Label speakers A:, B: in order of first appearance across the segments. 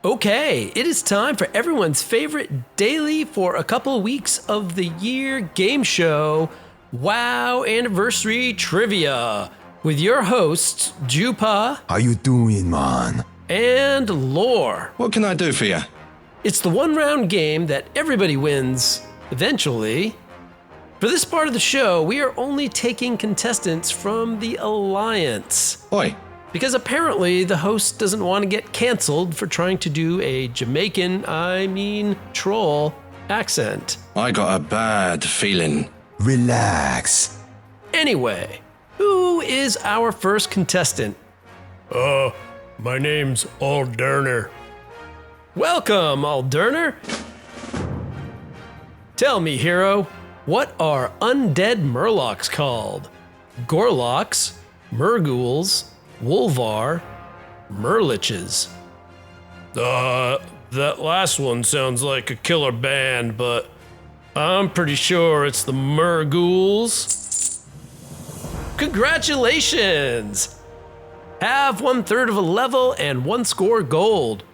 A: Okay, it is time for everyone's favorite daily for a couple weeks of the year game show, WoW Anniversary Trivia, with your hosts, Jupa.
B: How you doing, man?
A: And Lore.
C: What can I do for you?
A: It's the one-round game that everybody wins, eventually. For this part of the show, we are only taking contestants from the Alliance.
C: Oi.
A: Because apparently the host doesn't want to get canceled for trying to do a troll accent.
C: I got a bad feeling.
B: Relax.
A: Anyway, who is our first contestant? My name's Aldurner. Welcome, Aldurner. Tell me, hero, what are undead murlocs called? Gorloks, Murghouls, Wolvar, Murliches. That last one sounds like a killer band, but I'm pretty sure it's the Murghouls. Congratulations! Have 1/3 of a level and 1 score gold.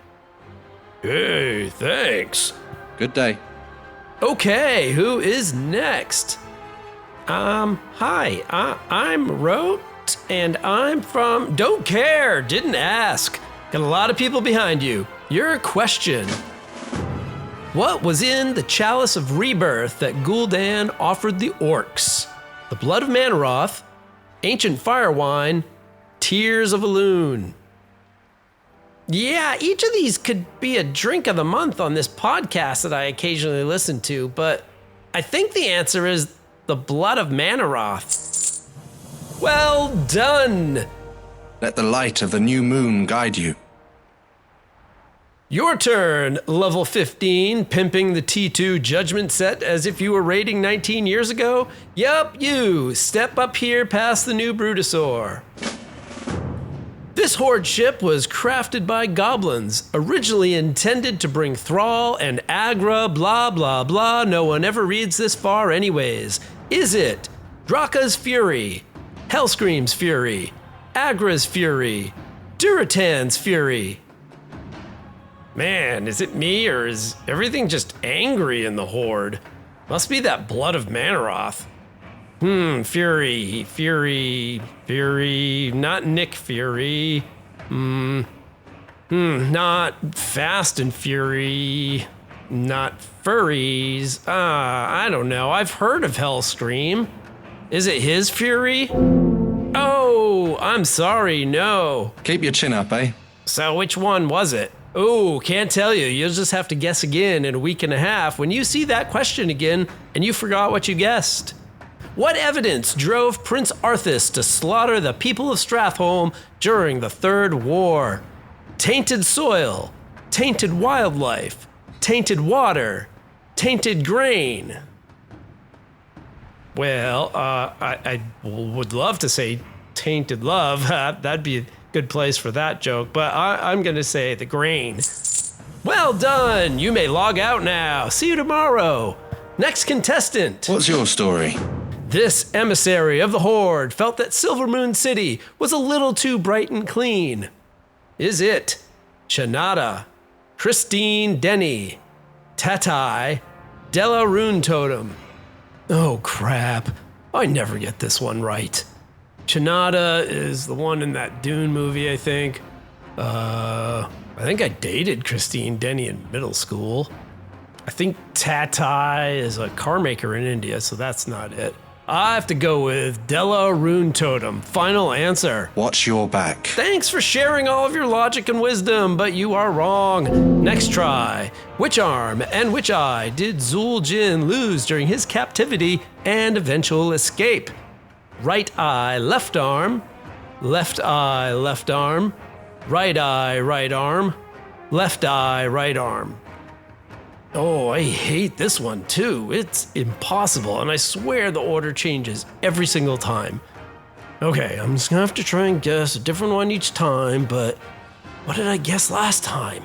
A: Hey, thanks.
C: Good day.
A: Okay, who is next? Hi, I'm Rote, and I'm from... Don't care, didn't ask. Got a lot of people behind you. Your question. What was in the Chalice of Rebirth that Gul'dan offered the orcs? The Blood of Mannoroth, Ancient Firewine, Tears of Elune. Yeah, each of these could be a drink of the month on this podcast that I occasionally listen to, but I think the answer is the Blood of Mannoroth. Well done!
C: Let the light of the new moon guide you.
A: Your turn, level 15, pimping the T2 judgment set as if you were raiding 19 years ago. Yup, you. Step up here past the new Brutosaur. This horde ship was crafted by goblins, originally intended to bring Thrall and Agra, blah blah blah. No one ever reads this far anyways. Is it Draka's Fury, Hellscream's Fury, Agra's Fury, Duratan's Fury? Man, is it me or is everything just angry in the horde? Must be that Blood of Mannoroth. Fury, not Nick Fury. Not Fast and Fury. Not furries. I don't know. I've heard of Hellscream. Is it his Fury? Oh, I'm sorry, no.
C: Keep your chin up, eh?
A: So which one was it? Oh, can't tell you. You'll just have to guess again in a week and a half when you see that question again and you forgot what you guessed. What evidence drove Prince Arthas to slaughter the people of Stratholme during the Third War? Tainted soil, tainted wildlife, tainted water, tainted grain. Well, I would love to say tainted love. That'd be a good place for that joke, but I'm going to say the grain. Well done. You may log out now. See you tomorrow. Next contestant.
C: What's your story?
A: This emissary of the Horde felt that Silvermoon City was a little too bright and clean. Is it Chanada, Christine Denny, Tatai, Della Rune Totem? Oh crap, I never get this one right. Chanada is the one in that Dune movie, I think. I think I dated Christine Denny in middle school. I think Tatai is a car maker in India, so that's not it. I have to go with Della Rune Totem. Final answer.
C: Watch your back.
A: Thanks for sharing all of your logic and wisdom, but you are wrong. Next try. Which arm and which eye did Zul'jin lose during his captivity and eventual escape? Right eye, left arm. Left eye, left arm. Right eye, right arm. Left eye, right arm. Oh, I hate this one too. It's impossible, and I swear the order changes every single time. Okay, I'm just gonna have to try and guess a different one each time, but what did I guess last time?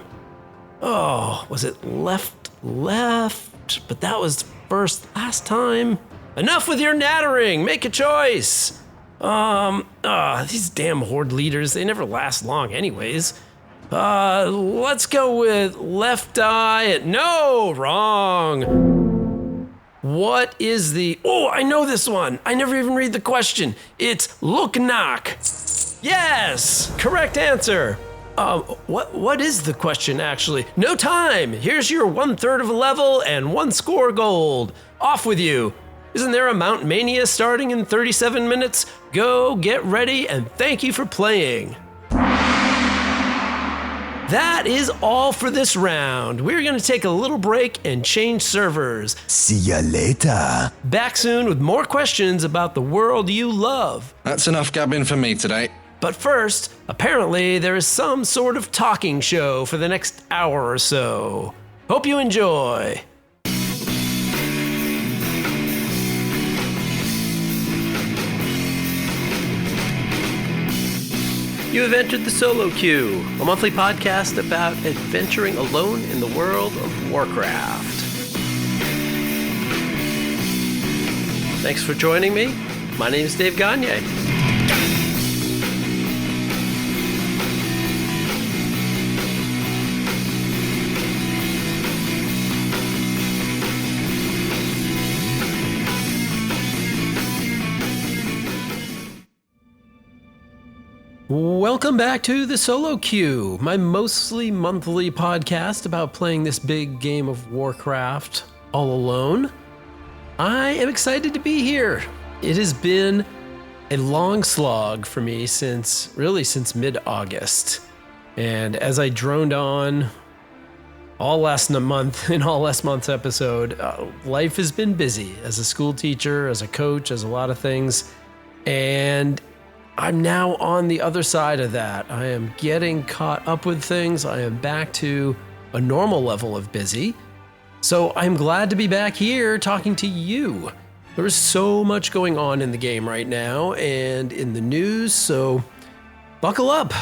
A: Oh, was it left? But that was first last time. Enough with your nattering, make a choice. These damn horde leaders, they never last long anyways. Let's go with left eye. No, wrong. What is the... Oh, I know this one. I never even read the question. It's look knock. Yes, correct answer. What is the question, actually? No time. Here's your 1/3 of a level and 1 score gold. Off with you. Isn't there a Mount Mania starting in 37 minutes? Go, get ready, and thank you for playing. That is all for this round. We're going to take a little break and change servers.
B: See ya later.
A: Back soon with more questions about the world you love.
C: That's enough gabbing for me today.
A: But first, apparently there is some sort of talking show for the next hour or so. Hope you enjoy. You have entered the Solo Queue, a monthly podcast about adventuring alone in the world of Warcraft. Thanks for joining me. My name is Dave Gagne. Welcome back to the Solo Queue, my mostly monthly podcast about playing this big game of Warcraft all alone. I am excited to be here. It has been a long slog for me since mid-August. And as I droned on all last month's episode, life has been busy as a school teacher, as a coach, as a lot of things. And I'm now on the other side of that. I am getting caught up with things. I am back to a normal level of busy. So I'm glad to be back here talking to you. There is so much going on in the game right now and in the news, so buckle up.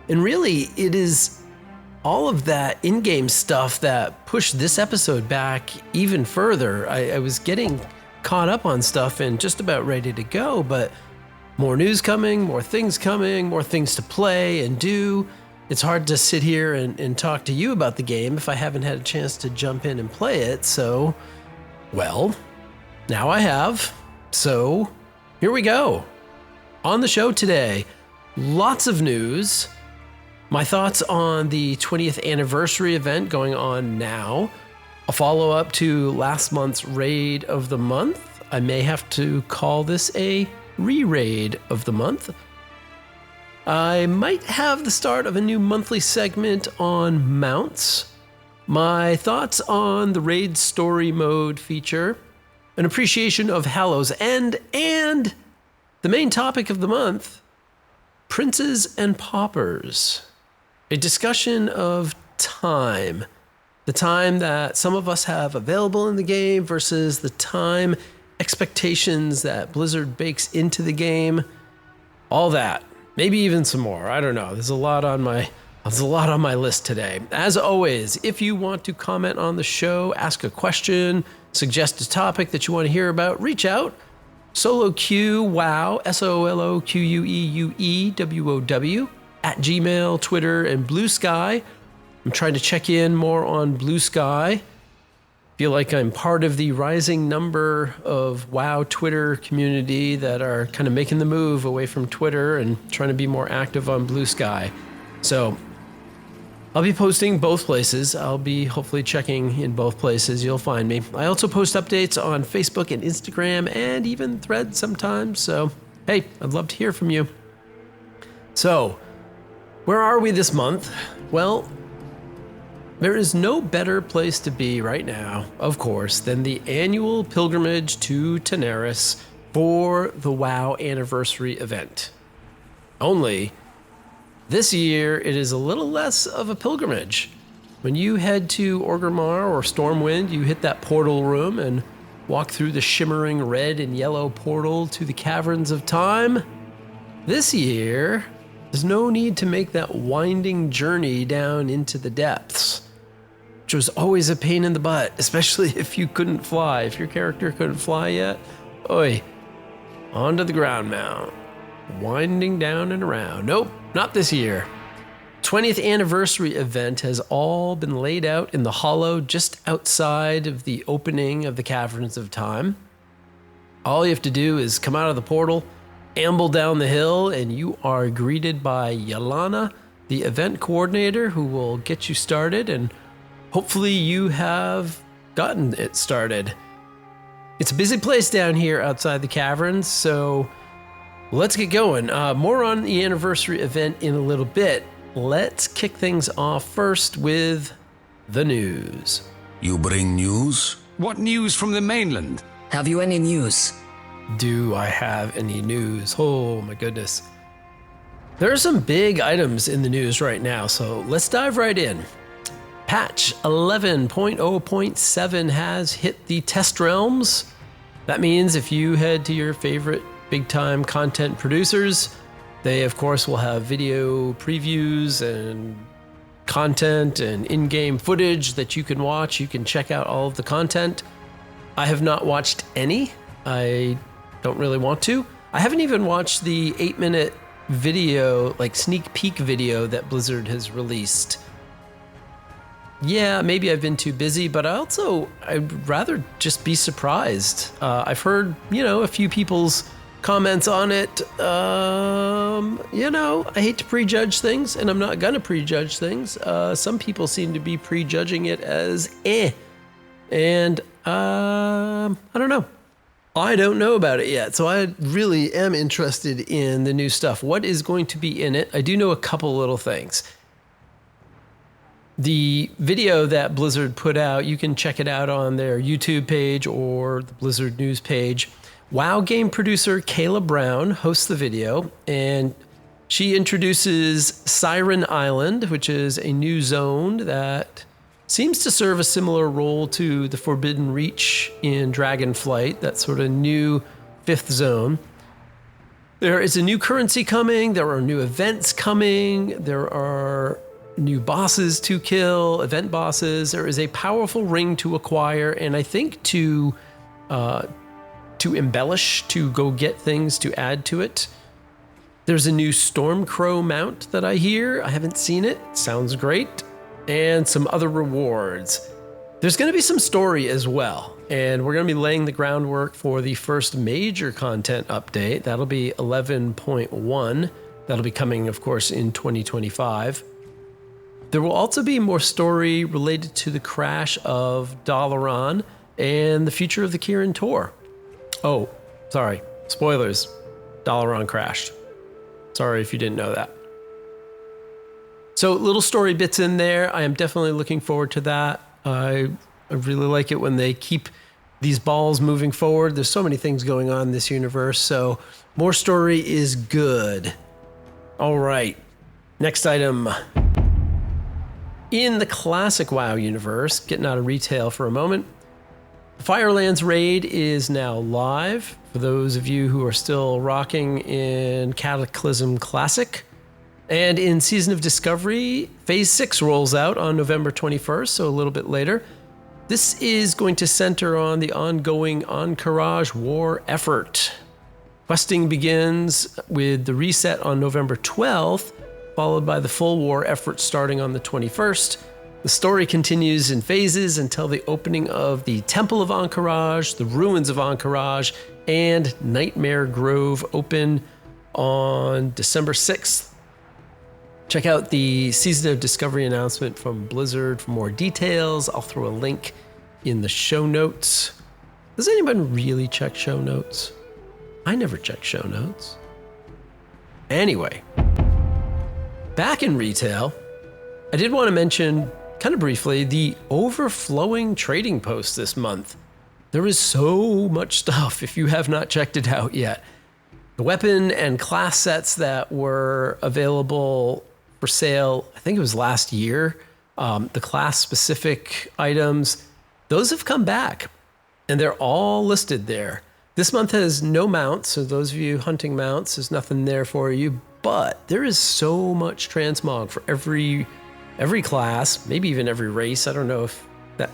A: And really, it is all of that in-game stuff that pushed this episode back even further. I was getting caught up on stuff and just about ready to go, but more news coming, more things to play and do. It's hard to sit here and talk to you about the game if I haven't had a chance to jump in and play it. So, well, now I have. So, here we go. On the show today, lots of news. My thoughts on the 20th anniversary event going on now. A follow-up to last month's raid of the month. I may have to call this a re-raid of the month. I might have the start of a new monthly segment on mounts, my thoughts on the raid story mode feature, an appreciation of Hallows End, and the main topic of the month, princes and paupers. A discussion of time. The time that some of us have available in the game versus the time expectations that Blizzard bakes into the game, all that, maybe even some more. I don't know. There's a lot on my list today. As always, if you want to comment on the show, ask a question, suggest a topic that you want to hear about, reach out. Solo Q Wow, SoloQueueWOW at Gmail, Twitter, and Blue Sky. I'm trying to check in more on Blue Sky. Feel like I'm part of the rising number of WoW Twitter community that are kind of making the move away from Twitter and trying to be more active on Blue Sky. So I'll be posting both places. I'll be hopefully checking in both places. You'll find me. I also post updates on Facebook and Instagram and even Threads sometimes. So, hey, I'd love to hear from you. So, where are we this month? Well, there is no better place to be right now, of course, than the annual pilgrimage to Tanaris for the WoW anniversary event. Only, this year it is a little less of a pilgrimage. When you head to Orgrimmar or Stormwind, you hit that portal room and walk through the shimmering red and yellow portal to the Caverns of Time. This year, there's no need to make that winding journey down into the depths, which was always a pain in the butt, especially if you couldn't fly. If your character couldn't fly yet, onto the ground mount, winding down and around. Nope, not this year. 20th anniversary event has all been laid out in the hollow just outside of the opening of the Caverns of Time. All you have to do is come out of the portal, amble down the hill, and you are greeted by Yelana, the event coordinator, who will get you started, and hopefully you have gotten it started. It's a busy place down here outside the caverns, so let's get going. More on the anniversary event in a little bit. Let's kick things off first with the news.
B: You bring news?
D: What news from the mainland?
E: Have you any news?
A: Do I have any news? Oh my goodness. There are some big items in the news right now, so let's dive right in. Patch 11.0.7 has hit the test realms. That means if you head to your favorite big-time content producers, they, of course, will have video previews and content and in-game footage that you can watch. You can check out all of the content. I have not watched any. I don't really want to. I haven't even watched the 8-minute video, like sneak peek video that Blizzard has released. Yeah, maybe I've been too busy, but I'd rather just be surprised. I've heard, a few people's comments on it. I hate to prejudge things, and I'm not gonna prejudge things. Some people seem to be prejudging it as and I don't know. I don't know about it yet, so I really am interested in the new stuff. What is going to be in it? I do know a couple little things. The video that Blizzard put out, you can check it out on their YouTube page or the Blizzard news page. WoW game producer Kayla Brown hosts the video, and she introduces Siren Island, which is a new zone that seems to serve a similar role to the Forbidden Reach in Dragonflight, that sort of new 5th zone. There is a new currency coming, there are new events coming, there are new bosses to kill, event bosses. There is a powerful ring to acquire, and I think to embellish, to go get things to add to it. There's a new Stormcrow mount that I hear. I haven't seen it. Sounds great. And some other rewards. There's going to be some story as well, and we're going to be laying the groundwork for the first major content update. That'll be 11.1. That'll be coming, of course, in 2025. There will also be more story related to the crash of Dalaran and the future of the Kirin Tor. Oh, sorry. Spoilers. Dalaran crashed. Sorry if you didn't know that. So little story bits in there. I am definitely looking forward to that. I really like it when they keep these balls moving forward. There's so many things going on in this universe, so more story is good. All right. Next item. In the classic WoW universe, getting out of retail for a moment, the Firelands raid is now live. For those of you who are still rocking in Cataclysm Classic. And in Season of Discovery, Phase 6 rolls out on November 21st, so a little bit later. This is going to center on the ongoing Encourage war effort. Questing begins with the reset on November 12th, followed by the full war effort starting on the 21st. The story continues in phases until the opening of the Temple of Encourage, the Ruins of Encourage, and Nightmare Grove open on December 6th. Check out the Season of Discovery announcement from Blizzard for more details. I'll throw a link in the show notes. Does anyone really check show notes? I never check show notes. Anyway, back in retail, I did want to mention, kind of briefly, the overflowing trading post this month. There is so much stuff if you have not checked it out yet. The weapon and class sets that were available for sale, I think it was last year, the class-specific items, those have come back, and they're all listed there. This month has no mounts, so those of you hunting mounts, there's nothing there for you, but there is so much transmog for every class, maybe even every race. I don't know if that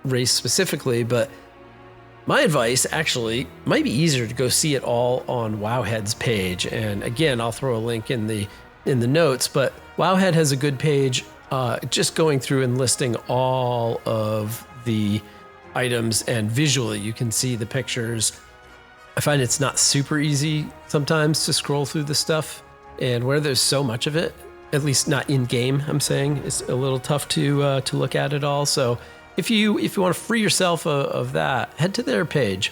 A: race specifically, but my advice actually might be easier to go see it all on Wowhead's page. And again, I'll throw a link in the in the notes, but Wowhead has a good page just going through and listing all of the items, and visually you can see the pictures. I find it's not super easy sometimes to scroll through the stuff, and where there's so much of it, at least not in game, I'm saying, it's a little tough to look at it all. So if you want to free yourself of that, head to their page.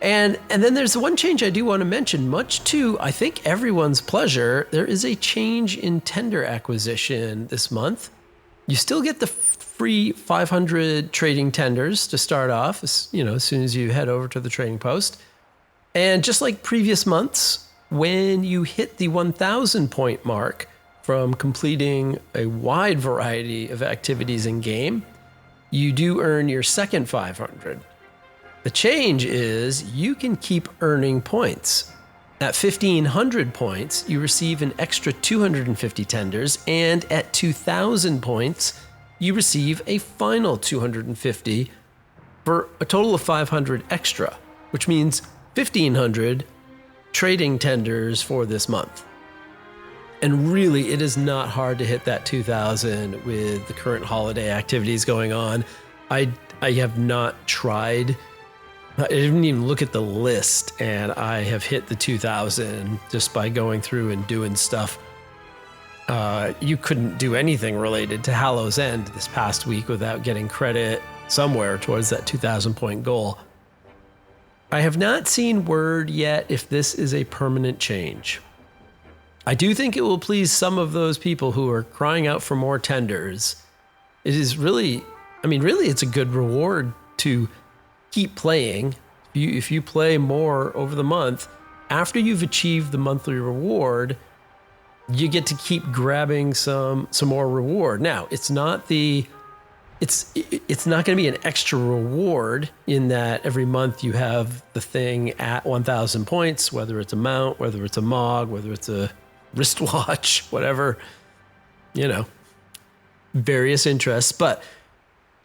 A: And then there's the one change I do want to mention, much to, I think, everyone's pleasure. There is a change in tender acquisition this month. You still get the free 500 trading tenders to start off, as soon as you head over to the trading post. And just like previous months, when you hit the 1,000 point mark from completing a wide variety of activities in game, you do earn your second 500. The change is you can keep earning points. At 1,500 points, you receive an extra 250 tenders, and at 2,000 points, you receive a final 250 for a total of 500 extra, which means 1,500 trading tenders for this month. And really, it is not hard to hit that 2,000 with the current holiday activities going on. I have not tried. I didn't even look at the list, and I have hit the 2,000 just by going through and doing stuff. You couldn't do anything related to Hallow's End this past week without getting credit somewhere towards that 2,000 point goal. I have not seen word yet if this is a permanent change. I do think it will please some of those people who are crying out for more tenders. It is really, it's a good reward to keep playing. If you play more over the month, after you've achieved the monthly reward, you get to keep grabbing some more reward. Now, it's not going to be an extra reward in that every month you have the thing at 1,000 points, whether it's a mount, whether it's a Mog, whether it's a wristwatch, whatever, various interests, but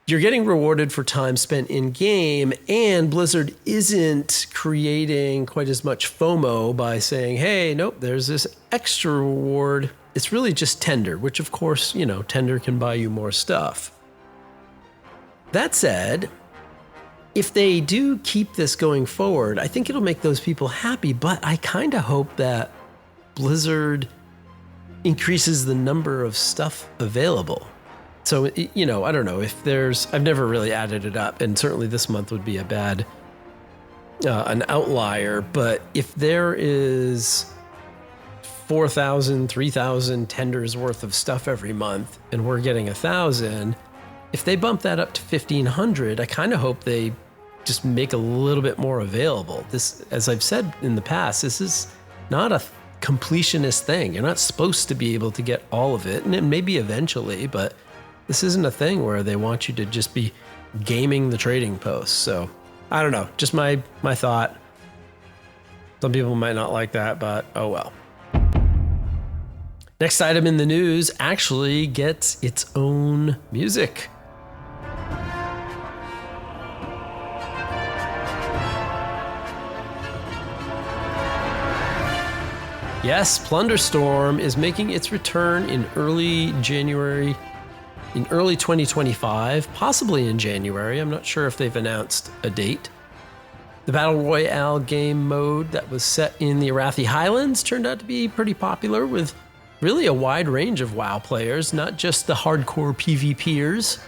A: you're getting rewarded for time spent in game, and Blizzard isn't creating quite as much FOMO by saying, hey, nope, there's this extra reward. It's really just tender, which of course, tender can buy you more stuff. That said, if they do keep this going forward, I think it'll make those people happy, but I kind of hope that Blizzard increases the number of stuff available. So, I don't know if I've never really added it up, and certainly this month would be an outlier, but if there is 4,000, 3,000 tenders worth of stuff every month, and we're getting 1,000, if they bump that up to 1,500, I kind of hope they just make a little bit more available. This, as I've said in the past, this is not a completionist thing. You're not supposed to be able to get all of it, and it may be eventually, but this isn't a thing where they want you to just be gaming the trading posts. So I don't know, just my thought. Some people might not like that, but oh well. Next item in the news actually gets its own music. Yes, Plunderstorm is making its return in early 2025, possibly in January. I'm not sure if they've announced a date. The Battle Royale game mode that was set in the Arathi Highlands turned out to be pretty popular with really a wide range of WoW players, not just the hardcore PvPers.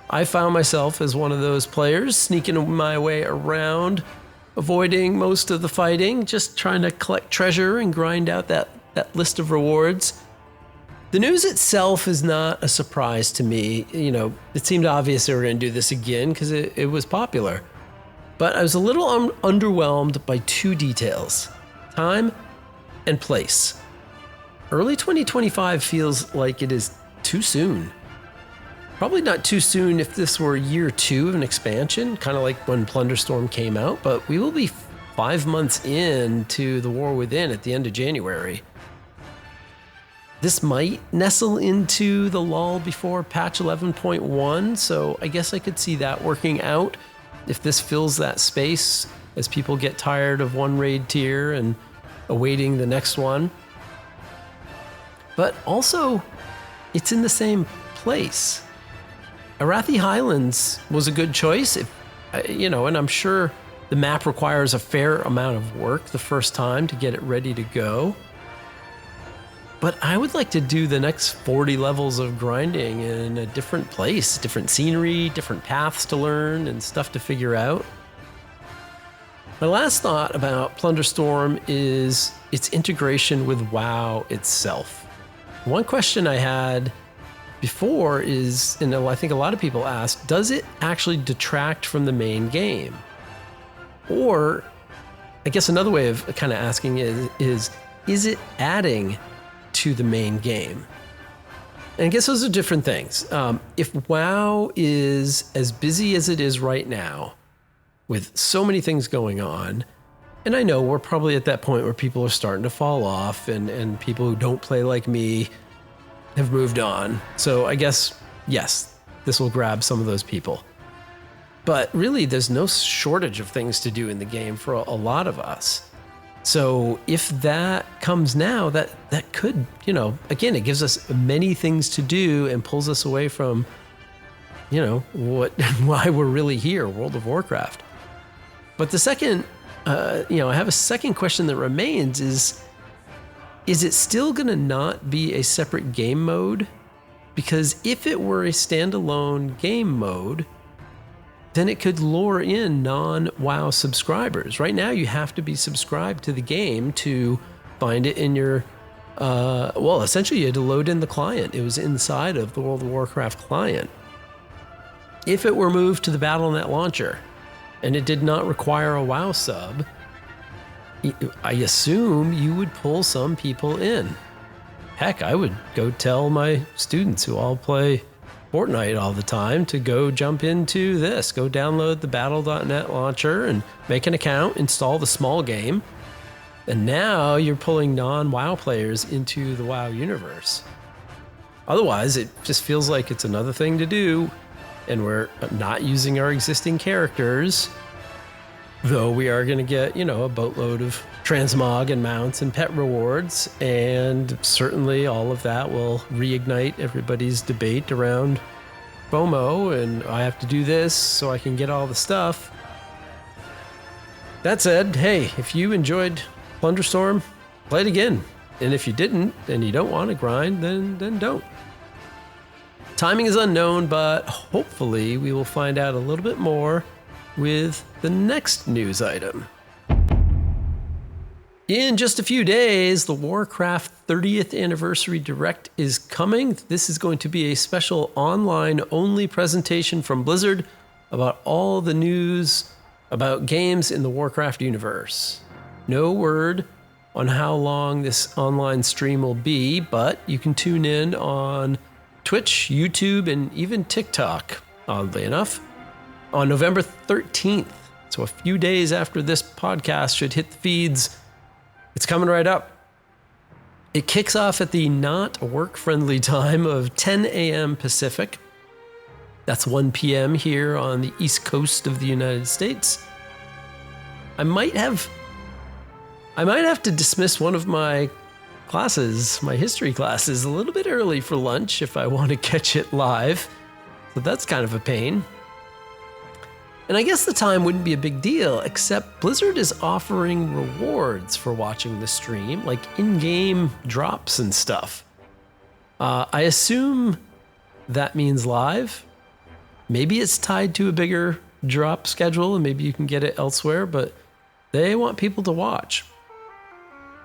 A: I found myself as one of those players, sneaking my way around, avoiding most of the fighting, just trying to collect treasure and grind out that list of rewards. The news itself is not a surprise to me. It seemed obvious they were going to do this again because it was popular. But I was a little underwhelmed by two details: time and place. Early 2025 feels like it is too soon. Probably not too soon if this were year 2 of an expansion, kind of like when Plunderstorm came out, but we will be 5 months into the War Within at the end of January. This might nestle into the lull before patch 11.1, so I guess I could see that working out if this fills that space as people get tired of one raid tier and awaiting the next one. but also it's in the same place. Arathi Highlands was a good choice, and I'm sure the map requires a fair amount of work the first time to get it ready to go. But I would like to do the next 40 levels of grinding in a different place, different scenery, different paths to learn, and stuff to figure out. My last thought about Plunderstorm is its integration with WoW itself. One question I had before is, and I think a lot of people ask, does it actually detract from the main game? Or, I guess another way of kind of asking is it adding to the main game? And I guess those are different things. If WoW is as busy as it is right now, with so many things going on, and I know we're probably at that point where people are starting to fall off, and people who don't play like me have moved on. So I guess, yes, this will grab some of those people. But really, there's no shortage of things to do in the game for a lot of us. So if that comes now, that could, again, it gives us many things to do and pulls us away from, why we're really here, World of Warcraft. But the second, I have a second question that remains is it still going to not be a separate game mode? Because if it were a standalone game mode, then it could lure in non-WoW subscribers. Right now, you have to be subscribed to the game to find it in your, essentially you had to load in the client. It was inside of the World of Warcraft client. If it were moved to the Battle.net launcher and it did not require a WoW sub, I assume you would pull some people in. Heck, I would go tell my students who all play Fortnite all the time to go jump into this. Go download the Battle.net launcher and make an account, install the small game, and now you're pulling non-WoW players into the WoW universe. Otherwise, it just feels like it's another thing to do, and we're not using our existing characters, though we are going to get, a boatload of transmog and mounts and pet rewards, and certainly all of that will reignite everybody's debate around FOMO, and I have to do this so I can get all the stuff. That said, hey, if you enjoyed Plunderstorm, play it again. And if you didn't, and you don't want to grind, then don't. Timing is unknown, but hopefully we will find out a little bit more with the next news item. In just a few days, the Warcraft 30th Anniversary Direct is coming. This is going to be a special online-only presentation from Blizzard about all the news about games in the Warcraft universe. No word on how long this online stream will be, but you can tune in on Twitch, YouTube, and even TikTok, oddly enough, on November 13th. So a few days after this podcast should hit the feeds. It's coming right up. It kicks off at the not work-friendly time of 10 a.m. Pacific. That's 1 p.m. here on the East Coast of the United States. I might have to dismiss one of my classes, my history classes, a little bit early for lunch if I want to catch it live. So that's kind of a pain. And I guess the time wouldn't be a big deal, except Blizzard is offering rewards for watching the stream, like in-game drops and stuff. I assume that means live. Maybe it's tied to a bigger drop schedule, and maybe you can get it elsewhere, but they want people to watch.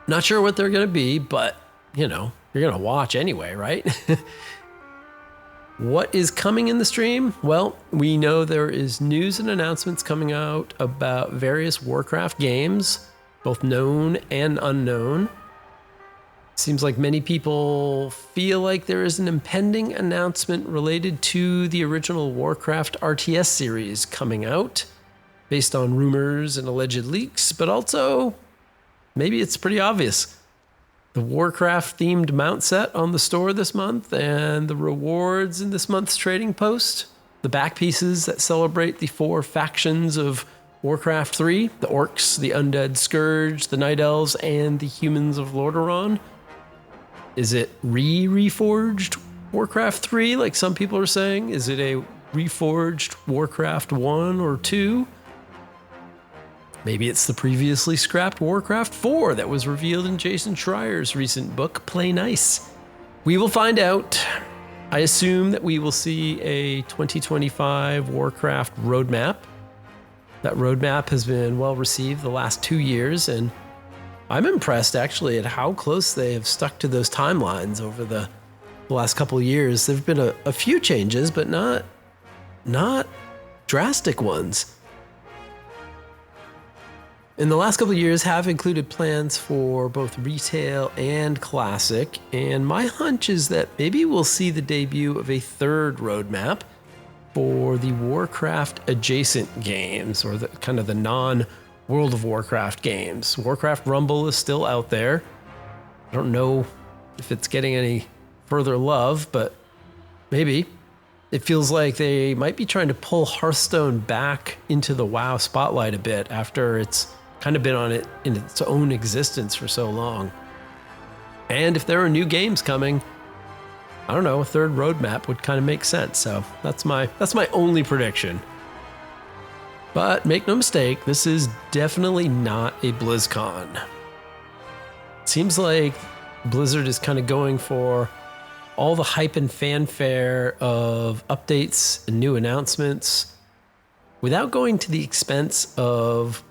A: Not sure what they're going to be, but, you're going to watch anyway, right? What is coming in the stream? Well, we know there is news and announcements coming out about various Warcraft games, both known and unknown. Seems like many people feel like there is an impending announcement related to the original Warcraft RTS series coming out, based on rumors and alleged leaks, but also maybe it's pretty obvious. The Warcraft-themed mount set on the store this month, and the rewards in this month's trading post, the back pieces that celebrate the 4 factions of Warcraft 3, the Orcs, the Undead Scourge, the Night Elves, and the Humans of Lordaeron. Is it reforged Warcraft 3, like some people are saying? Is it a reforged Warcraft 1 or 2? Maybe it's the previously scrapped Warcraft 4 that was revealed in Jason Schreier's recent book, Play Nice. We will find out. I assume that we will see a 2025 Warcraft roadmap. That roadmap has been well received the last 2 years, and I'm impressed actually at how close they have stuck to those timelines over the last couple of years. There have been a few changes, but not drastic ones. And the last couple of years have included plans for both retail and classic, and my hunch is that maybe we'll see the debut of a third roadmap for the Warcraft adjacent games, or the kind of the non-World of Warcraft games. Warcraft Rumble is still out there. I don't know if it's getting any further love, but maybe. It feels like they might be trying to pull Hearthstone back into the WoW spotlight a bit after it's kind of been on it in its own existence for so long. And if there are new games coming, I don't know, a third roadmap would kind of make sense. So that's my only prediction. But make no mistake, this is definitely not a BlizzCon. It seems like Blizzard is kind of going for all the hype and fanfare of updates and new announcements without going to the expense of,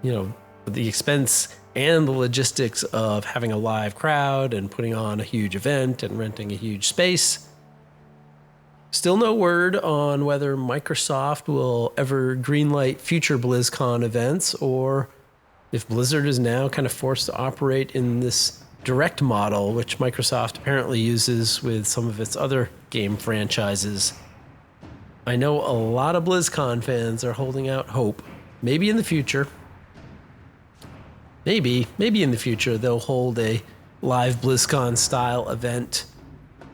A: the expense and the logistics of having a live crowd and putting on a huge event and renting a huge space. Still no word on whether Microsoft will ever greenlight future BlizzCon events, or if Blizzard is now kind of forced to operate in this direct model, which Microsoft apparently uses with some of its other game franchises. I know a lot of BlizzCon fans are holding out hope. Maybe in the future. Maybe in the future they'll hold a live BlizzCon style event.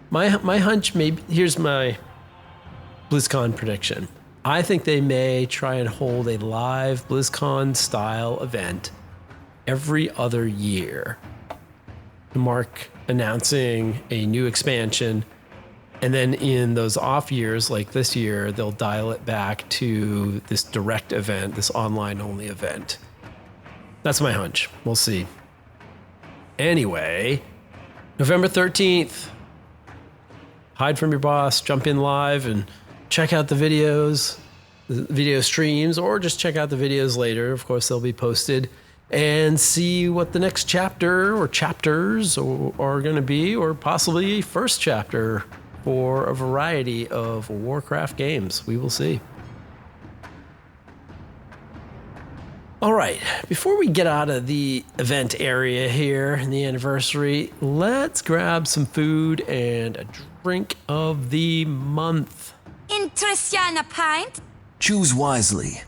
A: My hunch, here's my BlizzCon prediction. I think they may try and hold a live BlizzCon style event every other year to mark announcing a new expansion. And then in those off years, like this year, they'll dial it back to this direct event, this online only event. That's my hunch. We'll see. Anyway, November 13th, hide from your boss, jump in live and check out the videos, the video streams, or just check out the videos later. Of course, they'll be posted, and see what the next chapter or chapters are going to be, or possibly a first chapter for a variety of Warcraft games. We will see. All right, before we get out of the event area here in the anniversary, let's grab some food and a drink of the month.
E: Interestiana pint?
B: Choose wisely.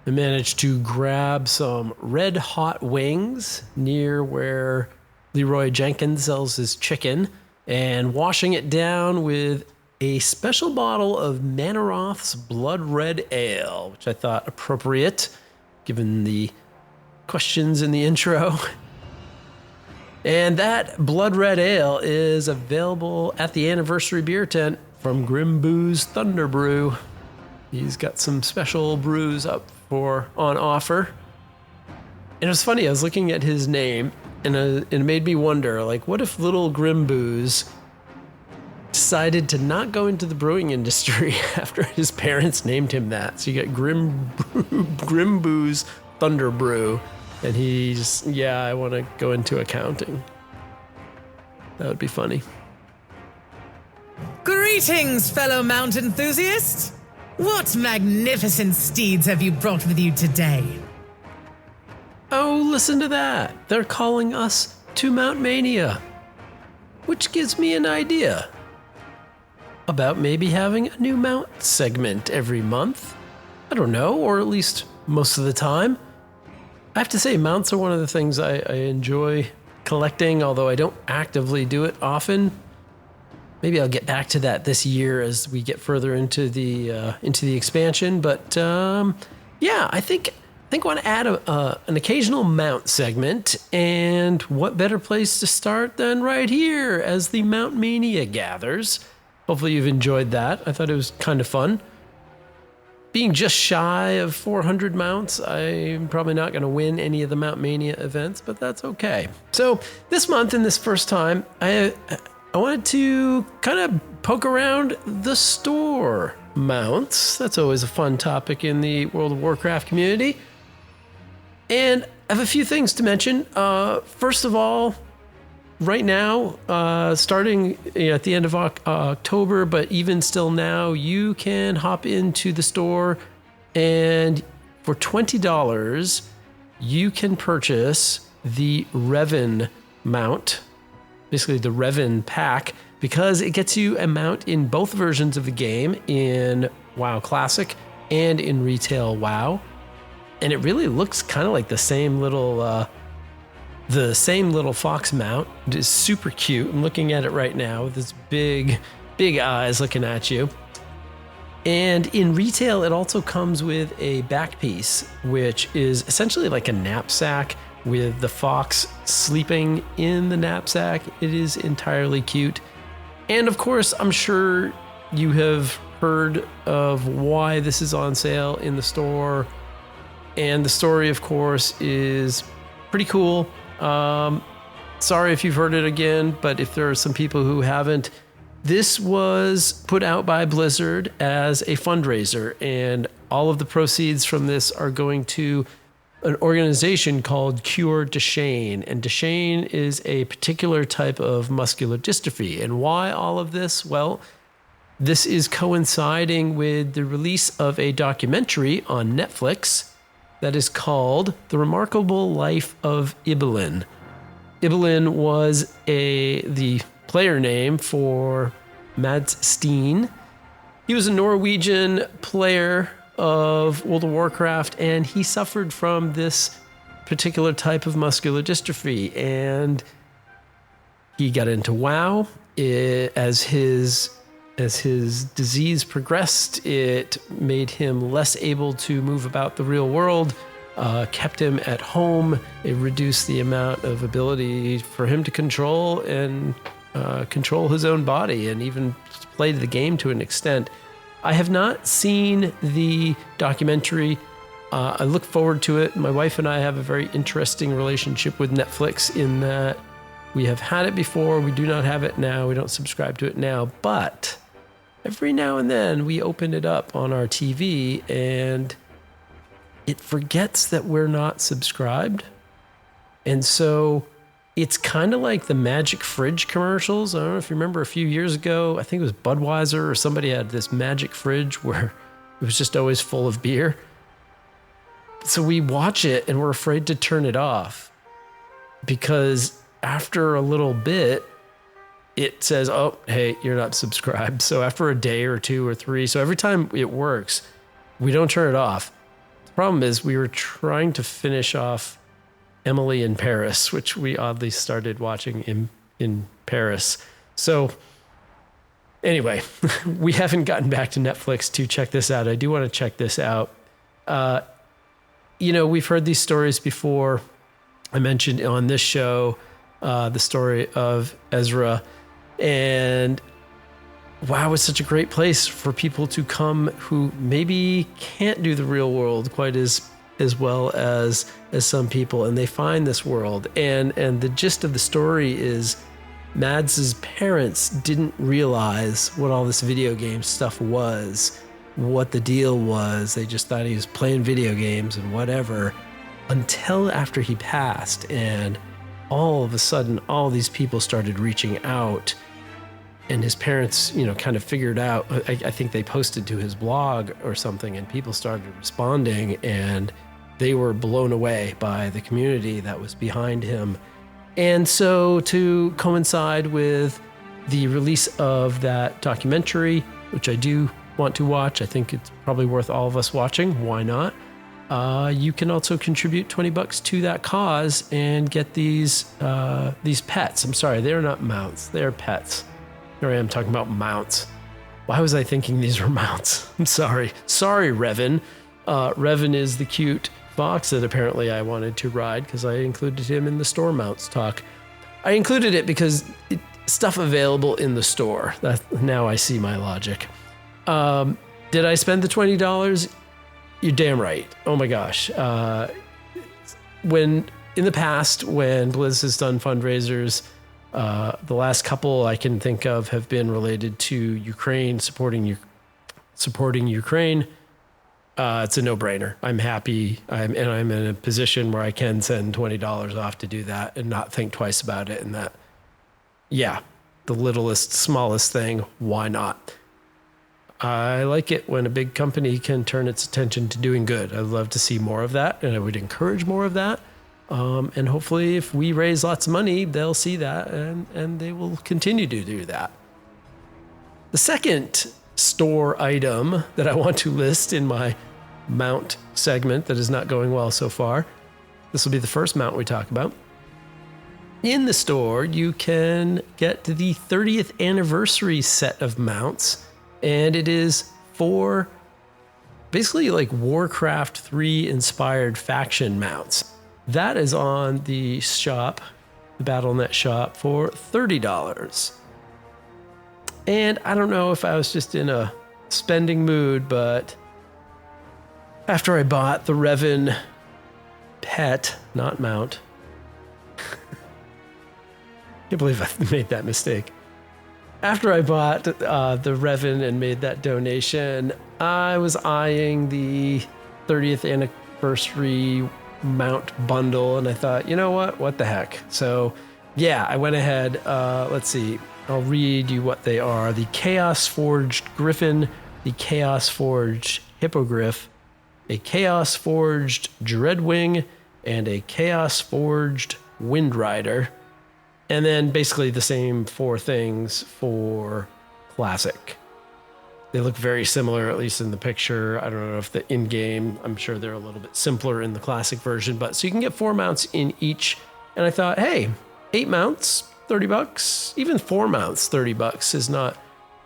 A: I managed to grab some red hot wings near where Leroy Jenkins sells his chicken, and washing it down with a special bottle of Mannoroth's Blood Red Ale, which I thought appropriate given the questions in the intro. And that Blood Red Ale is available at the anniversary beer tent from Grim Boo's Thunder Brew. He's got some special brews up on offer. And it was funny, I was looking at his name, and it made me wonder, like, what if little Grim Boo's decided to not go into the brewing industry after his parents named him that? So you got Grim Boo's Thunder Brew, and he's, I want to go into accounting. That would be funny.
F: Greetings, fellow mount enthusiasts! What magnificent steeds have you brought with you today?
A: Oh, listen to that. They're calling us to Mount Mania, which gives me an idea about maybe having a new mount segment every month. I don't know, or at least most of the time. I have to say, mounts are one of the things I enjoy collecting, although I don't actively do it often. Maybe I'll get back to that this year as we get further into the expansion. But I think I think I want to add an occasional mount segment, and what better place to start than right here as the Mount Mania gathers. Hopefully you've enjoyed that. I thought it was kind of fun. Being just shy of 400 mounts, I'm probably not going to win any of the Mount Mania events, but that's okay. So this month, in this first time, I wanted to kind of poke around the store mounts. That's always a fun topic in the World of Warcraft community. And I have a few things to mention. First of all, right now, starting at the end of October, but even still now, you can hop into the store and for $20, you can purchase the Reven mount, basically the Reven pack, because it gets you a mount in both versions of the game, in WoW Classic and in Retail WoW. And it really looks kind of like the same little fox mount. It is super cute. I'm looking at it right now with its big eyes looking at you. And in retail, it also comes with a back piece, which is essentially like a knapsack with the fox sleeping in the knapsack. It is entirely cute. And of course, I'm sure you have heard of why this is on sale in the store. And the story, of course, is pretty cool. Sorry if you've heard it again, but if there are some people who haven't, this was put out by Blizzard as a fundraiser, and all of the proceeds from this are going to an organization called Cure Duchenne. And Duchenne is a particular type of muscular dystrophy. And why all of this? Well, this is coinciding with the release of a documentary on Netflix that is called The Remarkable Life of Ibelin. Ibelin was the player name for Mads Steen. He was a Norwegian player of World of Warcraft, and he suffered from this particular type of muscular dystrophy. And he got into WoW. As his disease progressed, it made him less able to move about the real world, kept him at home. It reduced the amount of ability for him to control his own body and even play the game to an extent. I have not seen the documentary. I look forward to it. My wife and I have a very interesting relationship with Netflix in that we have had it before. We do not have it now. We don't subscribe to it now, but every now and then we open it up on our TV and it forgets that we're not subscribed. And so it's kind of like the magic fridge commercials. I don't know if you remember a few years ago, I think it was Budweiser or somebody had this magic fridge where it was just always full of beer. So we watch it and we're afraid to turn it off because after a little bit, it says, oh, hey, you're not subscribed. So after a day or two or three, so every time it works, we don't turn it off. The problem is we were trying to finish off Emily in Paris, which we oddly started watching in Paris. So anyway, we haven't gotten back to Netflix to check this out. I do want to check this out. We've heard these stories before. I mentioned on this show the story of Ezra. And WoW is such a great place for people to come who maybe can't do the real world quite as well as some people, and they find this world. And the gist of the story is Mads's parents didn't realize what all this video game stuff was, what the deal was. They just thought he was playing video games and whatever, until after he passed. And all of a sudden, all these people started reaching out. And his parents, kind of figured out, I think they posted to his blog or something, and people started responding, and they were blown away by the community that was behind him. And so to coincide with the release of that documentary, which I do want to watch, I think it's probably worth all of us watching. Why not? You can also contribute $20 to that cause and get these pets. I'm sorry, they're not mounts, they're pets. Here I am talking about mounts. Why was I thinking these were mounts? I'm sorry. Sorry, Reven. Reven is the cute box that apparently I wanted to ride because I included him in the store mounts talk. I included it because stuff available in the store. Now I see my logic. Did I spend the $20? You're damn right. Oh my gosh. When in the past, when Blizz has done fundraisers, the last couple I can think of have been related to Ukraine, supporting Ukraine. It's a no-brainer. I'm happy. I'm in a position where I can send $20 off to do that and not think twice about it. And that, yeah, the littlest, smallest thing. Why not? I like it when a big company can turn its attention to doing good. I'd love to see more of that, and I would encourage more of that. And hopefully if we raise lots of money, they'll see that and they will continue to do that. The second store item that I want to list in my mount segment that is not going well so far, this will be the first mount we talk about. In the store, you can get the 30th anniversary set of mounts, and it is for basically like Warcraft 3 inspired faction mounts. That is on the shop, the Battle.net shop, for $30. And I don't know if I was just in a spending mood, but after I bought the Reven pet, not mount, can't believe I made that mistake. After I bought the Reven and made that donation, I was eyeing the 30th anniversary mount bundle, and I thought, you know what the heck. So yeah, I went ahead. Let's see, I'll read you what they are. The Chaos Forged Griffin, the Chaos Forged Hippogriff, a Chaos Forged Dreadwing, and a Chaos Forged Windrider. And then basically the same four things for Classic. They look very similar, at least in the picture. I don't know if the in-game, I'm sure they're a little bit simpler in the Classic version, but so you can get 4 mounts in each. And I thought, hey, 8 mounts, $30. Even 4 mounts, $30 is not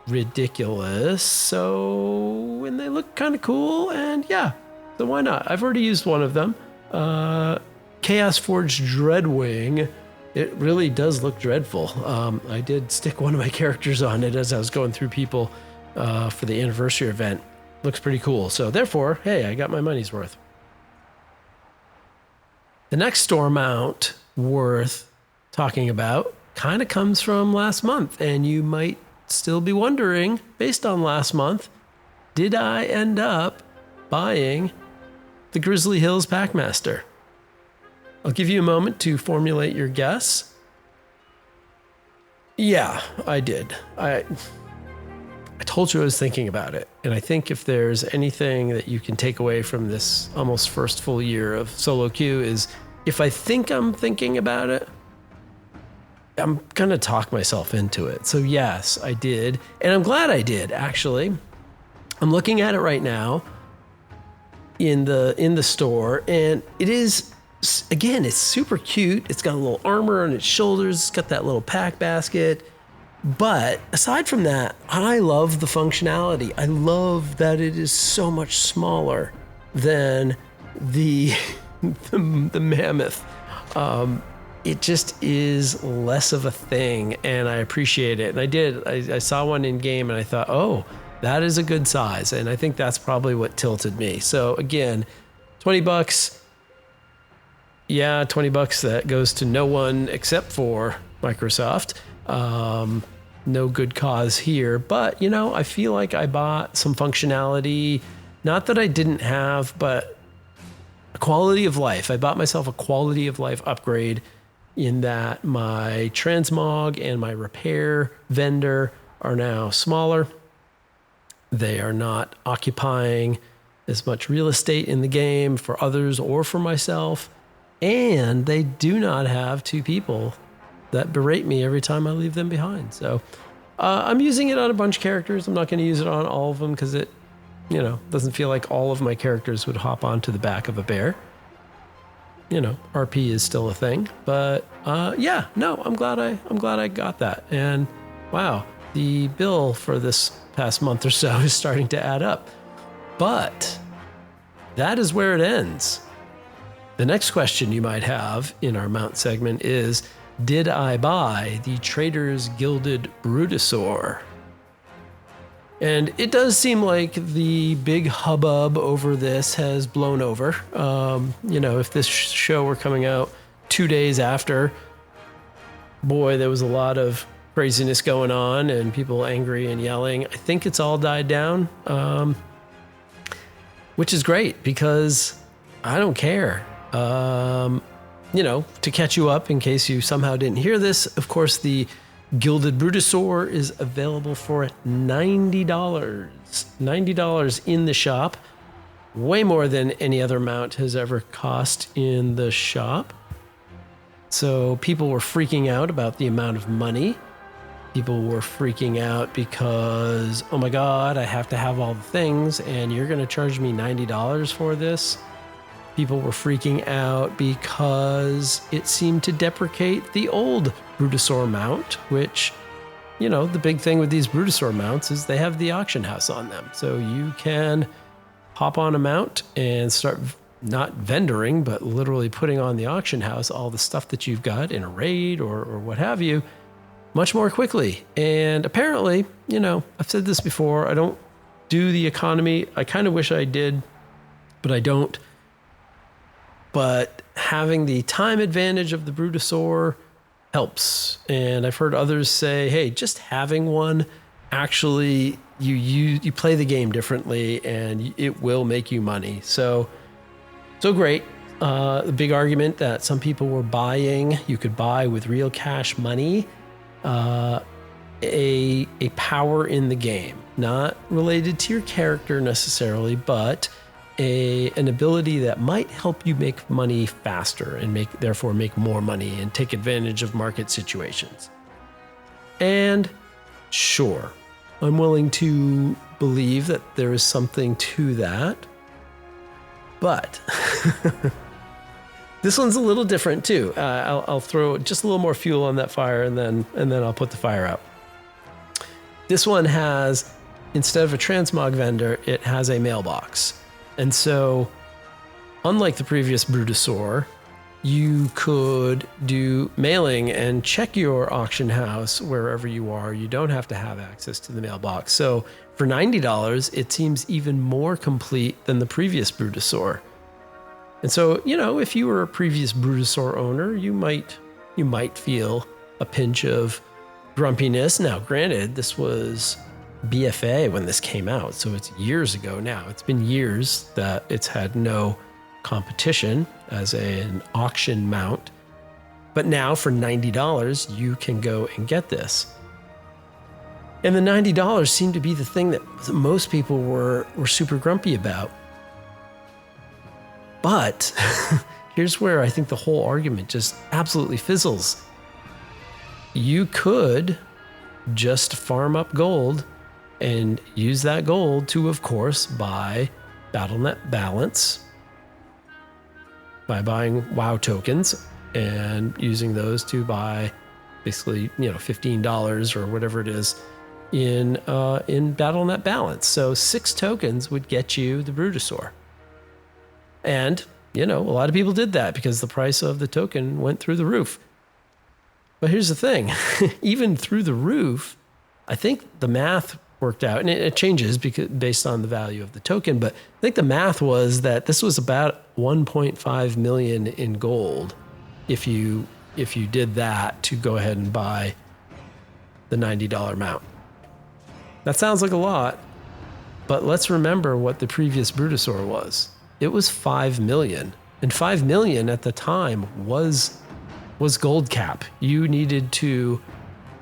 A: ridiculous. So, and they look kind of cool, and yeah, so why not? I've already used one of them. Chaos Forged Dreadwing. It really does look dreadful. I did stick one of my characters on it as I was going through people for the anniversary event. Looks pretty cool. So therefore, hey, I got my money's worth. The next store mount worth talking about kind of comes from last month, and you might still be wondering, based on last month, did I end up buying the Grizzly Hills Packmaster? I'll give you a moment to formulate your guess. Yeah, I did. I told you I was thinking about it. And I think if there's anything that you can take away from this almost first full year of solo queue is if I think I'm thinking about it, I'm going to talk myself into it. So yes, I did. And I'm glad I did, actually. I'm looking at it right now in the store, and it is, again, it's super cute. It's got a little armor on its shoulders. It's got that little pack basket. But aside from that, I love the functionality. I love that it is so much smaller than the mammoth. It just is less of a thing, and I appreciate it. And I saw one in game, and I thought, oh, that is a good size. And I think that's probably what tilted me. So again, $20. Yeah, $20 that goes to no one except for Microsoft. No good cause here, but you know, I feel like I bought some functionality, not that I didn't have, but a quality of life. I bought myself a quality of life upgrade in that my transmog and my repair vendor are now smaller. They are not occupying as much real estate in the game for others or for myself. And they do not have 2 people that berate me every time I leave them behind. So I'm using it on a bunch of characters. I'm not going to use it on all of them because it, doesn't feel like all of my characters would hop onto the back of a bear. RP is still a thing. But yeah, no, I'm glad I got that. And wow, the bill for this past month or so is starting to add up. But that is where it ends. The next question you might have in our mount segment is, did I buy the Trader's Gilded Brutosaur? And it does seem like the big hubbub over this has blown over. If this show were coming out 2 days after, boy, there was a lot of craziness going on and people angry and yelling. I think it's all died down, which is great because I don't care. To catch you up in case you somehow didn't hear this, of course, the Gilded Brutosaur is available for $90. $90 in the shop. Way more than any other mount has ever cost in the shop. So people were freaking out about the amount of money. People were freaking out because, oh my God, I have to have all the things and you're going to charge me $90 for this. People were freaking out because it seemed to deprecate the old Brutosaur mount, which, the big thing with these Brutosaur mounts is they have the auction house on them. So you can hop on a mount and start not vendoring, but literally putting on the auction house all the stuff that you've got in a raid or what have you much more quickly. And apparently, I've said this before, I don't do the economy. I kind of wish I did, but I don't. But having the time advantage of the Brutosaur helps. And I've heard others say, hey, just having one, actually, you play the game differently and it will make you money. So great. The big argument that some people were buying, you could buy with real cash money, a power in the game, not related to your character necessarily, but an ability that might help you make money faster and therefore make more money and take advantage of market situations. And sure, I'm willing to believe that there is something to that, but this one's a little different too. I'll throw just a little more fuel on that fire and then I'll put the fire out. This one has, instead of a transmog vendor, it has a mailbox. And so, unlike the previous Brutosaur, you could do mailing and check your auction house wherever you are. You don't have to have access to the mailbox. So for $90, it seems even more complete than the previous Brutosaur. And so, if you were a previous Brutosaur owner, you might feel a pinch of grumpiness. Now, granted, this was BFA when this came out, so it's years ago now. It's been years that it's had no competition as an auction mount. But now for $90, you can go and get this. And the $90 seemed to be the thing that most people were super grumpy about. But here's where I think the whole argument just absolutely fizzles. You could just farm up gold and use that gold to, of course, buy BattleNet Balance by buying WoW tokens and using those to buy basically, $15 or whatever it is in BattleNet Balance. So 6 tokens would get you the Brutosaur. And, a lot of people did that because the price of the token went through the roof. But here's the thing, even through the roof, I think the math worked out, and it changes based on the value of the token, but I think the math was that this was about 1.5 million in gold if you did that to go ahead and buy the $90 mount. That sounds like a lot, but let's remember what the previous Brutosaur was. It was 5 million, and 5 million at the time was gold cap. You needed to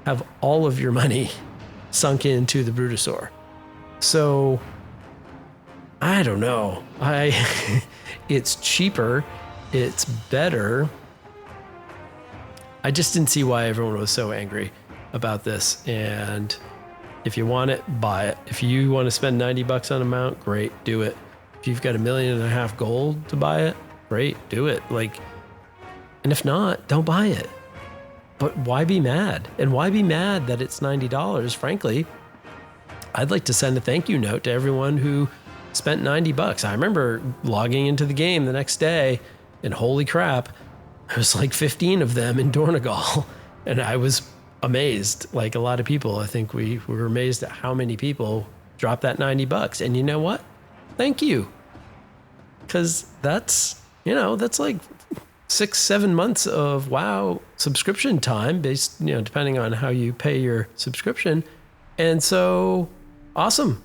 A: have all of your money sunk into the Brutosaur. So I don't know. It's cheaper. It's better. I just didn't see why everyone was so angry about this. And if you want it, buy it. If you want to spend $90 on a mount, great, do it. If you've got $1.5 million gold to buy it, great, do it. And if not, don't buy it. But why be mad? And why be mad that it's $90? Frankly, I'd like to send a thank you note to everyone who spent $90. I remember logging into the game the next day And holy crap, there was like 15 of them in Dornegal. And I was amazed, like a lot of people. I think we were amazed at how many people dropped that $90. And you know what? Thank you. Because that's like 6-7 months of WoW subscription time based, depending on how you pay your subscription. And so awesome.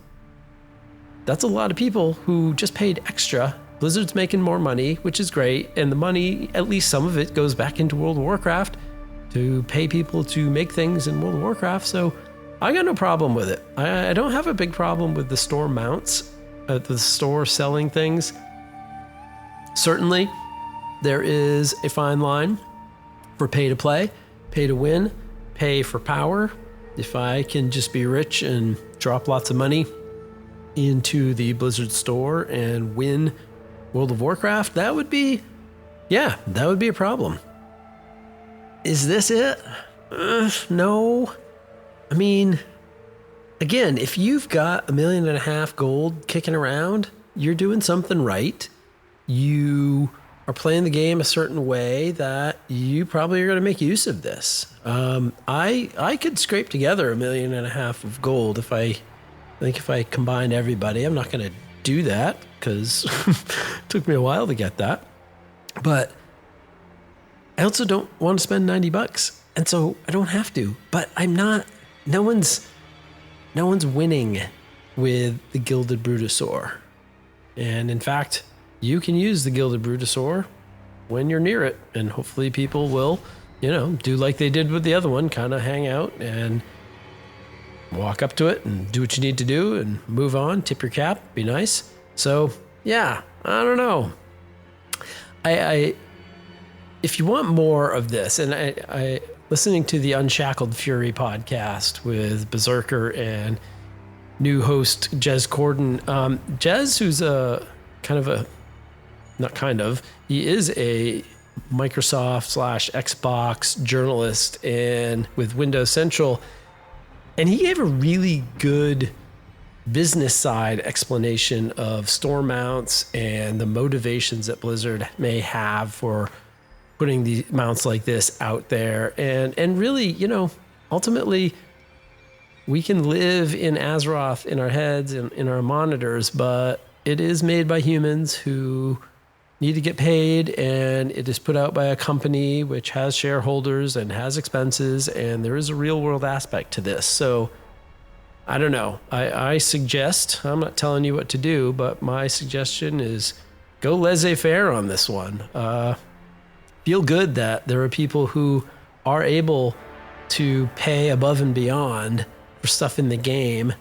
A: That's a lot of people who just paid extra. Blizzard's making more money, which is great. And the money, at least some of it, goes back into World of Warcraft to pay people to make things in World of Warcraft. So I got no problem with it. I don't have a big problem with the store mounts, the store selling things. Certainly, there is a fine line for pay to play, pay to win, pay for power. If I can just be rich and drop lots of money into the Blizzard store and win World of Warcraft, that would be a problem. Is this it? No. I mean, again, if you've got $1.5 million gold kicking around, you're doing something right. You are playing the game a certain way that you probably are going to make use of this. I could scrape together $1.5 million of gold if I combine everybody. I'm not going to do that because it took me a while to get that. But I also don't want to spend $90, and so I don't have to. But I'm not. No one's winning with the Gilded Brutosaur, and in fact, you can use the Gilded Brutosaur when you're near it, and hopefully people will, do like they did with the other one, kind of hang out and walk up to it and do what you need to do and move on, tip your cap, be nice. So yeah, I don't know. If you want more of this, and I listening to the Unshackled Fury podcast with Berserker and new host Jez Corden. Jez, who's he is a Microsoft / Xbox journalist and with Windows Central. And he gave a really good business side explanation of store mounts and the motivations that Blizzard may have for putting the mounts like this out there. And really, ultimately, we can live in Azeroth in our heads and in our monitors, but it is made by humans who need to get paid, and it is put out by a company which has shareholders and has expenses, and there is a real world aspect to this. So I don't know. I suggest, I'm not telling you what to do, but my suggestion is go laissez-faire on this one. Feel good that there are people who are able to pay above and beyond for stuff in the game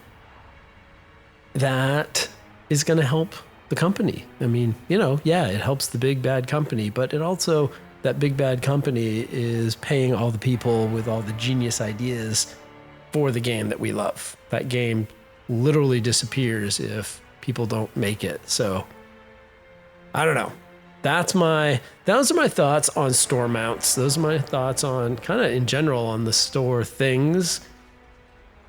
A: that is going to help the company. I mean, it helps the big bad company, but it also, that big bad company is paying all the people with all the genius ideas for the game that we love. That game literally disappears if people don't make it. So I don't know. Those are my thoughts on store mounts. Those are my thoughts on kind of in general on the store things.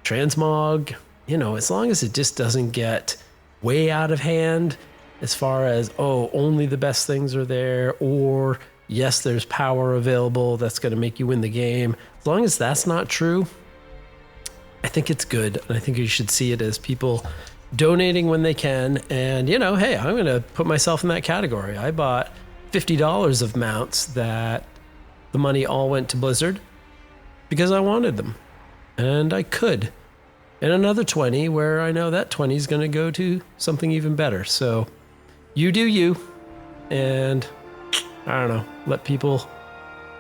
A: Transmog, as long as it just doesn't get way out of hand as far as, only the best things are there, or yes, there's power available that's going to make you win the game. As long as that's not true, I think it's good. And I think you should see it as people donating when they can. And, hey, I'm going to put myself in that category. I bought $50 of mounts that the money all went to Blizzard because I wanted them. And I could. And another 20 where I know that 20 is going to go to something even better. So you do you. And I don't know, let people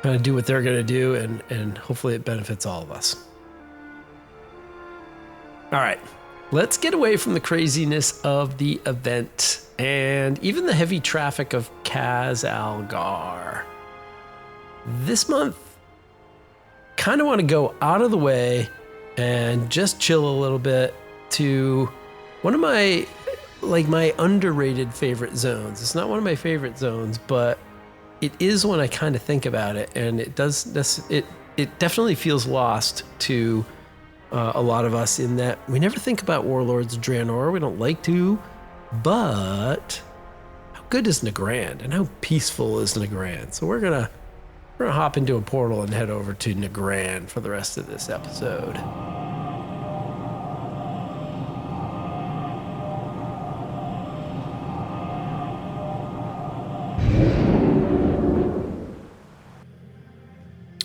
A: kind of do what they're going to do. And hopefully it benefits all of us. All right. Let's get away from the craziness of the event and even the heavy traffic of Kaz Algar. This month, kind of want to go out of the way and just chill a little bit to one of my underrated favorite zones. It's not one of my favorite zones, but it is when I kind of think about it, and it definitely feels lost to a lot of us in that we never think about Warlords of Draenor. We don't like to, but how good is Nagrand and how peaceful is Nagrand? So we're gonna hop into a portal and head over to Nagrand for the rest of this episode.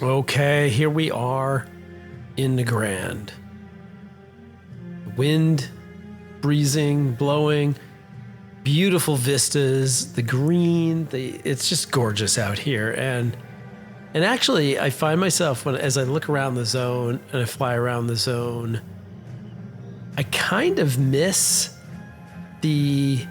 A: Okay, here we are in Nagrand. Wind, breezing, blowing, beautiful vistas, the green, it's just gorgeous out here. And actually, I find myself, as I look around the zone and I fly around the zone, I kind of miss the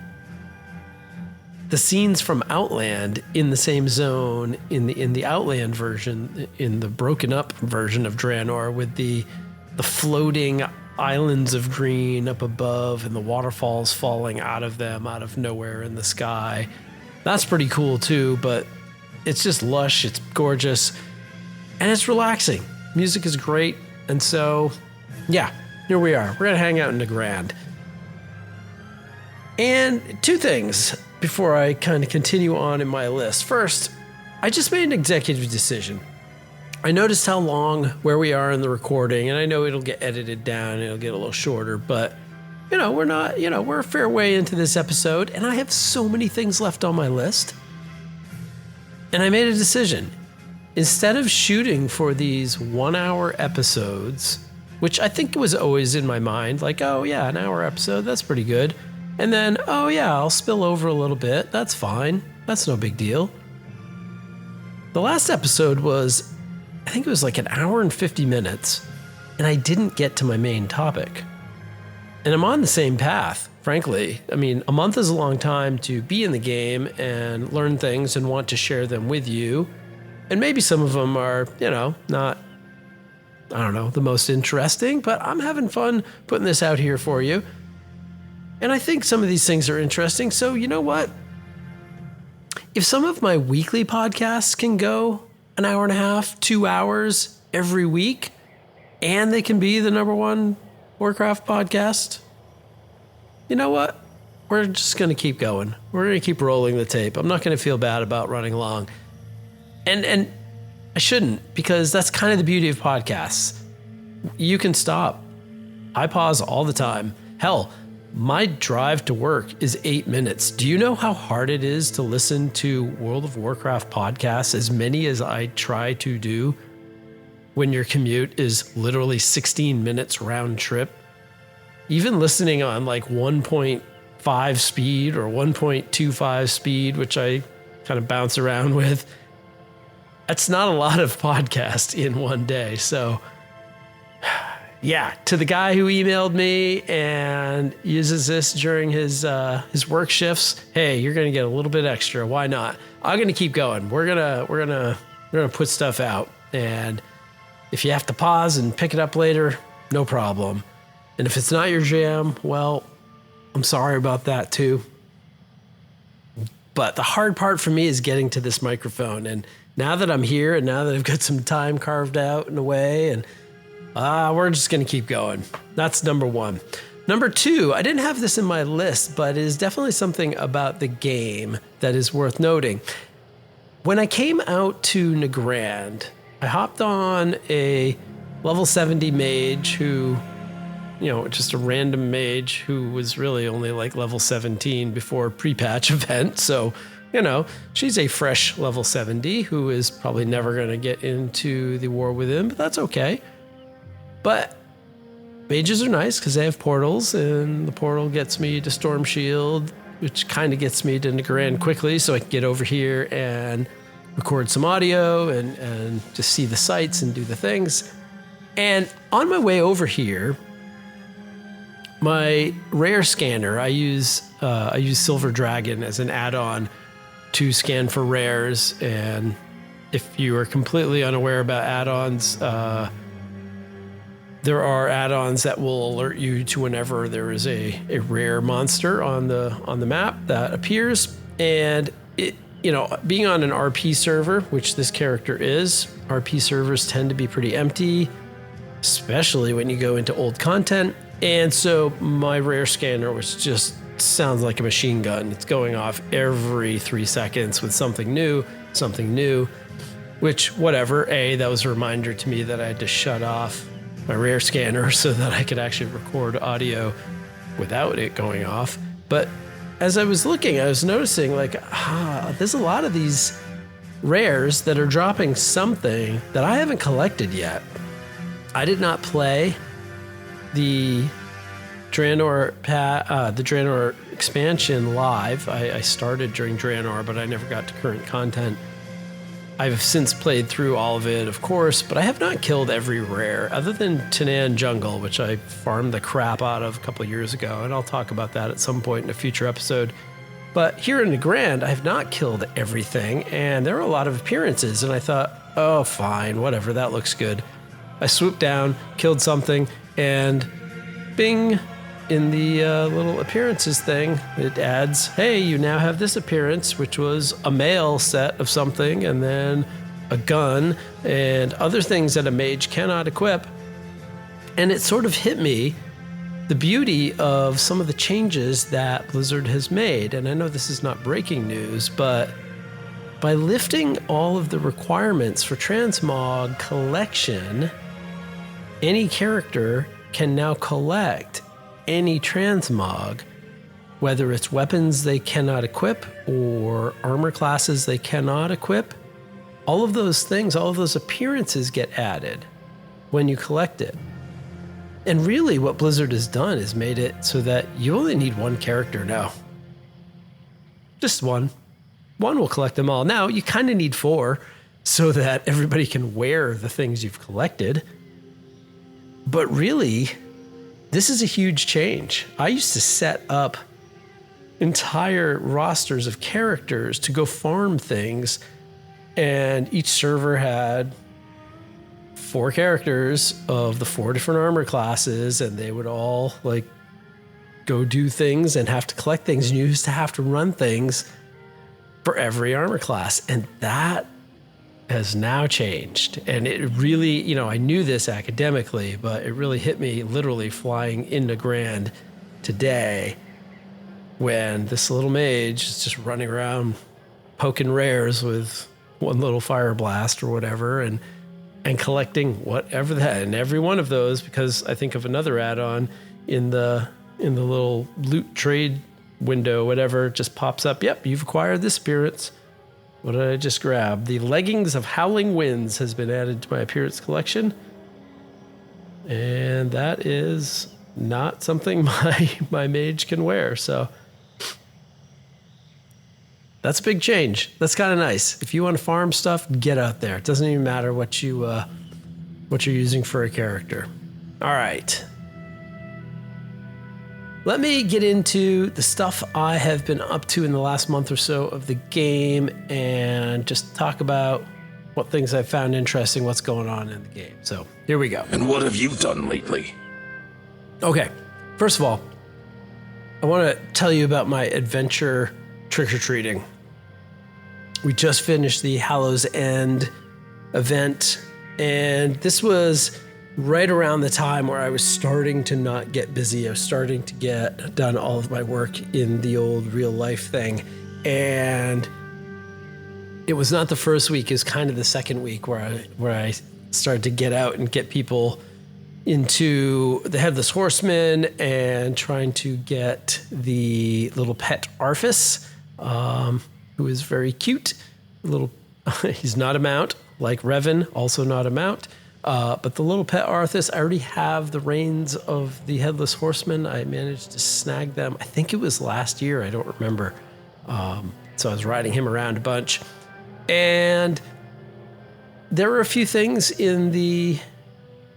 A: scenes from Outland in the same zone in the Outland version, in the broken up version of Draenor, with the floating islands of green up above and the waterfalls falling out of them out of nowhere in the sky. That's pretty cool too, but it's just lush, it's gorgeous, and it's relaxing. Music is great, and so yeah, here we are. We're gonna hang out in Nagrand. And two things before I kind of continue on in my list. First, I just made an executive decision. I noticed how long where we are in the recording, and I know it'll get edited down, it'll get a little shorter, but we're a fair way into this episode, and I have so many things left on my list. And I made a decision. Instead of shooting for these 1 hour episodes, which I think was always in my mind, like, oh yeah, an hour episode, that's pretty good. And then, oh yeah, I'll spill over a little bit. That's fine. That's no big deal. The last episode was, I think it was like an hour and 50 minutes, and I didn't get to my main topic. And I'm on the same path, frankly. I mean, a month is a long time to be in the game and learn things and want to share them with you. And maybe some of them are, not, the most interesting, but I'm having fun putting this out here for you. And I think some of these things are interesting. So you know what? If some of my weekly podcasts can go an hour and a half, 2 hours every week, and they can be the #1 Warcraft podcast, you know what? We're just going to keep going. We're going to keep rolling the tape. I'm not going to feel bad about running long. And I shouldn't, because that's kind of the beauty of podcasts. You can stop. I pause all the time. Hell, my drive to work is 8 minutes. Do you know how hard it is to listen to World of Warcraft podcasts, as many as I try to do, when your commute is literally 16 minutes round trip? Even listening on like 1.5 speed or 1.25 speed, which I kind of bounce around with, that's not a lot of podcast in one day. So yeah, to the guy who emailed me and uses this during his work shifts, hey, you're gonna get a little bit extra. Why not? I'm gonna keep going. We're gonna put stuff out, and if you have to pause and pick it up later, no problem. And if it's not your jam, well, I'm sorry about that too. But the hard part for me is getting to this microphone, and now that I'm here, and now that I've got some time carved out in a way, and we're just going to keep going. That's #1. #2, I didn't have this in my list, but it is definitely something about the game that is worth noting. When I came out to Nagrand, I hopped on a level 70 mage who, just a random mage who was really only like level 17 before pre-patch event. So, she's a fresh level 70 who is probably never going to get into the War Within, but that's okay. But mages are nice because they have portals, and the portal gets me to Storm Shield, which kind of gets me to Nagrand quickly so I can get over here and record some audio and just see the sights and do the things. And on my way over here, my rare scanner, I use Silver Dragon as an add-on to scan for rares. And if you are completely unaware about add-ons, there are add-ons that will alert you to whenever there is a rare monster on the map that appears. And it, being on an RP server, which this character is, RP servers tend to be pretty empty, especially when you go into old content. And so my rare scanner was just sounds like a machine gun. It's going off every 3 seconds with something new, which, whatever. That was a reminder to me that I had to shut off my rare scanner so that I could actually record audio without it going off. But as I was looking, I was noticing there's a lot of these rares that are dropping something that I haven't collected yet. I did not play the Draenor expansion live. I started during Draenor, but I never got to current content. I've since played through all of it, of course, but I have not killed every rare other than Tanan Jungle, which I farmed the crap out of a couple of years ago, and I'll talk about that at some point in a future episode. But here in the Grand, I have not killed everything, and there are a lot of appearances, and I thought, oh, fine, whatever, that looks good. I swooped down, killed something, and bing, in the little appearances thing, it adds, hey, you now have this appearance, which was a male set of something, and then a gun, and other things that a mage cannot equip. And it sort of hit me the beauty of some of the changes that Blizzard has made. And I know this is not breaking news, but by lifting all of the requirements for transmog collection, any character can now collect any transmog, whether it's weapons they cannot equip or armor classes they cannot equip. All of those things, all of those appearances get added when you collect it. And really what Blizzard has done is made it so that you only need one character now. Just one. One will collect them all. Now, you kind of need 4 so that everybody can wear the things you've collected. But really, this is a huge change. I used to set up entire rosters of characters to go farm things, and each server had 4 characters of the 4 different armor classes, and they would all go do things and have to collect things, and you used to have to run things for every armor class. And that has now changed. And it really, I knew this academically, but it really hit me literally flying into Grand today when this little mage is just running around poking rares with one little fire blast or whatever, and collecting whatever that, and every one of those, because I think of another add-on in the little loot trade window, whatever, just pops up. Yep, you've acquired this appearance. What did I just grab? The Leggings of Howling Winds has been added to my appearance collection. And that is not something my mage can wear. So that's a big change. That's kind of nice. If you want to farm stuff, get out there. It doesn't even matter what you're using for a character. All right. Let me get into the stuff I have been up to in the last month or so of the game and just talk about what things I've found interesting, what's going on in the game. So here we go.
B: And what have you done lately?
A: Okay, first of all, I want to tell you about my adventure trick-or-treating. We just finished the Hallows End event, and this was right around the time where I was starting to not get busy. I was starting to get done all of my work in the old real life thing. And it was not the first week, it was kind of the second week where I started to get out and get people into the Headless Horseman and trying to get the little pet Arthas, who is very cute. He's not a mount, like Reven, also not a mount. But the little pet Arthas, I already have the reins of the Headless Horseman. I managed to snag them. I think it was last year. I don't remember. So I was riding him around a bunch. And there were a few things in the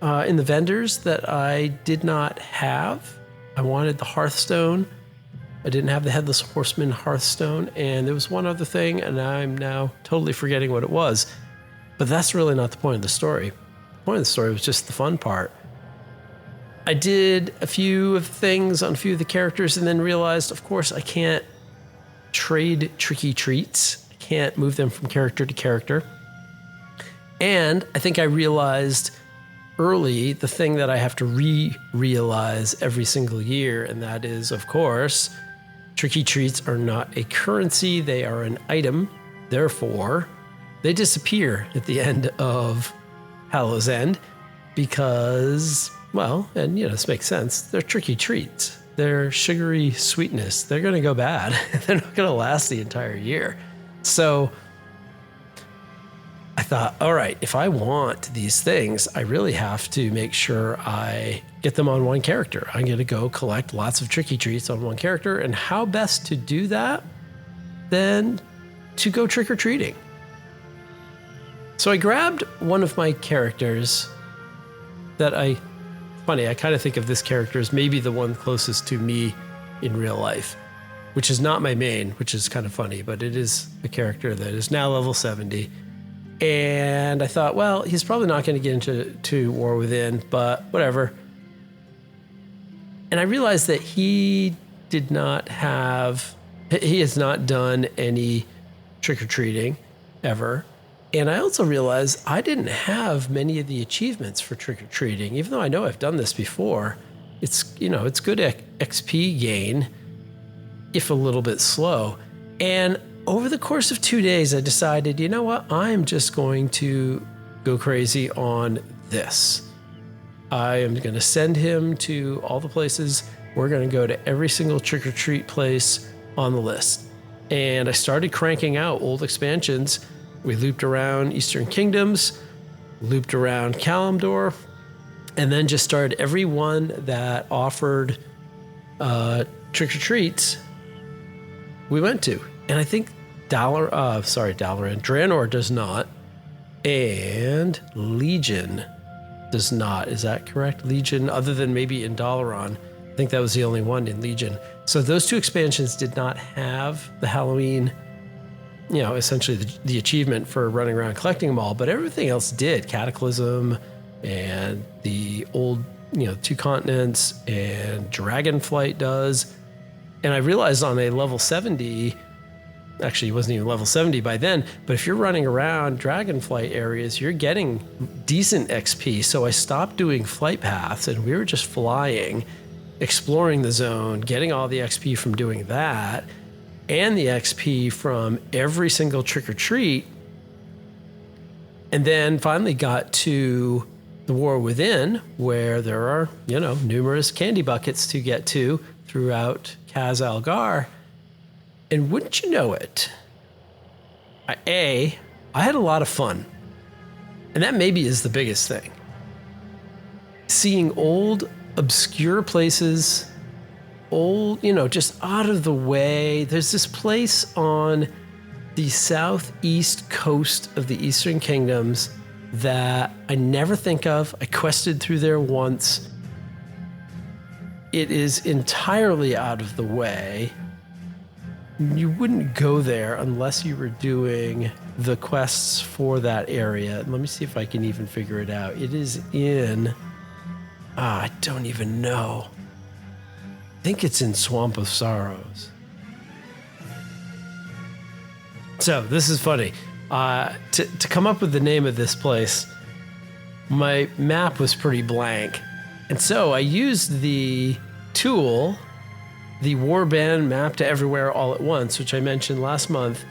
A: vendors that I did not have. I wanted the Hearthstone. I didn't have the Headless Horseman Hearthstone. And there was one other thing, and I'm now totally forgetting what it was. But that's really not the point of the story. The point of the story was just the fun part. I did a few of the things on a few of the characters and then realized, of course, I can't trade tricky treats. I can't move them from character to character. And I think I realized early the thing that I have to realize every single year, and that is, of course, Tricky treats are not a currency, they are an item. Therefore, they disappear at the end of Hallow's End because, well, and this makes sense, they're tricky treats. They're sugary sweetness. They're going to go bad. They're not going to last the entire year. So I thought, all right, if I want these things, I really have to make sure I get them on one character. I'm going to go collect lots of tricky treats on one character. And how best to do that than to go trick-or-treating? So I grabbed one of my characters that I kind of think of this character as maybe the one closest to me in real life, which is not my main, which is kind of funny, but it is a character that is now level 70. And I thought, well, he's probably not going to get into War Within, but whatever. And I realized that he has not done any trick-or-treating ever. And I also realized I didn't have many of the achievements for trick-or-treating, even though I know I've done this before. It's good XP gain, if a little bit slow. And over the course of 2 days, I decided, you know what? I'm just going to go crazy on this. I am going to send him to all the places. We're going to go to every single trick-or-treat place on the list. And I started cranking out old expansions. We looped around Eastern Kingdoms, looped around Kalimdor, and then just started every one that offered trick-or-treats we went to. And I think Draenor does not, and Legion does not. Is that correct? Legion, other than maybe in Dalaran. I think that was the only one in Legion. So those two expansions did not have the Halloween, essentially the achievement for running around collecting them all, but everything else did. Cataclysm and the old, Two Continents and Dragonflight does. And I realized on a level 70, actually, it wasn't even level 70 by then, but if you're running around Dragonflight areas, you're getting decent XP. So I stopped doing flight paths and we were just flying, exploring the zone, getting all the XP from doing that, and the XP from every single trick-or-treat, and then finally got to the War Within, where there are, numerous candy buckets to get to throughout Kaz Algar. And wouldn't you know it, I had a lot of fun. And that maybe is the biggest thing. Seeing old, obscure places, just out of the way. There's this place on the southeast coast of the Eastern Kingdoms that I never think of. I quested through there once. It is entirely out of the way. You wouldn't go there unless you were doing the quests for that area. Let me see if I can even figure it out. It is in... I don't even know. I think it's in Swamp of Sorrows. So this is funny. To come up with the name of this place, my map was pretty blank. And so I used the tool, the Warband Map to Everywhere All at Once, which I mentioned last month,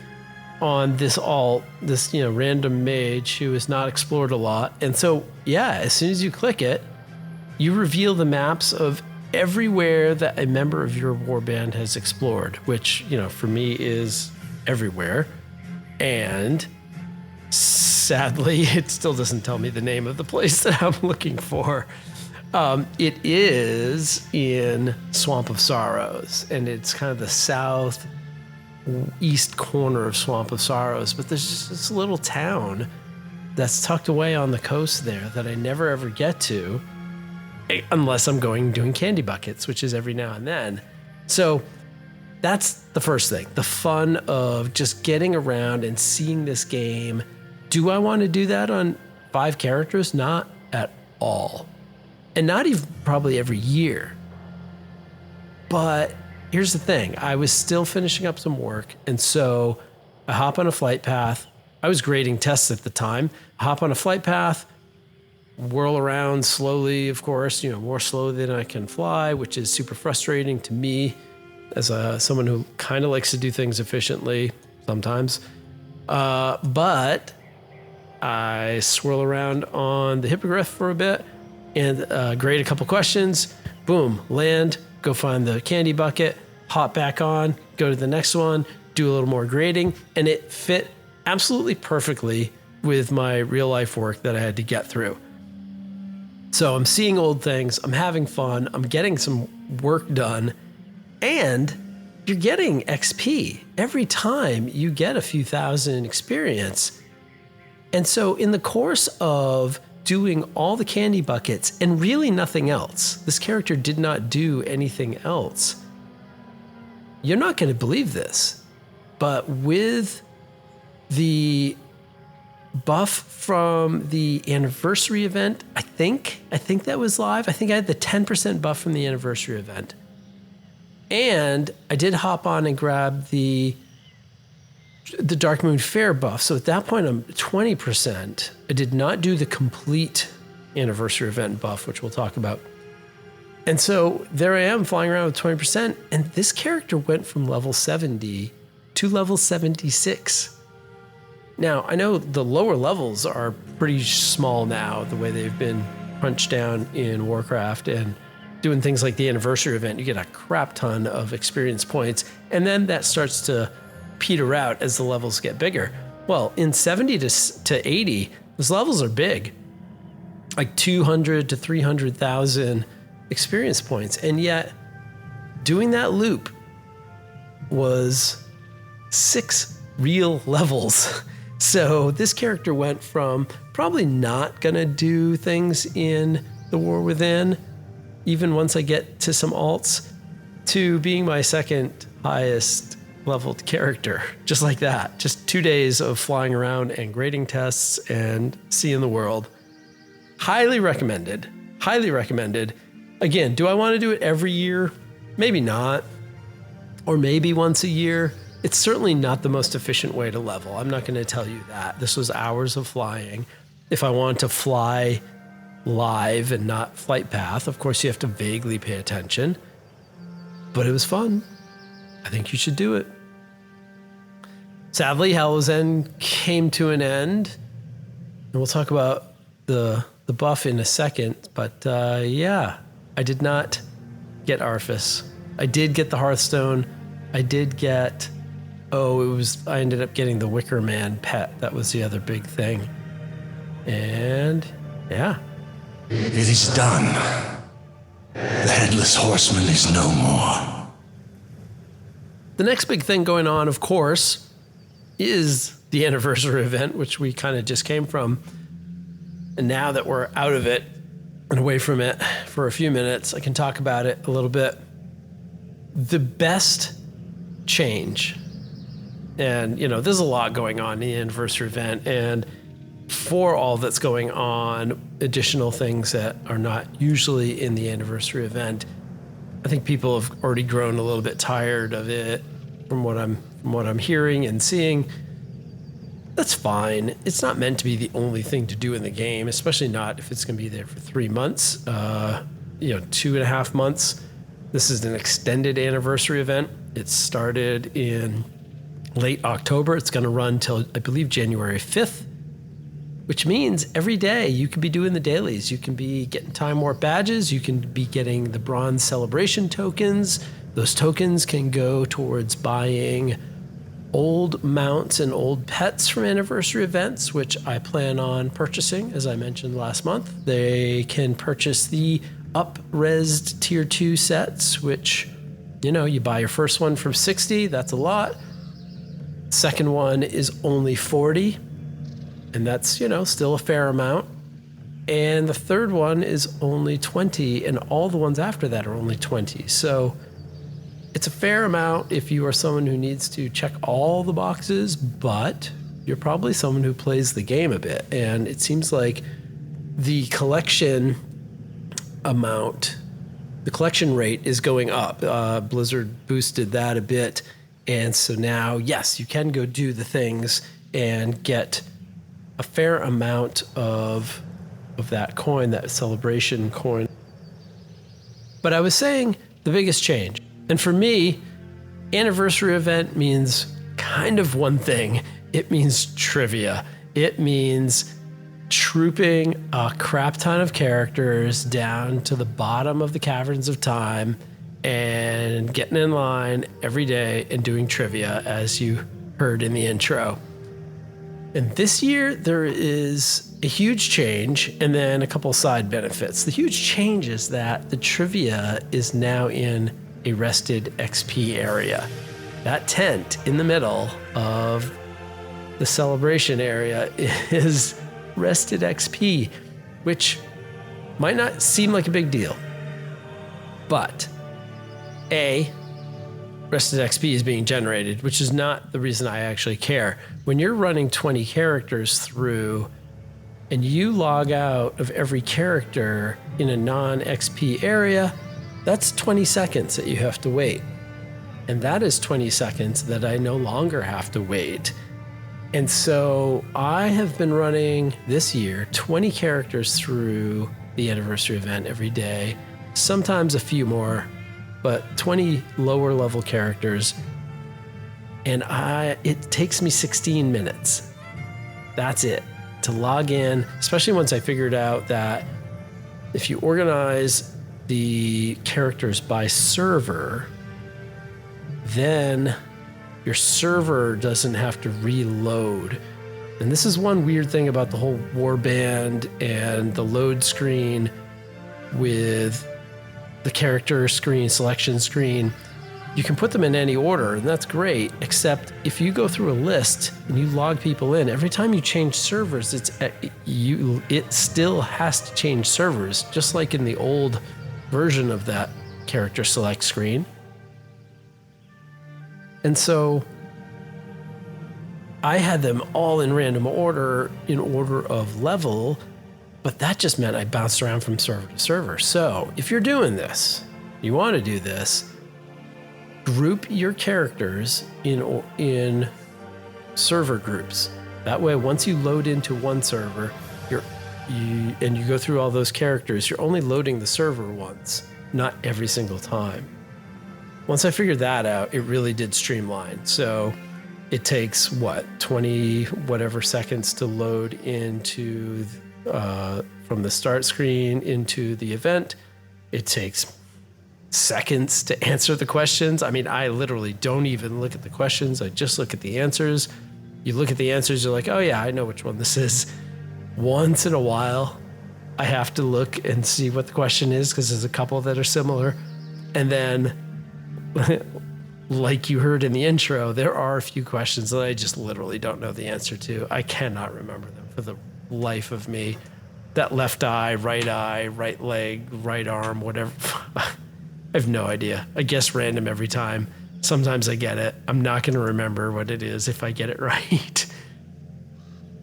A: on this random mage who has not explored a lot. And so, as soon as you click it, you reveal the maps of everywhere that a member of your warband has explored, which, for me is everywhere. And sadly, it still doesn't tell me the name of the place that I'm looking for. It is in Swamp of Sorrows, and it's kind of the southeast corner of Swamp of Sorrows. But there's just this little town that's tucked away on the coast there that I never ever get to, unless I'm doing candy buckets, which is every now and then. So that's the first thing, the fun of just getting around and seeing this game. Do I want to do that on 5 characters? Not at all. And not even probably every year. But here's the thing. I was still finishing up some work. And so I hop on a flight path. I was grading tests at the time. I hop on a flight path, whirl around slowly, of course, more slowly than I can fly, which is super frustrating to me as someone who kind of likes to do things efficiently sometimes. But I swirl around on the hippogriff for a bit and grade a couple questions. Boom, land, go find the candy bucket, hop back on, go to the next one, do a little more grading, and it fit absolutely perfectly with my real life work that I had to get through. So I'm seeing old things, I'm having fun, I'm getting some work done, and you're getting XP every time you get a few thousand experience. And so in the course of doing all the candy buckets and really nothing else, this character did not do anything else. You're not going to believe this, but with the buff from the anniversary event, I think that was live. I think I had the 10% buff from the anniversary event. And I did hop on and grab the Dark Moon Fair buff. So at that point, I'm 20%. I did not do the complete anniversary event buff, which we'll talk about. And so there I am flying around with 20%. And this character went from level 70 to level 76. Now, I know the lower levels are pretty small now, the way they've been crunched down in Warcraft, and doing things like the anniversary event, you get a crap ton of experience points, and then that starts to peter out as the levels get bigger. Well, in 70 to 80, those levels are big, like 200 to 300,000 experience points, and yet doing that loop was 6 real levels. So this character went from probably not gonna do things in the War Within, even once I get to some alts, to being my second highest leveled character, just like that. Just 2 days of flying around and grading tests and seeing the world. Highly recommended. Highly recommended. Again, do I want to do it every year? Maybe not. Or maybe once a year. It's certainly not the most efficient way to level. I'm not going to tell you that. This was hours of flying. If I want to fly live and not flight path, of course you have to vaguely pay attention. But it was fun. I think you should do it. Sadly, Hell's End came to an end. And we'll talk about the buff in a second. But yeah, I did not get Arthas. I did get the Hearthstone. I did get... I ended up getting the Wicker Man pet. That was the other big thing. And yeah.
B: It is done. The Headless Horseman is no more.
A: The next big thing going on, of course, is the anniversary event, which we kind of just came from. And now that we're out of it and away from it for a few minutes, I can talk about it a little bit. The best change, and there's a lot going on in the anniversary event, and for all that's going on, additional things that are not usually in the anniversary event, I think people have already grown a little bit tired of it from what I'm hearing and seeing. That's fine. It's not meant to be the only thing to do in the game, especially not if it's going to be there for 3 months, 2.5 months. This is an extended anniversary event. It started in late October. It's going to run till, I believe, January 5th, which means every day you can be doing the dailies. You can be getting Time Warp badges. You can be getting the Bronze Celebration tokens. Those tokens can go towards buying old mounts and old pets from anniversary events, which I plan on purchasing, as I mentioned last month. They can purchase the up-resed Tier 2 sets, which, you buy your first one from 60, that's a lot. Second one is only 40, and that's, still a fair amount. And the third one is only 20, and all the ones after that are only 20. So it's a fair amount if you are someone who needs to check all the boxes, but you're probably someone who plays the game a bit. And it seems like the collection amount, the collection rate is going up. Blizzard boosted that a bit. And so now, yes, you can go do the things and get a fair amount of that coin, that celebration coin. But I was saying the biggest change, and for me, Anniversary event means kind of one thing. It means trivia. It means trooping a crap ton of characters down to the bottom of the Caverns of Time and getting in line every day and doing trivia, as you heard in the intro. And this year, there is a huge change and then a couple side benefits. The huge change is that the trivia is now in a rested XP area. That tent in the middle of the celebration area is rested XP, which might not seem like a big deal. But rested XP is being generated, which is not the reason I actually care. When you're running 20 characters through and you log out of every character in a non-XP area, that's 20 seconds that you have to wait. And that is 20 seconds that I no longer have to wait. And so I have been running this year 20 characters through the anniversary event every day, sometimes a few more, but 20 lower level characters. And it takes me 16 minutes. That's it to log in, especially once I figured out that if you organize the characters by server, then your server doesn't have to reload. And this is one weird thing about the whole warband and the load screen with the character screen, selection screen. You can put them in any order, and that's great, except if you go through a list and you log people in, every time you change servers, it still has to change servers, just like in the old version of that character select screen. And so I had them all in random order, in order of level, but that just meant I bounced around from server to server. So if you're doing this, you want to do this, group your characters in server groups. That way, once you load into one server, and you go through all those characters, you're only loading the server once, not every single time. Once I figured that out, it really did streamline. So it takes 20 whatever seconds to load into from the start screen into the event. It takes seconds to answer the questions. I mean, I literally don't even look at the questions. I just look at the answers. You look at the answers, you're like, oh yeah, I know which one this is. Once in a while, I have to look and see what the question is because there's a couple that are similar. And then like you heard in the intro, there are a few questions that I just literally don't know the answer to. I cannot remember them for the life of me. That left eye, right leg, right arm, whatever. I have no idea. I guess random every time. Sometimes I get it. I'm not going to remember what it is if I get it right.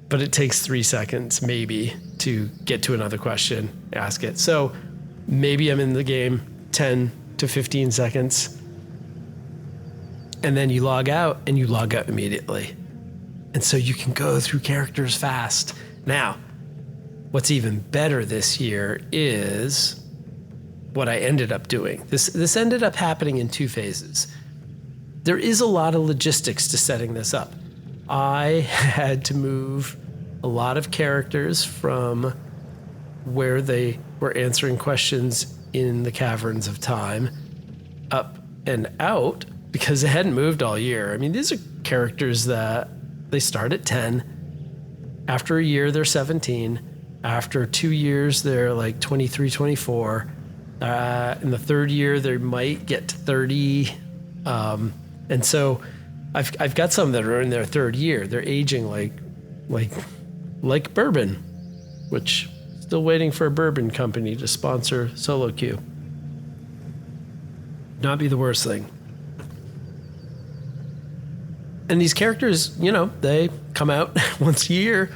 A: But it takes 3 seconds maybe to get to another question, ask it. So maybe I'm in the game 10 to 15 seconds. And then you log out and you log out immediately. And so you can go through characters fast. Now, what's even better this year is what I ended up doing. This ended up happening in 2 phases. There is a lot of logistics to setting this up. I had to move a lot of characters from where they were answering questions in the Caverns of Time up and out because they hadn't moved all year. I mean, these are characters that they start at 10. After a year, they're 17. After 2 years, they're like 23, 24. In the third year, they might get to 30. And so I've got some that are in their third year. They're aging like bourbon, which still waiting for a bourbon company to sponsor Solo Queue. Not be the worst thing. And these characters, they come out once a year.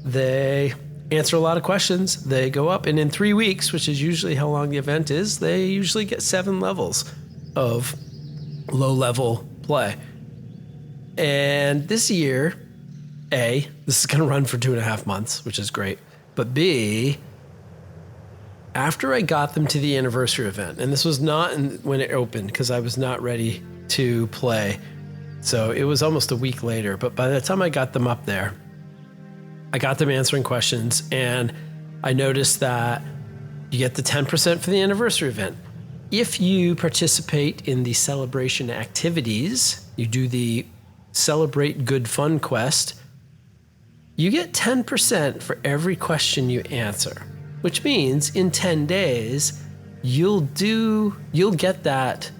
A: They answer a lot of questions. They go up, and in 3 weeks, which is usually how long the event is, they usually get 7 levels of low-level play. And this year, A, this is going to run for 2.5 months, which is great. But B, after I got them to the anniversary event, and this was not when it opened because I was not ready to play. So it was almost a week later, but by the time I got them up there, I got them answering questions, and I noticed that you get the 10% for the anniversary event. If you participate in the celebration activities, you do the Celebrate Good Fun quest, you get 10% for every question you answer, which means in 10 days, you'll get that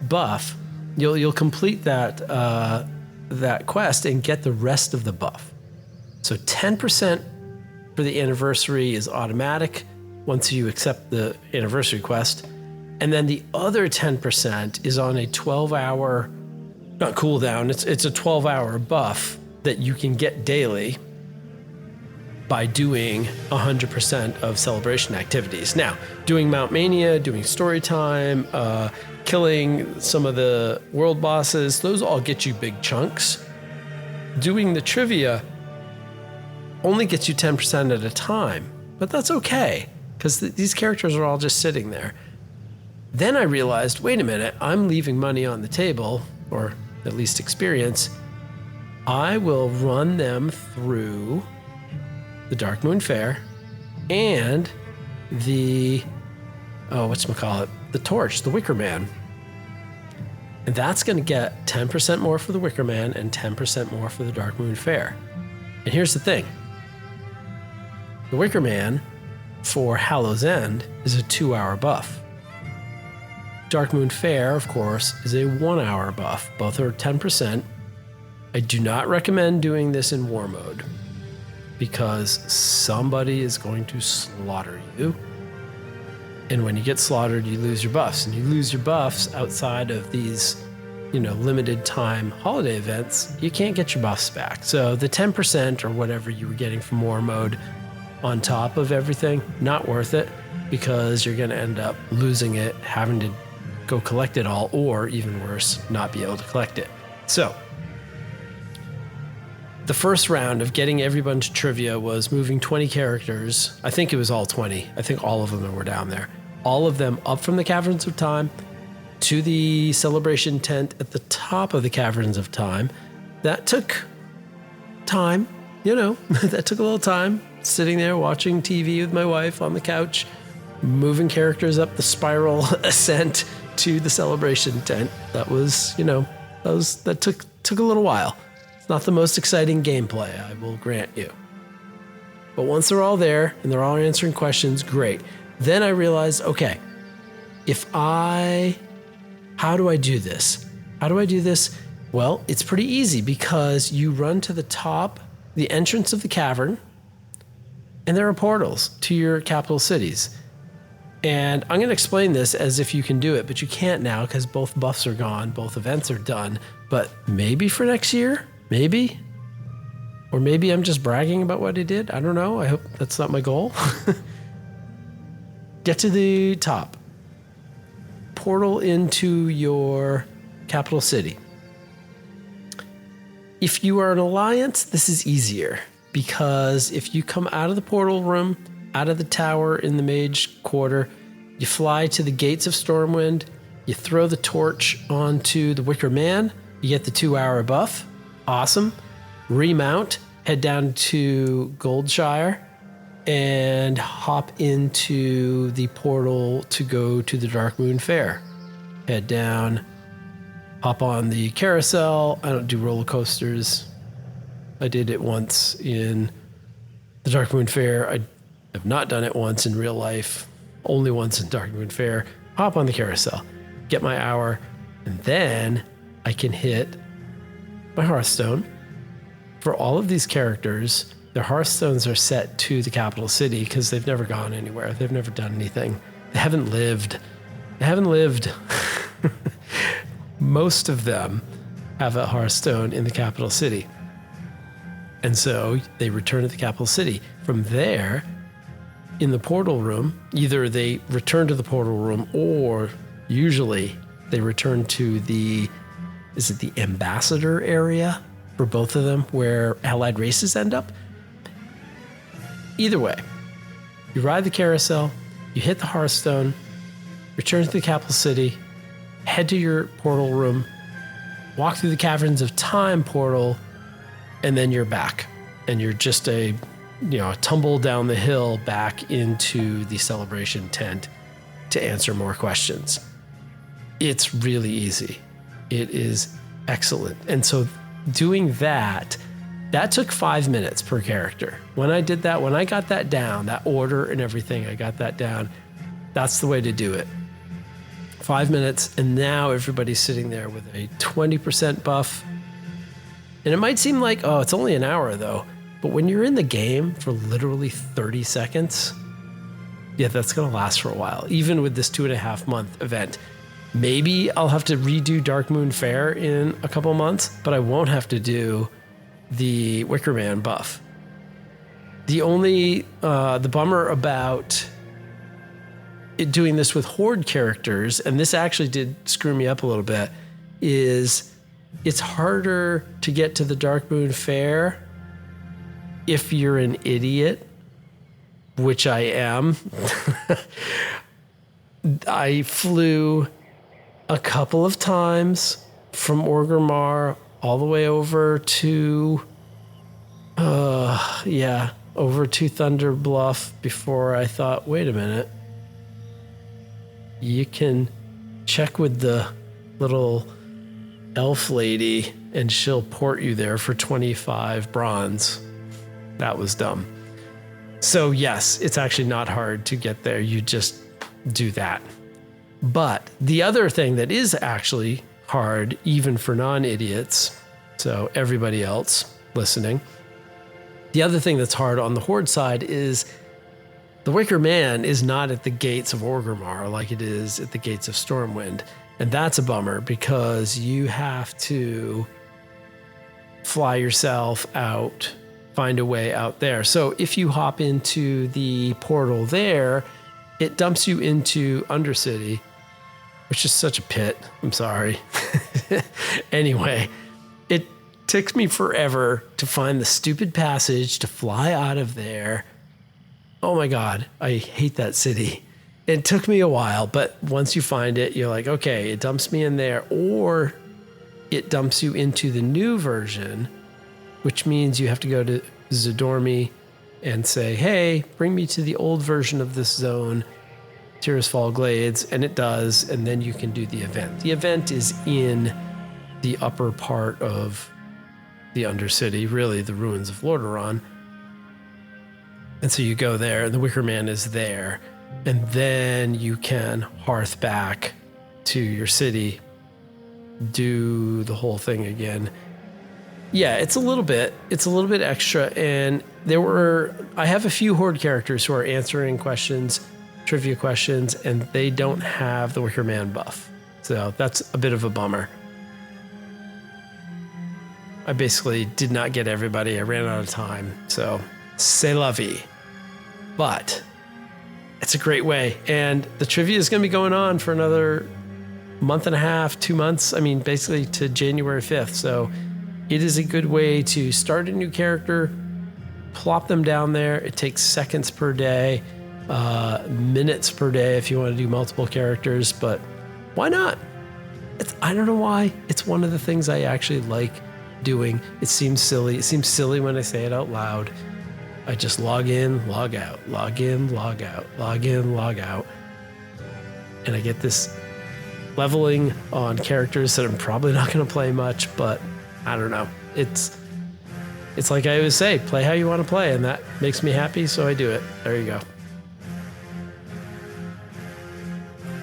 A: buff. You'll complete that quest and get the rest of the buff. So 10% for the anniversary is automatic once you accept the anniversary quest. And then the other 10% is on a 12-hour, not cooldown, it's a 12-hour buff that you can get daily by doing 100% of celebration activities. Now, doing Mount Mania, doing story time, killing some of the world bosses, those all get you big chunks. Doing the trivia only gets you 10% at a time, but that's okay, because these characters are all just sitting there. Then I realized, wait a minute, I'm leaving money on the table, or at least experience. I will run them through the Dark Moon Fair and the, the torch, the Wicker Man. And that's going to get 10% more for the Wicker Man and 10% more for the Dark Moon Fair. And here's the thing. The Wicker Man for Hallow's End is a 2-hour buff. Dark Moon Fair, of course, is a 1-hour buff. Both are 10%. I do not recommend doing this in war mode because somebody is going to slaughter you. And when you get slaughtered, you lose your buffs. And you lose your buffs outside of these, limited time holiday events. You can't get your buffs back. So the 10% or whatever you were getting from war mode on top of everything, not worth it, because you're going to end up losing it, having to go collect it all, or even worse, not be able to collect it. So the first round of getting everyone to trivia was moving 20 characters. I think it was all 20. I think all of them were down there. All of them up from the Caverns of Time to the celebration tent at the top of the Caverns of Time. That took time, that took a little time. Sitting there watching TV with my wife on the couch, moving characters up the spiral ascent to the celebration tent. That was, that took a little while. It's not the most exciting gameplay, I will grant you. But once they're all there and they're all answering questions, great. Then I realized, okay, how do I do this? How do I do this? Well, it's pretty easy because you run to the top, the entrance of the cavern, and there are portals to your capital cities. And I'm going to explain this as if you can do it, but you can't now because both buffs are gone, both events are done. But maybe for next year, maybe. Or maybe I'm just bragging about what I did. I don't know. I hope that's not my goal. Get to the top. Portal into your capital city. If you are an alliance, this is easier. Because if you come out of the portal room, out of the tower in the mage quarter, you fly to the gates of Stormwind, you throw the torch onto the Wicker Man, you get the 2-hour buff. Awesome. Remount, head down to Goldshire, and hop into the portal to go to the Dark Moon Fair. Head down, hop on the carousel. I don't do roller coasters. I did it once in the Dark Moon Fair. I have not done it once in real life, only once in Dark Moon Fair. Hop on the carousel, get my hour, and then I can hit my Hearthstone. For all of these characters, their Hearthstones are set to the capital city because they've never gone anywhere. They've never done anything. They haven't lived. Most of them have a Hearthstone in the capital city. And so they return to the capital city. From there, in the portal room, either they return to the portal room or usually they return to the ambassador area for both of them where allied races end up? Either way, you ride the carousel, you hit the Hearthstone, return to the capital city, head to your portal room, walk through the Caverns of Time portal, and then you're back. And you're just a tumble down the hill back into the celebration tent to answer more questions. It's really easy. It is excellent. And so doing that took 5 minutes per character. When I did that, when I got that down, that order and everything, I got that down. That's the way to do it. 5 minutes, and now everybody's sitting there with a 20% buff. And it might seem like, oh, it's only an hour though. But when you're in the game for literally 30 seconds, yeah, that's going to last for a while, even with this 2.5 month event. Maybe I'll have to redo Dark Moon Fair in a couple months, but I won't have to do the Wicker Man buff. The only, the bummer about doing this with Horde characters, and this actually did screw me up a little bit, is it's harder to get to the Dark Moon Fair if you're an idiot, which I am. I flew a couple of times from Orgrimmar all the way over to, over to Thunder Bluff before I thought, wait a minute. You can check with the little elf lady and she'll port you there for 25 bronze. That was dumb. So yes, it's actually not hard to get there. You just do that. But the other thing that is actually hard, even for non-idiots, so everybody else listening, the other thing that's hard on the Horde side is the Wicker Man is not at the gates of Orgrimmar like it is at the gates of Stormwind. And that's a bummer because you have to fly yourself out, find a way out there. So if you hop into the portal there, it dumps you into Undercity, which is such a pit. I'm sorry. Anyway, it took me forever to find the stupid passage to fly out of there. Oh my God, I hate that city. It took me a while, but once you find it, you're like, okay, it dumps me in there, or it dumps you into the new version, which means you have to go to Zadormi and say, hey, bring me to the old version of this zone, Tirisfal Glades, and it does, and then you can do the event. The event is in the upper part of the Undercity, really the ruins of Lordaeron. And so you go there, and the Wicker Man is there, and then you can hearth back to your city, do the whole thing again. Yeah, it's a little bit extra, and I have a few Horde characters who are answering questions, trivia questions, and they don't have the Wicker Man buff. So that's a bit of a bummer. I basically did not get everybody. I ran out of time. So, c'est la vie. But it's a great way. And the trivia is going to be going on for another month and a half, 2 months. I mean, basically to January 5th. So it is a good way to start a new character, plop them down there. It takes seconds per day, minutes per day if you want to do multiple characters, but why not? I don't know why. It's one of the things I actually like doing. It seems silly. It seems silly when I say it out loud. I just log in, log out, log in, log out, log in, log out. And I get this leveling on characters that I'm probably not going to play much, but I don't know. It's like I always say, play how you want to play, and that makes me happy, so I do it. There you go.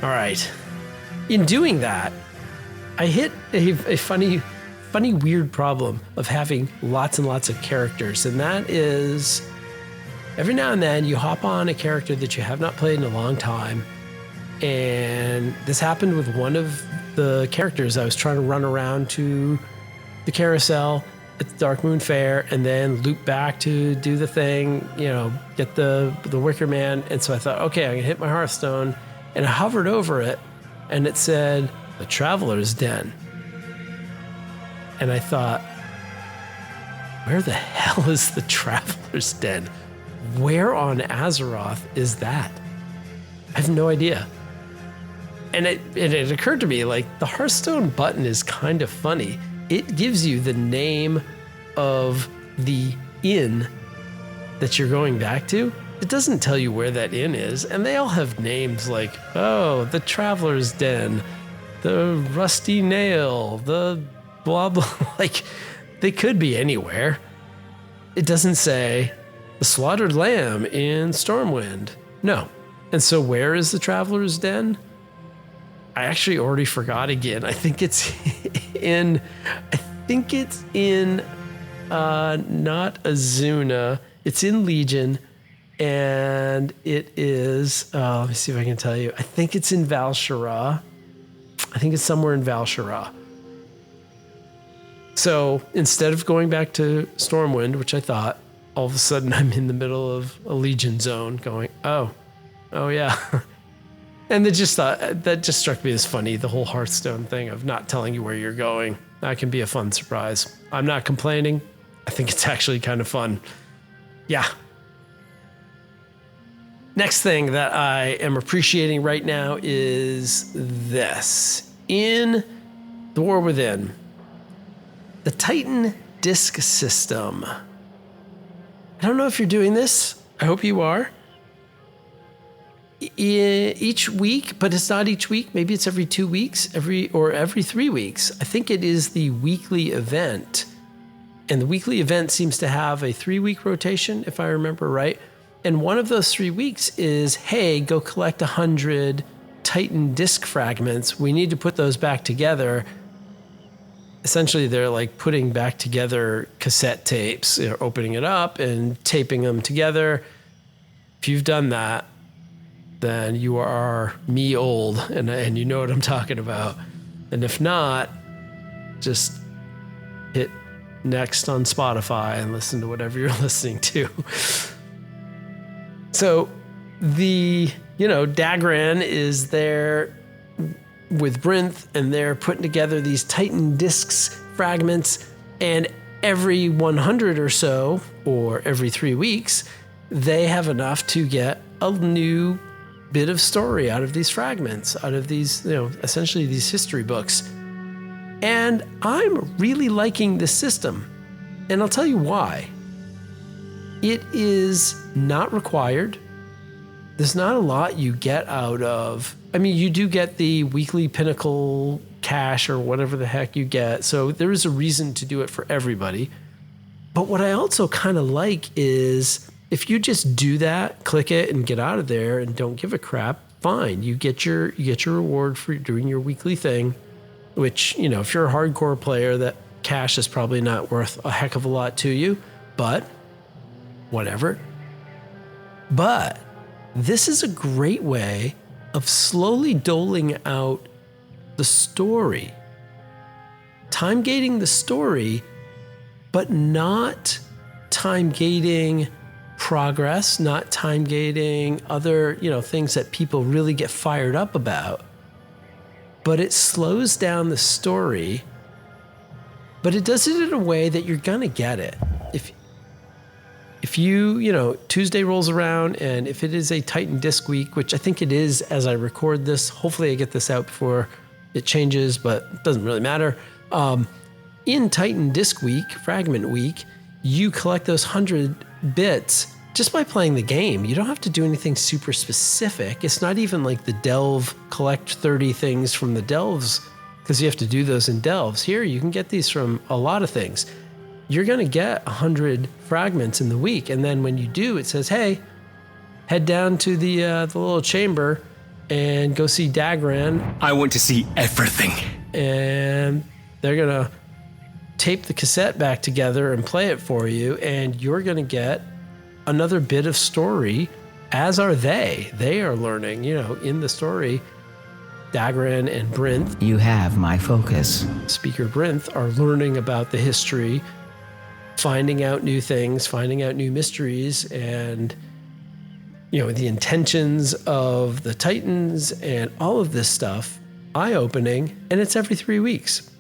A: All right. In doing that, I hit a funny, weird problem of having lots and lots of characters, and that is every now and then you hop on a character that you have not played in a long time, and this happened with one of the characters. I was trying to run around to the carousel at the Dark Moon Fair and then loop back to do the thing, get the Wicker Man, and so I thought, okay, I'm going to hit my Hearthstone, and I hovered over it, and it said, the Traveler's Den. And I thought, where the hell is the Traveler's Den? Where on Azeroth is that? I have no idea. And it occurred to me, like, the Hearthstone button is kind of funny. It gives you the name of the inn that you're going back to. It doesn't tell you where that inn is. And they all have names like, oh, the Traveler's Den, the Rusty Nail, the blah, blah. Like, they could be anywhere. It doesn't say the Slaughtered Lamb in Stormwind. No. And so where is the Traveler's Den? I actually already forgot again. I think it's in not Azuna. It's in Legion, and it is, let me see if I can tell you. I think it's in Val'sharah. I think it's somewhere in Val'sharah. So instead of going back to Stormwind, which I thought, all of a sudden I'm in the middle of a Legion zone going, oh yeah. And that just struck me as funny, the whole Hearthstone thing of not telling you where you're going. That can be a fun surprise. I'm not complaining. I think it's actually kind of fun. Yeah. Next thing that I am appreciating right now is this. In The War Within, the Titan Disc System. I don't know if you're doing this. I hope you are. Each week, but it's not each week. Maybe it's every 2 weeks, every 3 weeks. I think it is the weekly event. And the weekly event seems to have a 3-week rotation, if I remember right. And one of those 3 weeks is, hey, go collect 100 Titan disc fragments. We need to put those back together. Essentially, they're like putting back together cassette tapes, opening it up and taping them together. If you've done that, then you are me old, and you know what I'm talking about. And if not, just hit next on Spotify and listen to whatever you're listening to. So the, Dagran is there with Brinth, and they're putting together these Titan discs fragments, and every 100 or so, or every 3 weeks, they have enough to get a new bit of story out of these fragments, out of these, essentially these history books. And I'm really liking this system. And I'll tell you why. It is not required. There's not a lot you get out of, you do get the weekly Pinnacle cash or whatever the heck you get. So there is a reason to do it for everybody. But what I also kind of like is, if you just do that, click it and get out of there and don't give a crap, fine. You get your reward for doing your weekly thing, which, if you're a hardcore player, that cash is probably not worth a heck of a lot to you, but whatever. But this is a great way of slowly doling out the story, time gating the story, but not time gating progress, not time gating other, things that people really get fired up about. But it slows down the story, but it does it in a way that you're gonna get it. If you, Tuesday rolls around, and if it is a Titan Disc week, which I think it is as I record this, hopefully I get this out before it changes, but it doesn't really matter. In Titan Disc week, Fragment week, you collect those 100 bits just by playing the game. You don't have to do anything super specific. It's not even like the Delve, collect 30 things from the Delves, because you have to do those in Delves. Here, you can get these from a lot of things. You're going to get 100 fragments in the week. And then when you do, it says, hey, head down to the little chamber and go see Dagran.
D: I want to see everything.
A: And they're going to tape the cassette back together and play it for you. And you're going to get another bit of story, as are they. They are learning, in the story. Dagran and Brinth,
G: you have my focus.
A: Speaker Brinth, are learning about the history, finding out new things, finding out new mysteries, and the intentions of the Titans and all of this stuff. Eye-opening, and it's every 3 weeks.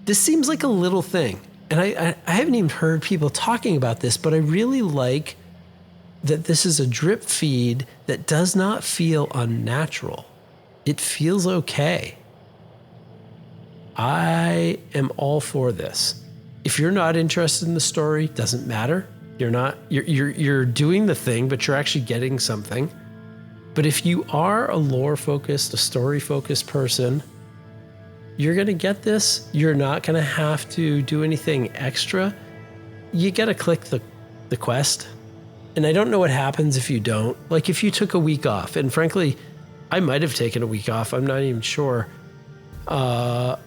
A: This seems like a little thing, and I haven't even heard people talking about this, but I really like that this is a drip feed that does not feel unnatural. it feels okay. I am all for this. If you're not interested in the story, doesn't matter. You're doing the thing, but you're actually getting something. But if you are a lore-focused, a story-focused person, you're going to get this. You're not going to have to do anything extra. You got to click the quest. And I don't know what happens if you don't. Like if you took a week off, and frankly, I might have taken a week off. I'm not even sure. Are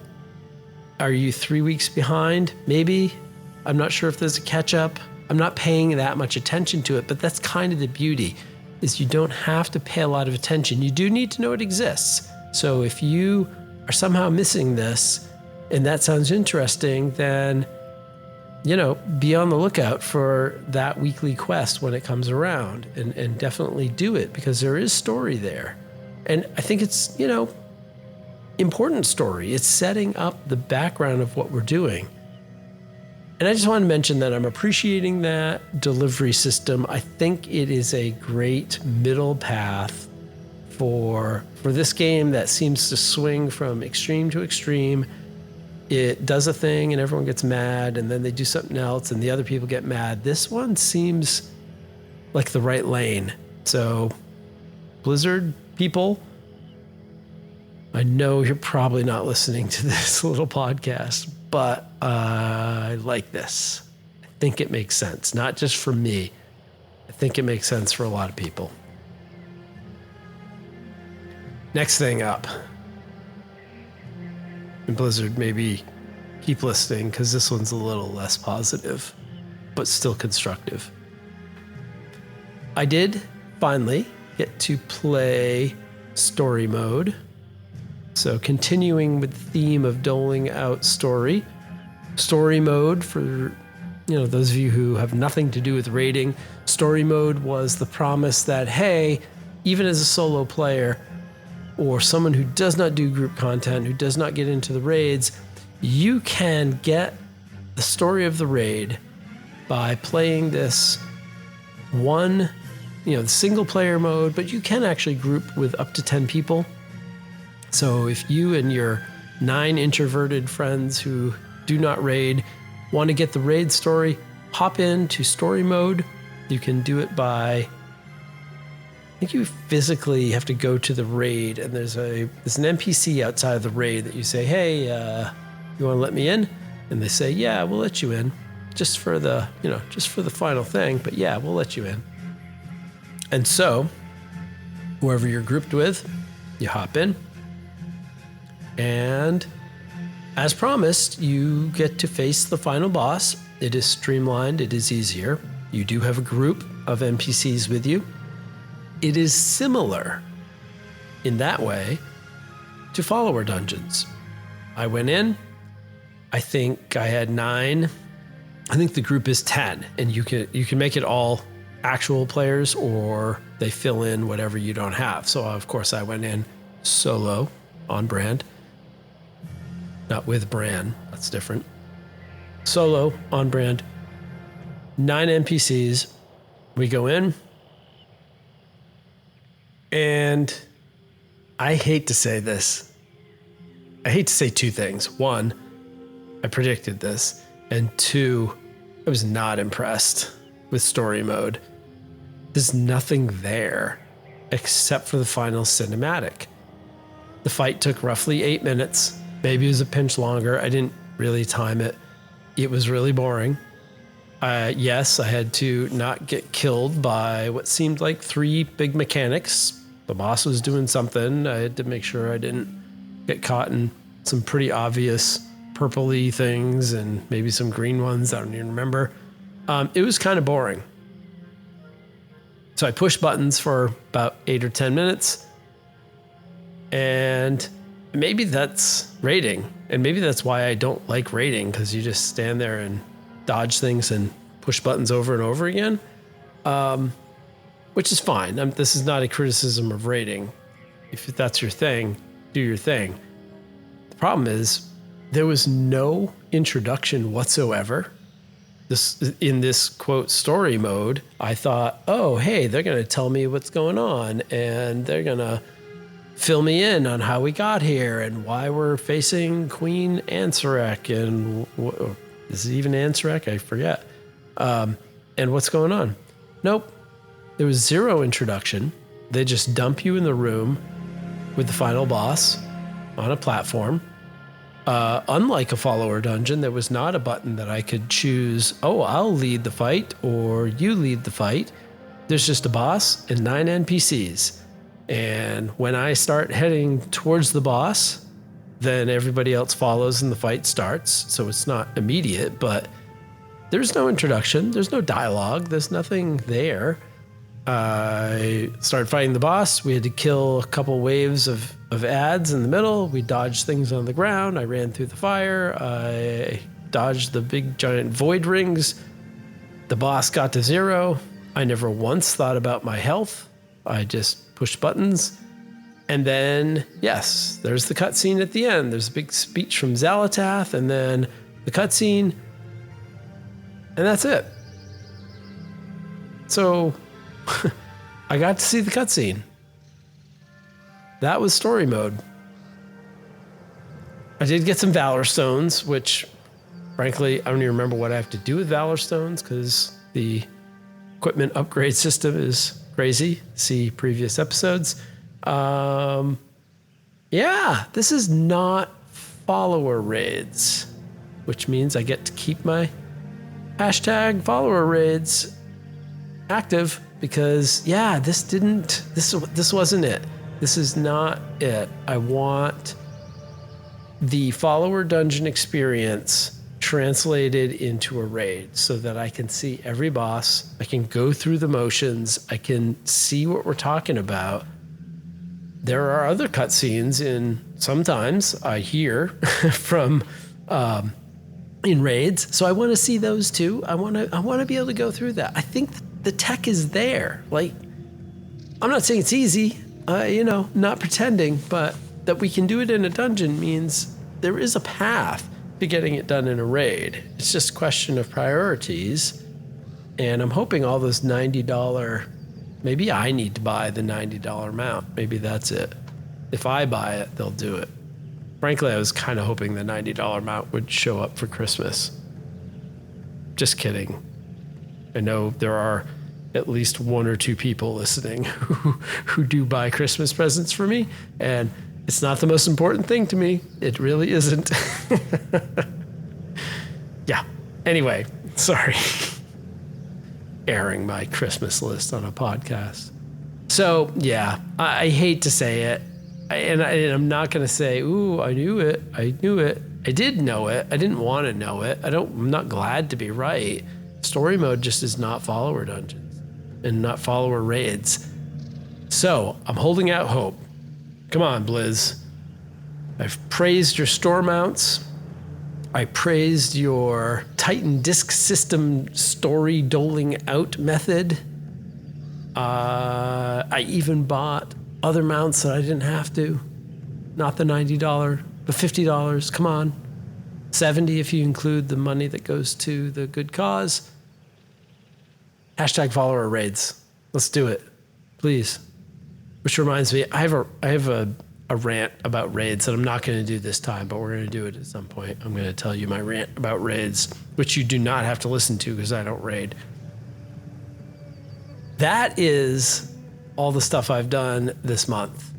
A: you 3 weeks behind? Maybe. I'm not sure if there's a catch up. I'm not paying that much attention to it, but that's kind of the beauty, is you don't have to pay a lot of attention. You do need to know it exists. So if you are somehow missing this and that sounds interesting, then, be on the lookout for that weekly quest when it comes around and definitely do it, because there is story there. And I think it's, important story. It's setting up the background of what we're doing. And I just want to mention that I'm appreciating that delivery system. I think it is a great middle path for this game that seems to swing from extreme to extreme. It does a thing and everyone gets mad, and then they do something else and the other people get mad. This one seems like the right lane. So Blizzard people, I know you're probably not listening to this little podcast, but I like this. I think it makes sense, not just for me. I think it makes sense for a lot of people. Next thing up. And Blizzard, maybe keep listening, because this one's a little less positive, but still constructive. I did finally get to play story mode. So continuing with the theme of doling out story mode for, those of you who have nothing to do with raiding, story mode was the promise that, hey, even as a solo player or someone who does not do group content, who does not get into the raids, you can get the story of the raid by playing this one, the single player mode, but you can actually group with up to 10 people. So if you and your 9 introverted friends who do not raid want to get the raid story, hop into story mode. You can do it by, I think you physically have to go to the raid, and there's an NPC outside of the raid that you say, hey, you want to let me in? And they say, yeah, we'll let you in, just for the final thing, but yeah, we'll let you in. And so whoever you're grouped with, you hop in. And as promised, you get to face the final boss. It is streamlined. It is easier. You do have a group of NPCs with you. It is similar in that way to follower dungeons. I went in. I think I had 9. I think the group is 10, and you can make it all actual players, or they fill in whatever you don't have. So of course I went in solo, on brand. Not with Bran, that's different. Solo, on brand. 9 NPCs. We go in. And I hate to say this. I hate to say 2 things. 1, I predicted this. And 2, I was not impressed with story mode. There's nothing there except for the final cinematic. The fight took roughly 8 minutes. Maybe it was a pinch longer. I didn't really time it. It was really boring. Yes, I had to not get killed by what seemed like 3 big mechanics. The boss was doing something. I had to make sure I didn't get caught in some pretty obvious purpley things and maybe some green ones. I don't even remember. It was kind of boring. So I pushed buttons for about 8 or 10 minutes. And maybe that's raiding, and maybe that's why I don't like raiding, because you just stand there and dodge things and push buttons over and over again, which is fine. This is not a criticism of raiding. If that's your thing, do your thing. The problem is there was no introduction whatsoever. In this quote story mode, I thought, oh, hey, they're going to tell me what's going on, and they're going to fill me in on how we got here and why we're facing Queen Ansarek and is it even Ansarek? I forget. And what's going on? Nope. There was zero introduction. They just dump you in the room with the final boss on a platform. Unlike a follower dungeon, there was not a button that I could choose, oh, I'll lead the fight or you lead the fight. There's just a boss and 9 NPCs. And when I start heading towards the boss, then everybody else follows and the fight starts. So it's not immediate, but there's no introduction. There's no dialogue. There's nothing there. I started fighting the boss. We had to kill a couple waves of adds in the middle. We dodged things on the ground. I ran through the fire. I dodged the big giant void rings. The boss got to 0. I never once thought about my health. I just pushed buttons. And then, yes, there's the cutscene at the end. There's a big speech from Xalatath, and then the cutscene, and that's it. So, I got to see the cutscene. That was story mode. I did get some Valor Stones, which, frankly, I don't even remember what I have to do with Valor Stones, because the equipment upgrade system is crazy. See previous episodes. Yeah, this is not follower raids, which means I get to keep my hashtag follower raids active because, yeah, this wasn't it. This is not it. I want the follower dungeon experience translated into a raid so that I can see every boss. I can go through the motions. I can see what we're talking about. There are other cutscenes sometimes I hear from in raids. So I want to see those too. I want to be able to go through that. I think the tech is there. Like, I'm not saying it's easy, not pretending, but that we can do it in a dungeon means there is a path to getting it done in a raid. It's just a question of priorities. And I'm hoping all those $90, maybe I need to buy the $90 mount. Maybe that's it. If I buy it, they'll do it. Frankly, I was kind of hoping the $90 mount would show up for Christmas. Just kidding. I know there are at least 1 or 2 people listening who do buy Christmas presents for me, and it's not the most important thing to me. It really isn't. Yeah. Anyway, sorry. Airing my Christmas list on a podcast. So, yeah, I hate to say it. And I'm not going to say, ooh, I knew it. I did know it. I didn't want to know it. I'm not glad to be right. Story mode just is not follower dungeons and not follower raids. So I'm holding out hope. Come on, Blizz. I've praised your store mounts. I praised your Titan disk system story doling out method. I even bought other mounts that I didn't have to. Not the $90, but $50. Come on. $70 if you include the money that goes to the good cause. Hashtag follower raids. Let's do it, please. Which reminds me, I have a rant about raids that I'm not going to do this time, but we're going to do it at some point. I'm going to tell you my rant about raids, which you do not have to listen to because I don't raid. That is all the stuff I've done this month,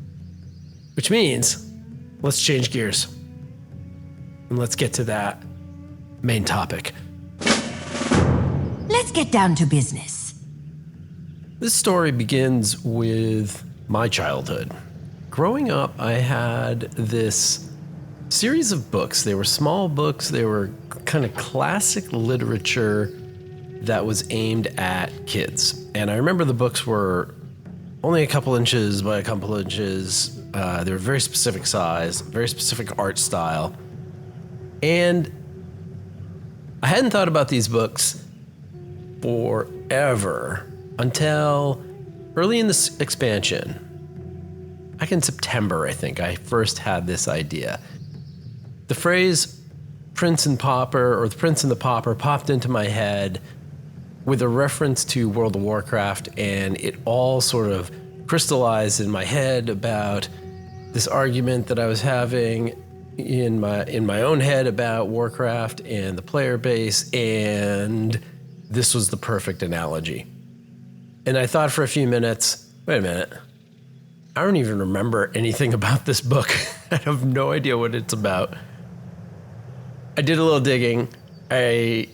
A: which means let's change gears and let's get to that main topic.
H: Let's get down to business.
A: This story begins with my childhood. Growing up, I had this series of books. They were small books. They were kind of classic literature that was aimed at kids. And I remember the books were only a couple inches by a couple inches. They were very specific size, very specific art style. And I hadn't thought about these books forever until early in this expansion. Back in September, I think, I first had this idea. The phrase Prince and Pauper, or the Prince and the Pauper, popped into my head with a reference to World of Warcraft, and it all sort of crystallized in my head about this argument that I was having in my own head about Warcraft and the player base, and this was the perfect analogy. And I thought for a few minutes, wait a minute, I don't even remember anything about this book. I have no idea what it's about. I did a little digging. I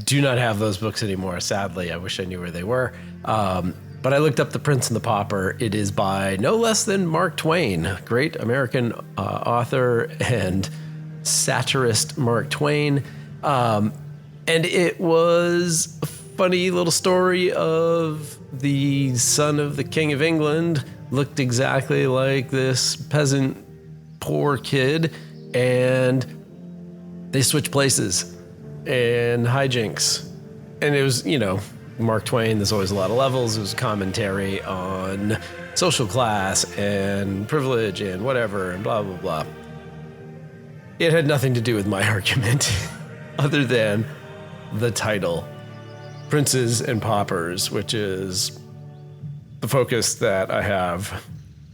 A: do not have those books anymore, sadly. I wish I knew where they were. But I looked up The Prince and the Pauper. It is by no less than Mark Twain, great American author and satirist Mark Twain. And it was a funny little story of the son of the King of England, looked exactly like this peasant, poor kid, and they switched places and hijinks. And it was, Mark Twain, there's always a lot of levels. It was commentary on social class and privilege and whatever and blah, blah, blah. It had nothing to do with my argument other than the title, Princes and Paupers, which is the focus that I have,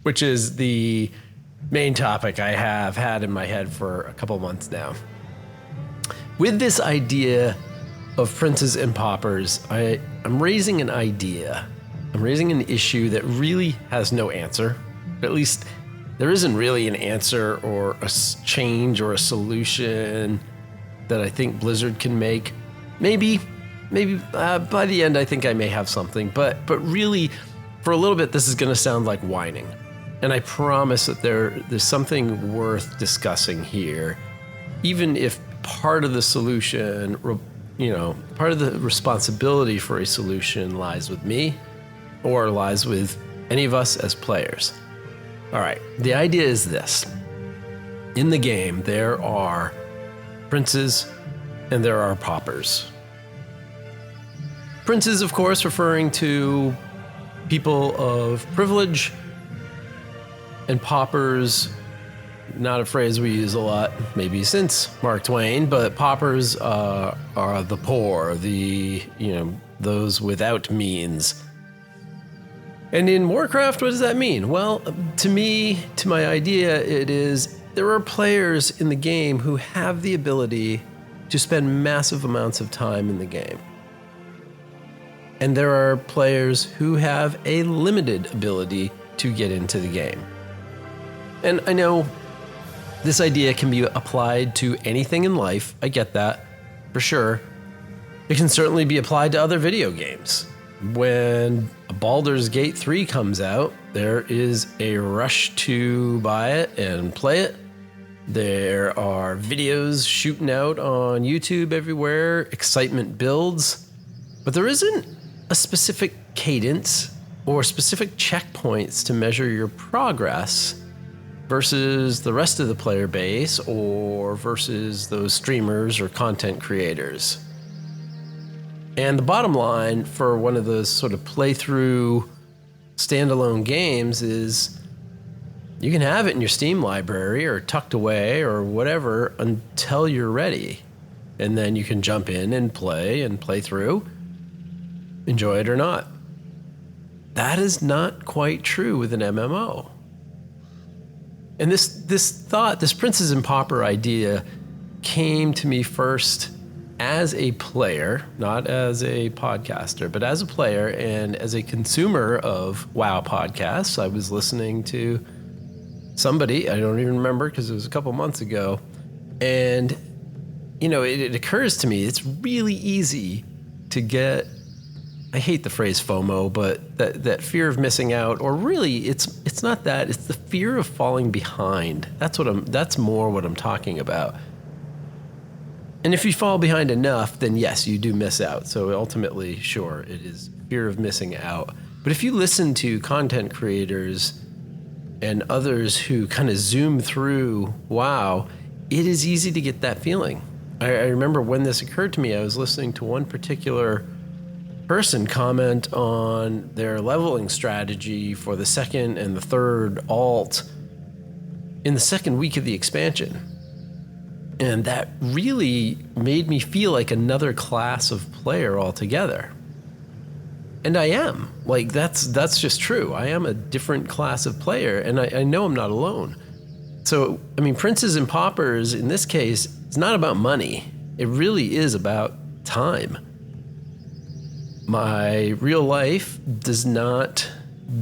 A: which is the main topic I have had in my head for a couple months now. With this idea of Princes and Paupers, I'm raising an idea. I'm raising an issue that really has no answer. At least there isn't really an answer or a change or a solution that I think Blizzard can make. Maybe by the end I think I may have something, but really for a little bit this is going to sound like whining. And I promise that there's something worth discussing here, even if part of the solution, part of the responsibility for a solution lies with me or lies with any of us as players. All right, the idea is this. In the game, there are princes and there are paupers. Princes, of course, referring to people of privilege, and paupers, not a phrase we use a lot, maybe since Mark Twain, but paupers are the poor, those without means. And in Warcraft, what does that mean? Well, to my idea, it is there are players in the game who have the ability to spend massive amounts of time in the game. And there are players who have a limited ability to get into the game. And I know this idea can be applied to anything in life. I get that, for sure. It can certainly be applied to other video games. When Baldur's Gate 3 comes out, there is a rush to buy it and play it. There are videos shooting out on YouTube everywhere. Excitement builds. But there isn't a specific cadence or specific checkpoints to measure your progress versus the rest of the player base or versus those streamers or content creators. And the bottom line for one of those sort of playthrough standalone games is you can have it in your Steam library or tucked away or whatever until you're ready. And then you can jump in and play through, enjoy it or not. That is not quite true with an MMO. And this thought, this Princes and Pauper idea came to me first as a player, not as a podcaster, but as a player and as a consumer of WoW podcasts. I was listening to somebody, I don't even remember because it was a couple months ago, and it occurs to me it's really easy to get, I hate the phrase FOMO, but that fear of missing out, or really it's not that, it's the fear of falling behind. That's more what I'm talking about. And if you fall behind enough, then yes, you do miss out. So ultimately, sure, it is fear of missing out. But if you listen to content creators and others who kind of zoom through WoW, it is easy to get that feeling. I remember when this occurred to me, I was listening to one particular person comment on their leveling strategy for the second and the third alt in the second week of the expansion. And that really made me feel like another class of player altogether. And I am. Like, that's just true. I am a different class of player, and I know I'm not alone. So, I mean, Princes and Paupers, in this case, it's not about money. It really is about time. My real life does not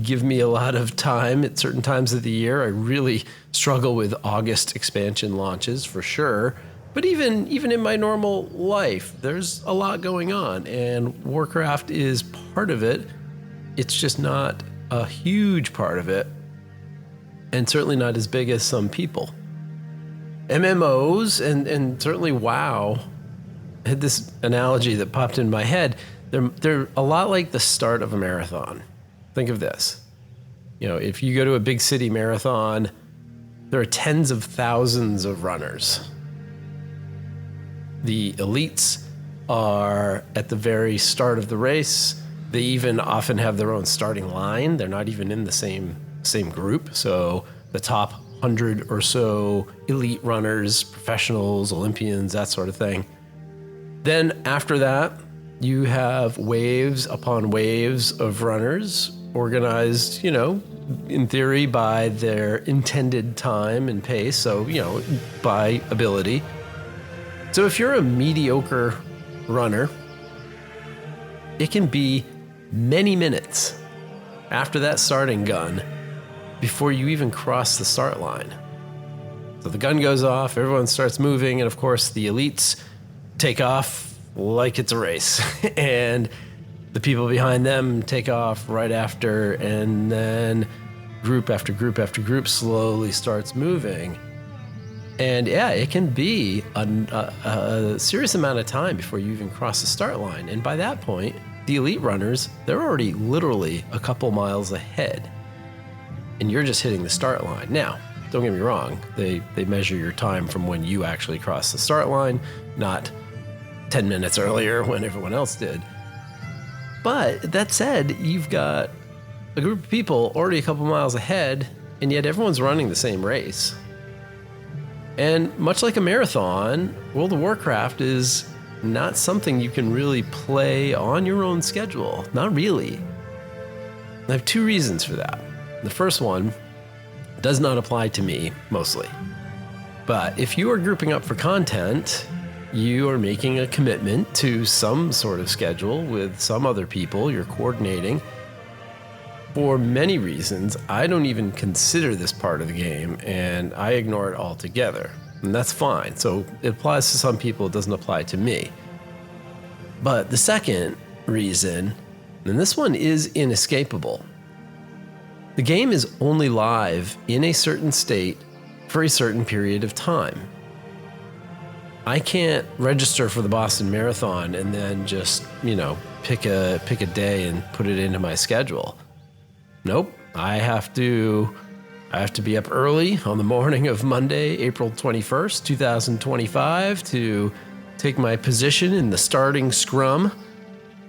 A: give me a lot of time at certain times of the year. I really struggle with August expansion launches, for sure. But even in my normal life, there's a lot going on, and Warcraft is part of it. It's just not a huge part of it, and certainly not as big as some people. MMOs and certainly WoW had this analogy that popped in my head. They're a lot like the start of a marathon. Think of this. You know, if you go to a big city marathon, there are tens of thousands of runners. The elites are at the very start of the race. They even often have their own starting line. They're not even in the same group. So the top 100 or so elite runners, professionals, Olympians, that sort of thing. Then after that, you have waves upon waves of runners organized, in theory by their intended time and pace. So, by ability. So if you're a mediocre runner, it can be many minutes after that starting gun before you even cross the start line. So the gun goes off, everyone starts moving, and of course the elites take off like it's a race. And the people behind them take off right after, and then group after group after group slowly starts moving. And yeah, it can be a serious amount of time before you even cross the start line. And by that point, the elite runners, they're already literally a couple miles ahead. And you're just hitting the start line. Now, don't get me wrong, they measure your time from when you actually cross the start line, not 10 minutes earlier when everyone else did. But that said, you've got a group of people already a couple miles ahead, and yet everyone's running the same race. And much like a marathon, World of Warcraft is not something you can really play on your own schedule. Not really. I have two reasons for that. The first one does not apply to me, mostly. But if you are grouping up for content, you are making a commitment to some sort of schedule with some other people you're coordinating. For many reasons, I don't even consider this part of the game, and I ignore it altogether. And that's fine. So it applies to some people, it doesn't apply to me. But the second reason, and this one is inescapable, the game is only live in a certain state for a certain period of time. I can't register for the Boston Marathon and then just, pick a day and put it into my schedule. Nope, I have to be up early on the morning of Monday, April 21st, 2025 to take my position in the starting scrum.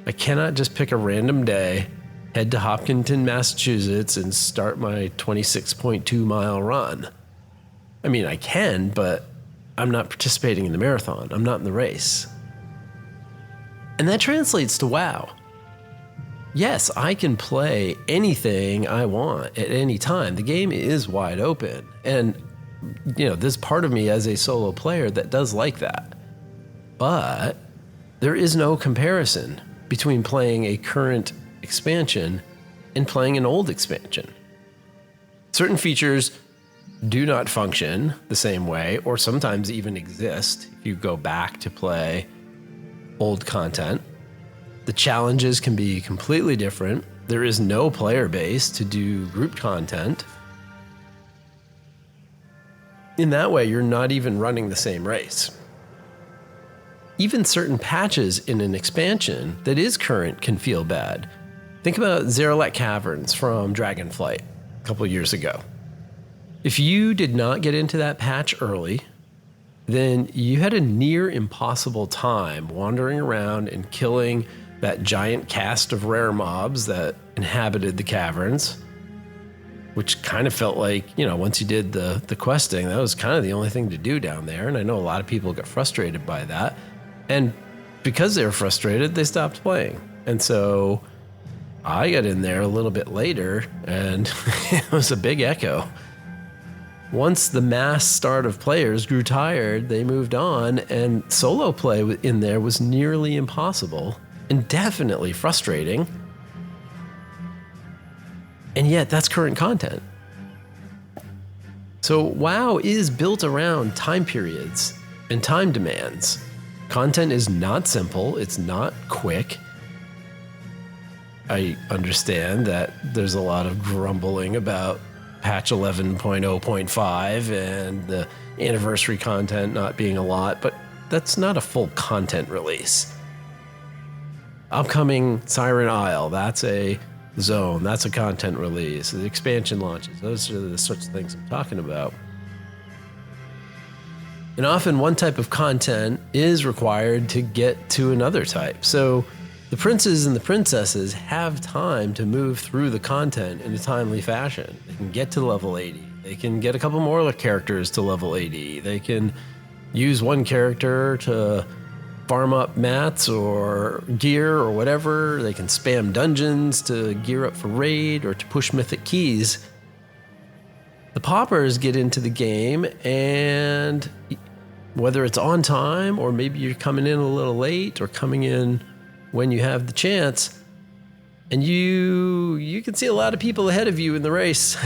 A: I cannot just pick a random day, head to Hopkinton, Massachusetts, and start my 26.2 mile run. I mean, I can, but I'm not participating in the marathon. I'm not in the race. And that translates to WoW. Yes, I can play anything I want at any time. The game is wide open. And, there's part of me as a solo player that does like that. But there is no comparison between playing a current expansion and playing an old expansion. Certain features do not function the same way, or sometimes even exist if you go back to play old content. The challenges can be completely different. There is no player base to do group content. In that way, you're not even running the same race. Even certain patches in an expansion that is current can feel bad. Think about Zeralek Caverns from Dragonflight a couple years ago. If you did not get into that patch early, then you had a near impossible time wandering around and killing that giant cast of rare mobs that inhabited the caverns, which kind of felt like, once you did the questing, that was kind of the only thing to do down there. And I know a lot of people got frustrated by that. And because they were frustrated, they stopped playing. And so I got in there a little bit later, and it was a big echo. Once the mass start of players grew tired, they moved on, and solo play in there was nearly impossible and definitely frustrating. And yet, that's current content. So WoW is built around time periods and time demands. Content is not simple, it's not quick. I understand that there's a lot of grumbling about patch 11.0.5 and the anniversary content not being a lot, but that's not a full content release. Upcoming Siren Isle, that's a zone, that's a content release. The expansion launches, those are the sorts of things I'm talking about. And often one type of content is required to get to another type. So the princes and the princesses have time to move through the content in a timely fashion. They can get to level 80. They can get a couple more characters to level 80. They can use one character to farm up mats or gear or whatever. They can spam dungeons to gear up for raid or to push mythic keys. The Paupers get into the game, and whether it's on time or maybe you're coming in a little late or coming in when you have the chance, and you can see a lot of people ahead of you in the race.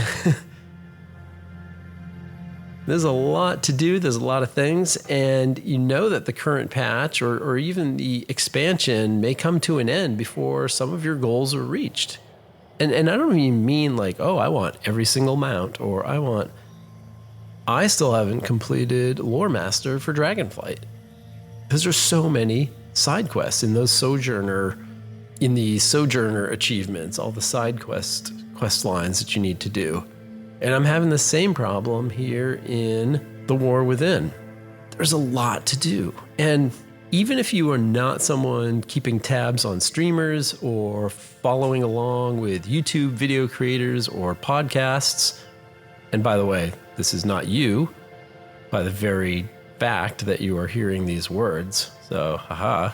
A: There's a lot to do, there's a lot of things, and you know that the current patch or even the expansion may come to an end before some of your goals are reached. And I don't even mean like, oh, I want every single mount, or I still haven't completed Lore Master for Dragonflight, because there's so many side quests in the Sojourner achievements, all the side quest lines that you need to do. And I'm having the same problem here in The War Within. There's a lot to do. And even if you are not someone keeping tabs on streamers or following along with YouTube video creators or podcasts, and by the way, this is not you by the very fact that you are hearing these words, so haha.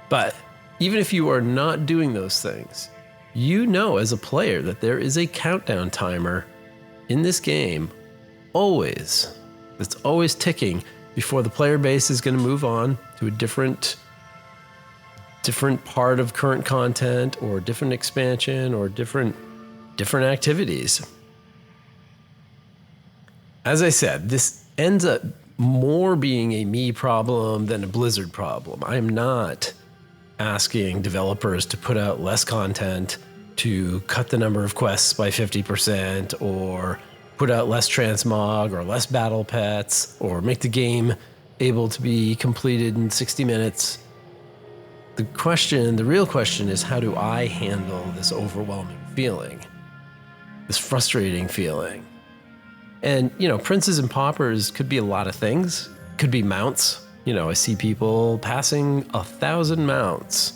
A: But even if you are not doing those things, you know as a player that there is a countdown timer in this game, always. It's always ticking before the player base is going to move on to a different part of current content or different expansion or different activities. As I said, this ends up more being a me problem than a Blizzard problem. I am not asking developers to put out less content, to cut the number of quests by 50%, or put out less transmog or less battle pets, or make the game able to be completed in 60 minutes. The real question is, how do I handle this overwhelming feeling, this frustrating feeling? And, princes and paupers could be a lot of things. Could be mounts. I see people passing 1,000 mounts.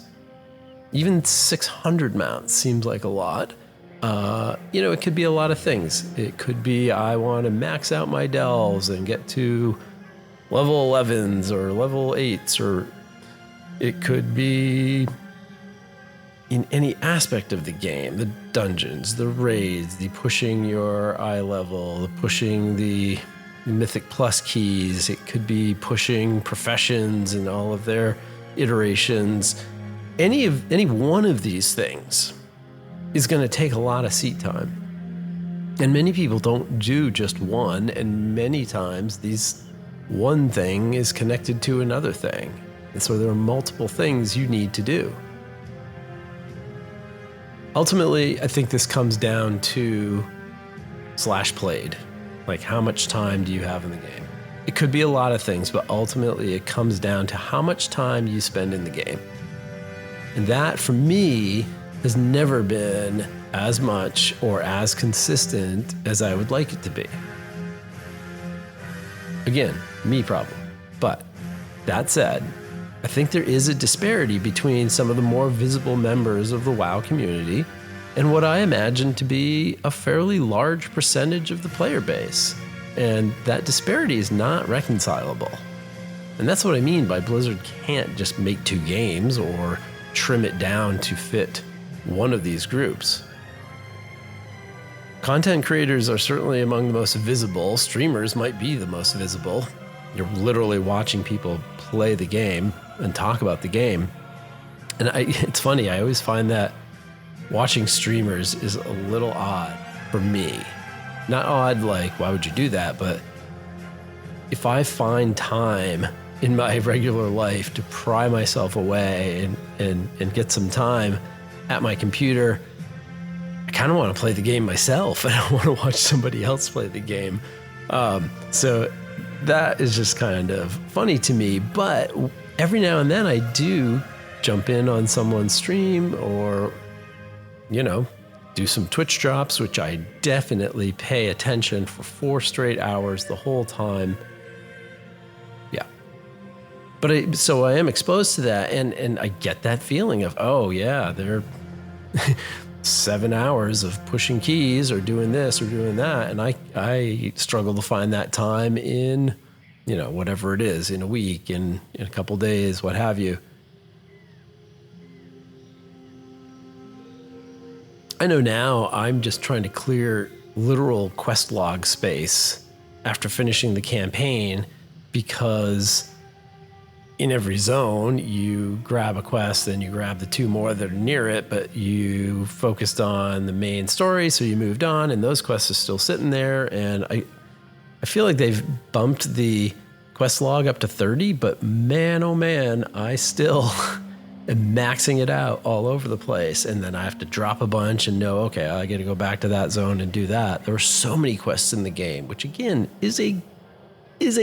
A: Even 600 mounts seems like a lot. It could be a lot of things. It could be I want to max out my delves and get to level 11s or level 8s, or it could be in any aspect of the game, the dungeons, the raids, the pushing your eye level, the pushing the Mythic Plus keys. It could be pushing professions and all of their iterations. Any one of these things is going to take a lot of seat time. And many people don't do just one, and many times these one thing is connected to another thing. And so there are multiple things you need to do. Ultimately, I think this comes down to /played. Like, how much time do you have in the game? It could be a lot of things, but ultimately it comes down to how much time you spend in the game. And that, for me, has never been as much or as consistent as I would like it to be. Again, me problem. But that said, I think there is a disparity between some of the more visible members of the WoW community and what I imagine to be a fairly large percentage of the player base. And that disparity is not reconcilable. And that's what I mean by Blizzard can't just make 2 games or trim it down to fit one of these groups. Content creators are certainly among the most visible. Streamers might be the most visible. You're literally watching people play the game and talk about the game. And it's funny, I always find that watching streamers is a little odd for me. Not odd like, why would you do that? But if I find time in my regular life to pry myself away and get some time at my computer, I kind of want to play the game myself. I don't want to watch somebody else play the game. So that is just kind of funny to me. But every now and then I do jump in on someone's stream or, do some Twitch drops, which I definitely pay attention for 4 straight hours the whole time. Yeah. But so I am exposed to that, and I get that feeling of, oh yeah, they're 7 hours of pushing keys or doing this or doing that, and I struggle to find that time in, whatever it is, in a week, in a couple days, what have you. I know now I'm just trying to clear literal quest log space after finishing the campaign, because in every zone you grab a quest, then you grab the 2 more that are near it, but you focused on the main story, so you moved on, and those quests are still sitting there. And I feel like they've bumped the quest log up to 30, but man, oh man, I still am maxing it out all over the place. And then I have to drop a bunch and know, okay, I got to go back to that zone and do that. There are so many quests in the game, which again is a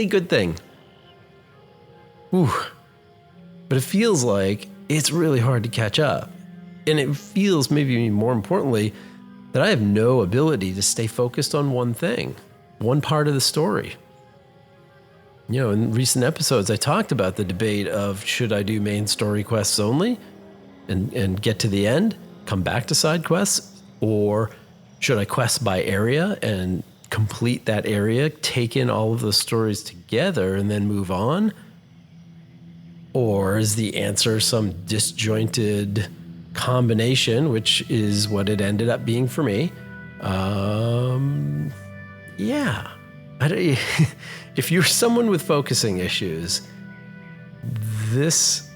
A: good thing. Ooh. But it feels like it's really hard to catch up. And it feels, maybe more importantly, that I have no ability to stay focused on one thing, one part of the story. In recent episodes, I talked about the debate of, should I do main story quests only and get to the end, come back to side quests, or should I quest by area and complete that area, take in all of those stories together, and then move on? Or is the answer some disjointed combination, which is what it ended up being for me? Yeah. If you're someone with focusing issues, this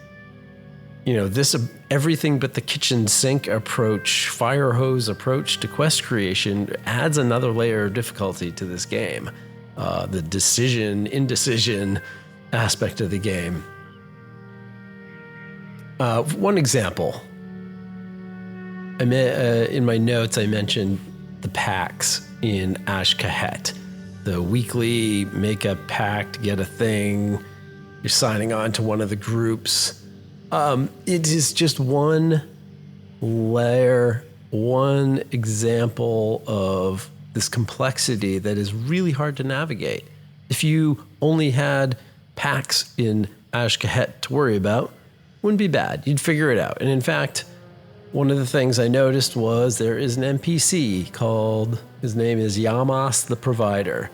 A: everything but the kitchen sink approach, fire hose approach to quest creation adds another layer of difficulty to this game. The indecision aspect of the game. One example. In my notes, I mentioned the packs in Ash-Kahet. The weekly make a pact, get a thing. You're signing on to one of the groups. It is just one layer, one example of this complexity that is really hard to navigate. If you only had packs in Ash-Kahet to worry about, wouldn't be bad. You'd figure it out. And in fact, one of the things I noticed was there is an NPC called, his name is Yamas the Provider.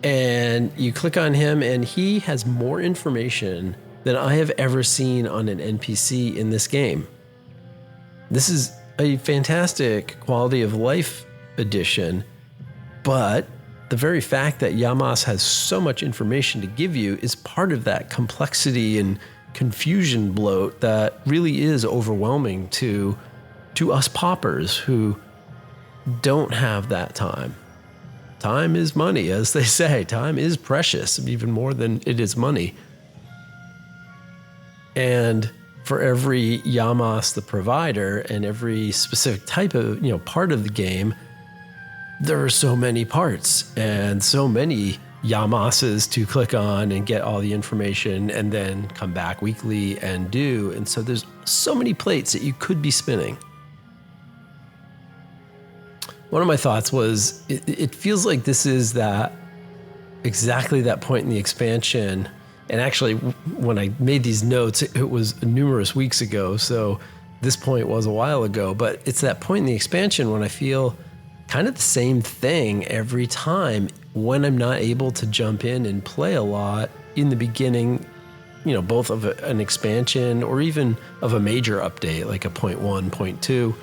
A: And you click on him and he has more information than I have ever seen on an NPC in this game. This is a fantastic quality of life addition, but the very fact that Yamas has so much information to give you is part of that complexity and confusion bloat that really is overwhelming to us paupers who don't have that time. Time is money, as they say. Time is precious, even more than it is money. And for every Yamas the Provider and every specific type of, part of the game, there are so many parts and so many Yamases to click on and get all the information and then come back weekly and do. And so there's so many plates that you could be spinning. One of my thoughts was, it feels like this is exactly that point in the expansion. And actually, when I made these notes, it was numerous weeks ago. So this point was a while ago, but it's that point in the expansion when I feel kind of the same thing every time when I'm not able to jump in and play a lot in the beginning, both of an expansion or even of a major update, like a 0.1, 0.2.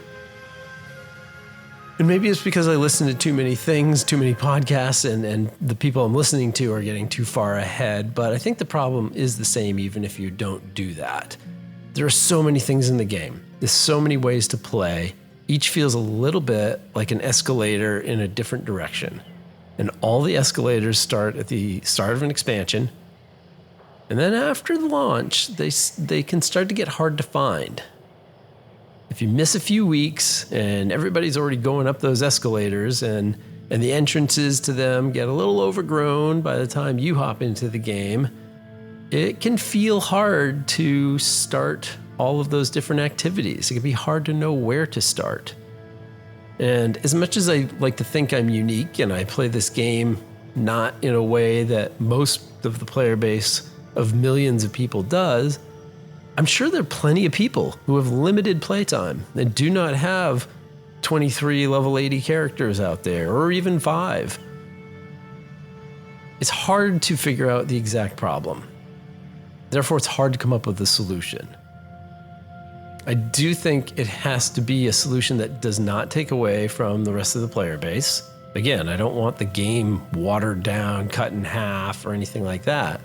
A: And maybe it's because I listen to too many things, too many podcasts, and the people I'm listening to are getting too far ahead. But I think the problem is the same even if you don't do that. There are so many things in the game. There's so many ways to play. Each feels a little bit like an escalator in a different direction. And all the escalators start at the start of an expansion. And then after the launch, they can start to get hard to find. If you miss a few weeks and everybody's already going up those escalators and the entrances to them get a little overgrown by the time you hop into the game, it can feel hard to start all of those different activities. It can be hard to know where to start. And as much as I like to think I'm unique and I play this game not in a way that most of the player base of millions of people does, I'm sure there are plenty of people who have limited playtime and do not have 23 level 80 characters out there, or even 5. It's hard to figure out the exact problem. Therefore, it's hard to come up with a solution. I do think it has to be a solution that does not take away from the rest of the player base. Again, I don't want the game watered down, cut in half, or anything like that.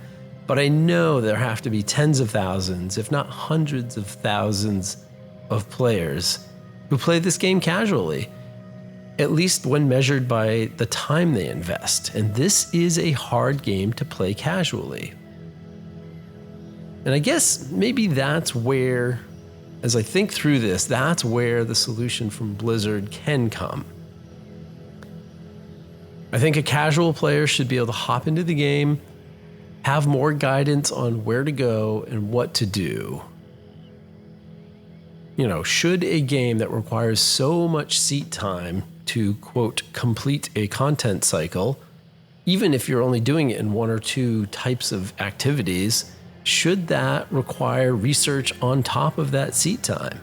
A: But I know there have to be tens of thousands, if not hundreds of thousands of players who play this game casually, at least when measured by the time they invest. And this is a hard game to play casually. And I guess maybe that's where, as I think through this, that's where the solution from Blizzard can come. I think a casual player should be able to hop into the game, have more guidance on where to go and what to do. You know, should a game that requires so much seat time to, quote, complete a content cycle, even if you're only doing it in one or two types of activities, should that require research on top of that seat time?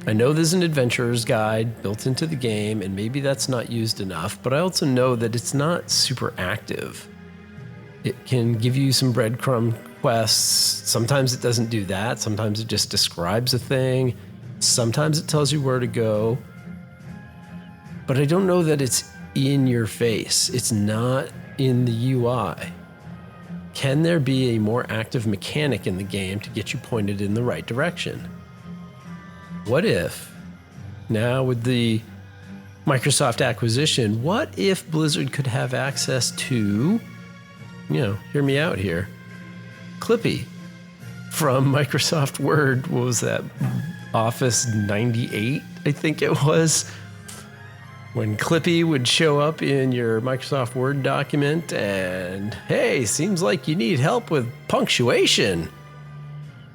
A: I know there's an adventurer's guide built into the game, and maybe that's not used enough, but I also know that it's not super active. It can give you some breadcrumb quests. Sometimes it doesn't do that. Sometimes it just describes a thing. Sometimes it tells you where to go. But I don't know that it's in your face. It's not in the UI. Can there be a more active mechanic in the game to get you pointed in the right direction? What if, now with the Microsoft acquisition, what if Blizzard could have access to, hear me out here, Clippy from Microsoft Word? What was that? Office 98, I think it was. When Clippy would show up in your Microsoft Word document and, hey, seems like you need help with punctuation.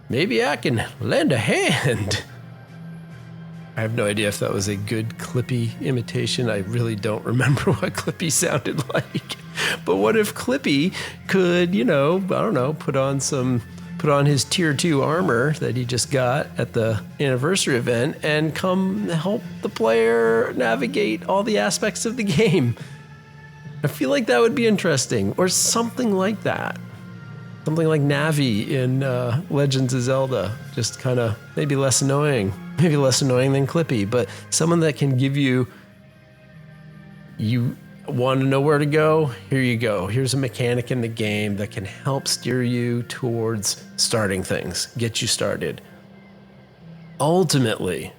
A: Maybe I can lend a hand. I have no idea if that was a good Clippy imitation. I really don't remember what Clippy sounded like. But what if Clippy could, put on his tier 2 armor that he just got at the anniversary event and come help the player navigate all the aspects of the game? I feel like that would be interesting, or something like that. Something like Navi in Legends of Zelda, just kind of maybe less annoying than Clippy, but someone that can give you want to know where to go? Here you go. Here's a mechanic in the game that can help steer you towards starting things, get you started. Ultimately,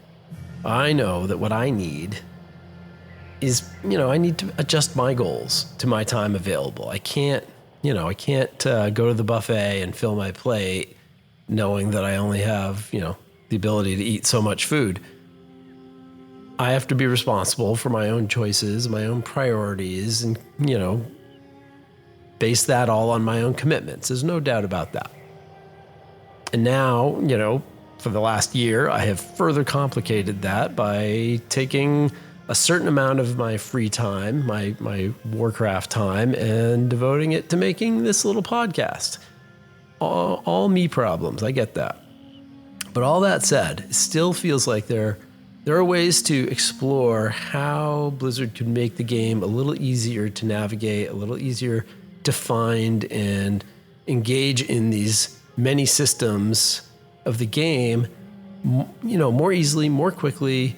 A: I know that what I need is, I need to adjust my goals to my time available. I can't go to the buffet and fill my plate knowing that I only have, the ability to eat so much food. I have to be responsible for my own choices, my own priorities, and, base that all on my own commitments. There's no doubt about that. And now, for the last year, I have further complicated that by taking a certain amount of my free time, my Warcraft time, and devoting it to making this little podcast. All me problems, I get that. But all that said, it still feels like there are ways to explore how Blizzard could make the game a little easier to navigate, a little easier to find and engage in these many systems of the game, more easily, more quickly,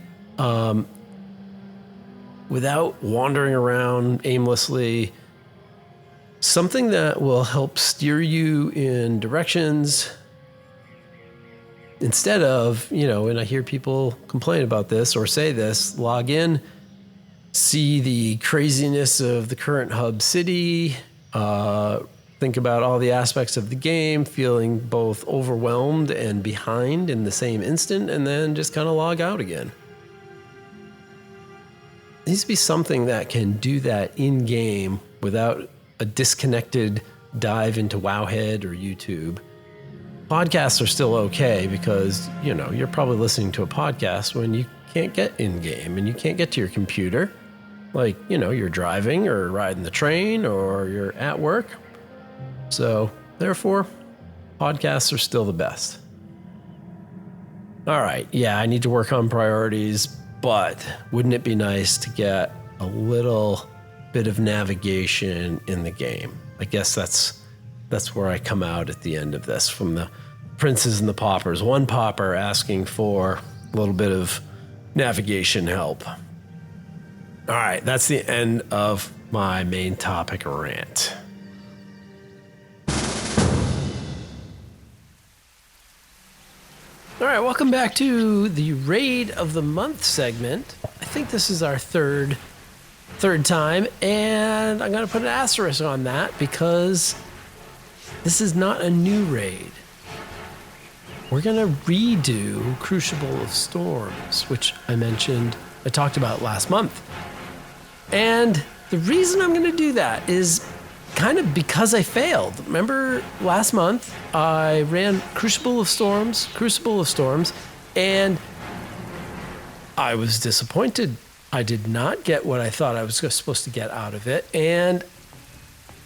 A: without wandering around aimlessly. Something that will help steer you in directions instead of, and I hear people complain about this or say this, log in, see the craziness of the current hub city, think about all the aspects of the game, feeling both overwhelmed and behind in the same instant, and then just kind of log out again. There needs to be something that can do that in-game without a disconnected dive into Wowhead or YouTube. Podcasts are still okay because, you're probably listening to a podcast when you can't get in-game and you can't get to your computer. Like, you're driving or riding the train or you're at work. So, therefore, podcasts are still the best. All right, yeah, I need to work on priorities, but wouldn't it be nice to get a little bit of navigation in the game? I guess that's where I come out at the end of this, from the princes and the paupers. One pauper asking for a little bit of navigation help. All right, that's the end of my main topic rant. All right, welcome back to the Raid of the Month segment. I think this is our third time, and I'm going to put an asterisk on that because this is not a new raid. We're going to redo Crucible of Storms, which I talked about last month. And the reason I'm going to do that is kind of because I failed. Remember last month I ran Crucible of Storms, and I was disappointed. I did not get what I thought I was supposed to get out of it, and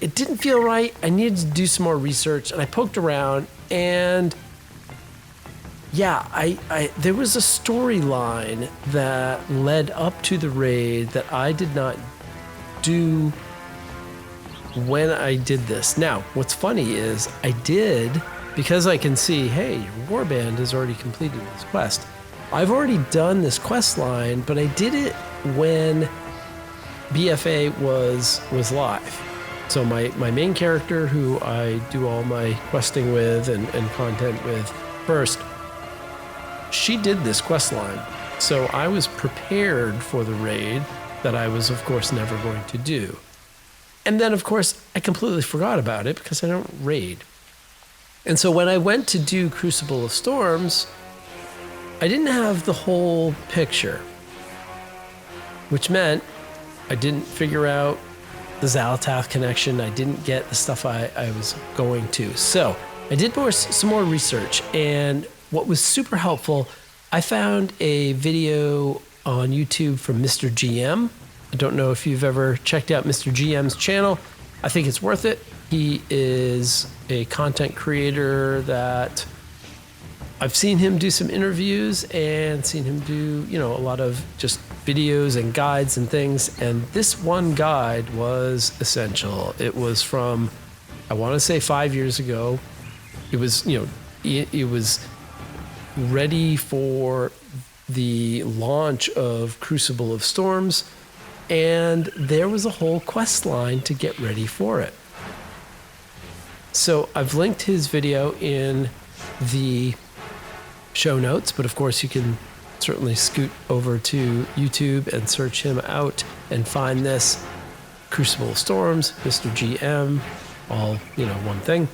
A: it didn't feel right. I needed to do some more research, and I poked around, and yeah, there was a storyline that led up to the raid that I did not do when I did this. Now, what's funny is I did, because I can see, hey, your warband has already completed this quest. I've already done this quest line, but I did it when BFA was live. So my main character, who I do all my questing with and content with first, she did this quest line. So I was prepared for the raid that I was, of course, never going to do. And then, of course, I completely forgot about it because I don't raid. And so when I went to do Crucible of Storms, I didn't have the whole picture, which meant I didn't figure out the Xalatath connection. I didn't get the stuff I was going to. So I did some more research, and what was super helpful, I found a video on YouTube from Mr. GM. I don't know if you've ever checked out Mr. GM's channel. I think it's worth it. He is a content creator that I've seen him do some interviews and seen him do, a lot of just videos and guides and things. And this one guide was essential. It was from, I want to say 5 years ago. It was, it was ready for the launch of Crucible of Storms, and there was a whole quest line to get ready for it. So I've linked his video in the show notes, but of course you can certainly scoot over to YouTube and search him out and find this Crucible of Storms, Mr. GM, all, one thing.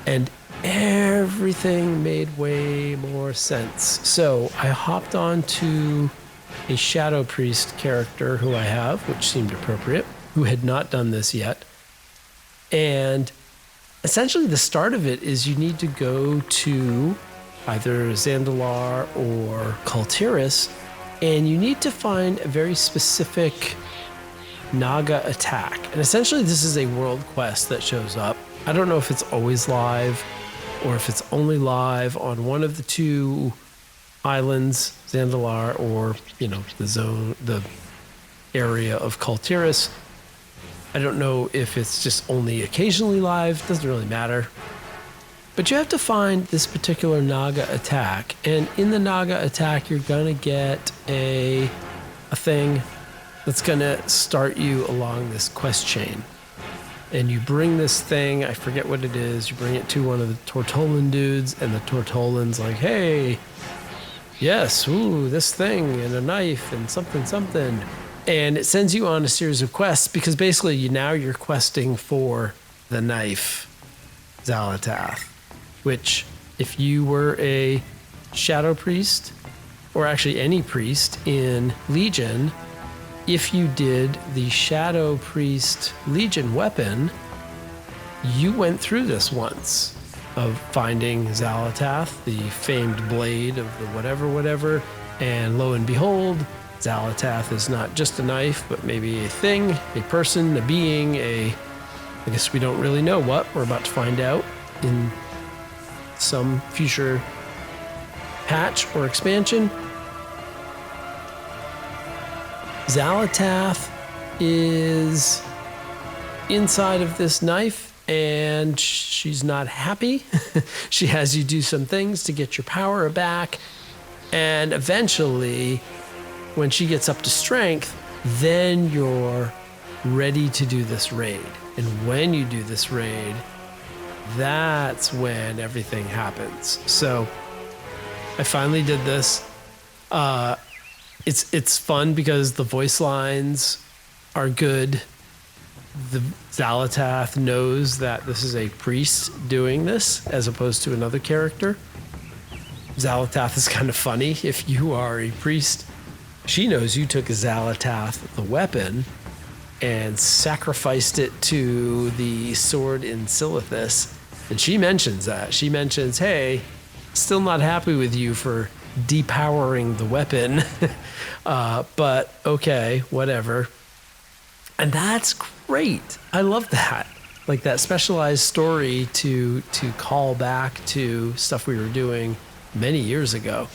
A: And everything made way more sense. So I hopped on to a Shadow Priest character who I have, which seemed appropriate, who had not done this yet. And essentially the start of it is you need to go to either Zandalar or Kultiris, and you need to find a very specific Naga attack. And essentially this is a world quest that shows up. I don't know if it's always live or if it's only live on one of the two islands, Zandalar or, the area of Kultiris. I don't know if it's just only occasionally live. Doesn't really matter. But you have to find this particular Naga attack. And in the Naga attack, you're going to get a a thing that's gonna start you along this quest chain. And you bring this thing, I forget what it is, you bring it to one of the Tortolan dudes, and the Tortolan's like, hey, yes, ooh, this thing, and a knife, and something. And it sends you on a series of quests, because basically you're questing for the knife, Xalatath, which if you were a Shadow Priest, or actually any priest in Legion, if you did the Shadow Priest Legion weapon, you went through this once of finding Xalatath, the famed blade of the whatever, and lo and behold, Xalatath is not just a knife, but maybe a thing, a person, a being, I guess we don't really know what. We're about to find out in some future patch or expansion. Xalatath is inside of this knife, and she's not happy. She has you do some things to get your power back, and eventually, when she gets up to strength, then you're ready to do this raid. And when you do this raid, that's when everything happens. So I finally did this. It's fun because the voice lines are good. The Xalatath knows that this is a priest doing this as opposed to another character. Xalatath is kind of funny. If you are a priest, she knows you took Xalatath, the weapon, and sacrificed it to the sword in Silithus. And she mentions that. She mentions, hey, still not happy with you for depowering the weapon, but okay, whatever. And that's great. I love that. Like that specialized story to call back to stuff we were doing many years ago.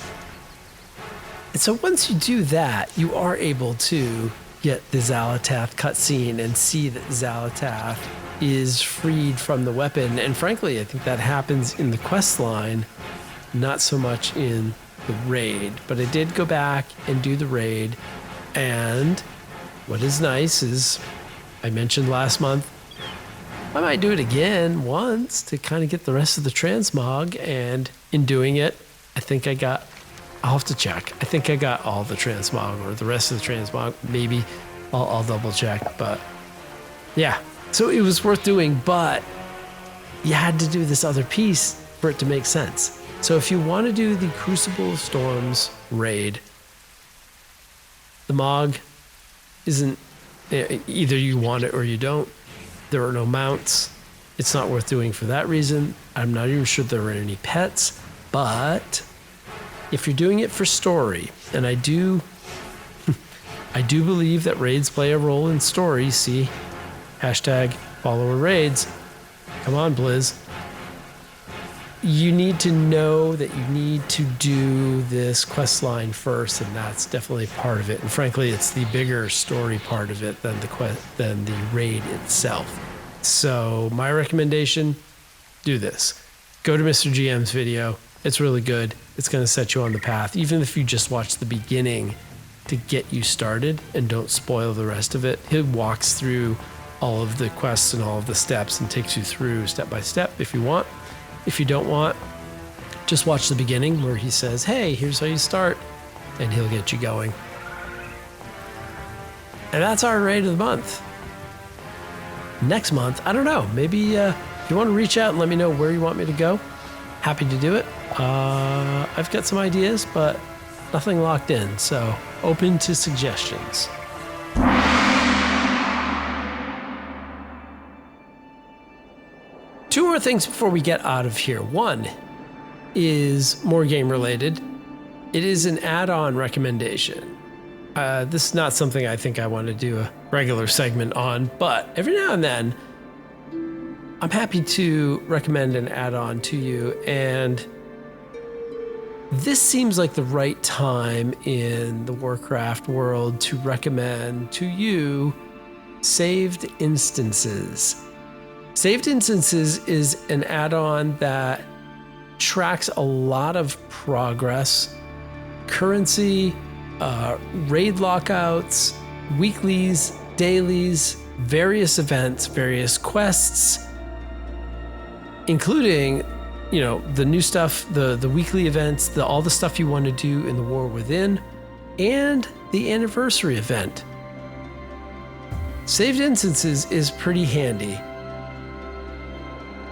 A: And so once you do that, you are able to get the Xalatath cutscene and see that Xalatath is freed from the weapon. And frankly, I think that happens in the quest line, not so much in the raid. But I did go back and do the raid. And what is nice is, I mentioned last month, I might do it again once to kind of get the rest of the transmog. And in doing it, I think I'll have to check. I think I got all the transmog or the rest of the transmog. Maybe I'll double check. But yeah, so it was worth doing, but you had to do this other piece for it to make sense. So if you want to do the Crucible of Storms raid, the Mog isn't, either you want it or you don't. There are no mounts. It's not worth doing for that reason. I'm not even sure there are any pets, but if you're doing it for story, and I do believe that raids play a role in story. See, #follower raids. Come on, Blizz. You need to know that you need to do this quest line first, and that's definitely part of it. And frankly, it's the bigger story part of it than the raid itself. So my recommendation, do this. Go to Mr. GM's video. It's really good. It's going to set you on the path, even if you just watch the beginning to get you started and don't spoil the rest of it. He walks through all of the quests and all of the steps and takes you through step by step if you want. If you don't want, just watch the beginning where he says, hey, here's how you start, and he'll get you going. And that's our raid of the month. Next month, I don't know, maybe if you want to reach out and let me know where you want me to go, happy to do it. I've got some ideas, but nothing locked in, so open to suggestions. Two more things before we get out of here. One is more game related. It is an add-on recommendation. This is not something I think I want to do a regular segment on, but every now and then I'm happy to recommend an add-on to you, and this seems like the right time in the Warcraft world to recommend to you Saved Instances. Saved Instances is an add-on that tracks a lot of progress, currency, raid lockouts, weeklies, dailies, various events, various quests, including, the new stuff, the weekly events, all the stuff you want to do in the War Within, and the anniversary event. Saved instances is pretty handy.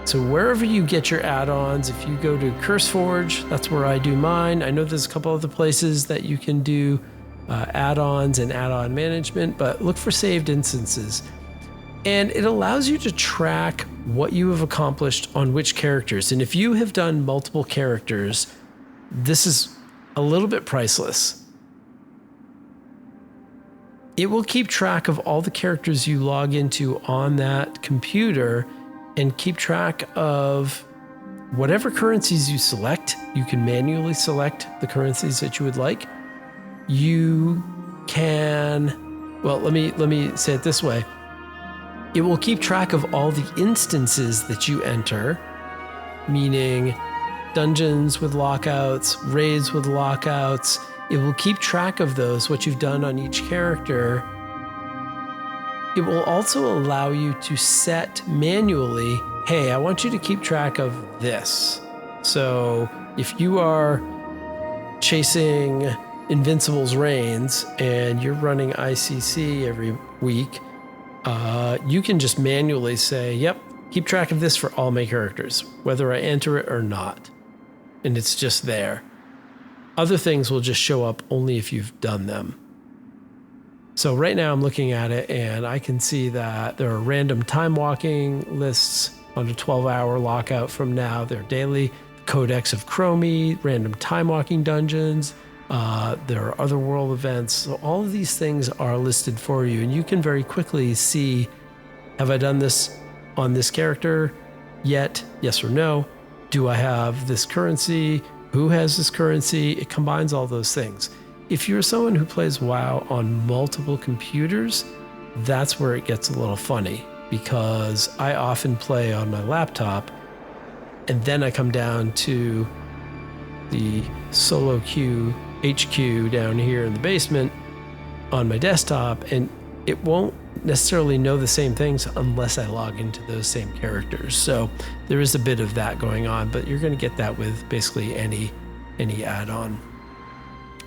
A: So wherever you get your add-ons, if you go to CurseForge, that's where I do mine. I know there's a couple other places that you can do add-ons and add-on management, but look for saved instances. And it allows you to track what you have accomplished on which characters. And if you have done multiple characters, this is a little bit priceless. It will keep track of all the characters you log into on that computer and keep track of whatever currencies you select. You can manually select the currencies that you would like. You can, well, let me say it this way. It will keep track of all the instances that you enter, meaning dungeons with lockouts, raids with lockouts. It will keep track of those, what you've done on each character. It will also allow you to set manually, hey, I want you to keep track of this. So if you are chasing Invincible's reigns and you're running ICC every week, you can just manually say, yep, keep track of this for all my characters, whether I enter it or not. And it's just there. Other things will just show up only if you've done them. So right now I'm looking at it and I can see that there are random time walking lists on a 12-hour lockout from now. They're daily. Codex of Chromie, random time walking dungeons. There are other world events. So all of these things are listed for you, and you can very quickly see, have I done this on this character yet? Yes or no? Do I have this currency? Who has this currency? It combines all those things. If you're someone who plays WoW on multiple computers, that's where it gets a little funny, because I often play on my laptop and then I come down to the solo queue HQ down here in the basement on my desktop, and it won't necessarily know the same things unless I log into those same characters. So there is a bit of that going on, but you're going to get that with basically any add-on.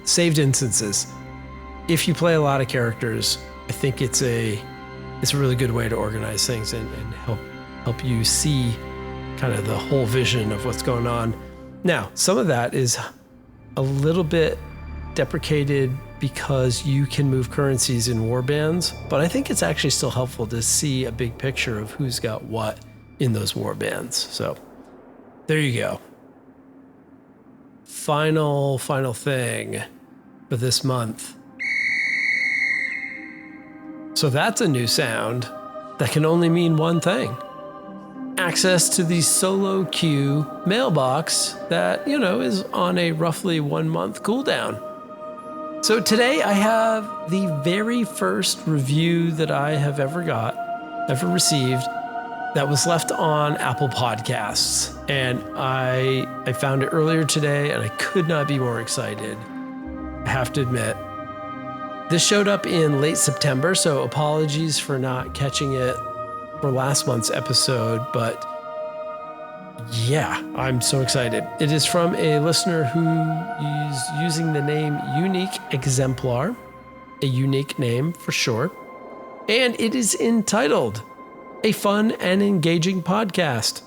A: Saved instances. If you play a lot of characters, I think it's a really good way to organize things and help you see kind of the whole vision of what's going on. Now, some of that is a little bit deprecated because you can move currencies in warbands, but I think it's actually still helpful to see a big picture of who's got what in those warbands. So there you go. Final thing for this month. So that's a new sound that can only mean one thing. Access to the solo queue mailbox that, is on a roughly 1 month cooldown. So today I have the very first review that I have ever received that was left on Apple Podcasts. And I found it earlier today and I could not be more excited. I have to admit. This showed up in late September, so apologies for not catching it for last month's episode, but yeah, I'm so excited. It is from a listener who is using the name Unique Exemplar, a unique name for sure, and it is entitled A Fun and Engaging Podcast.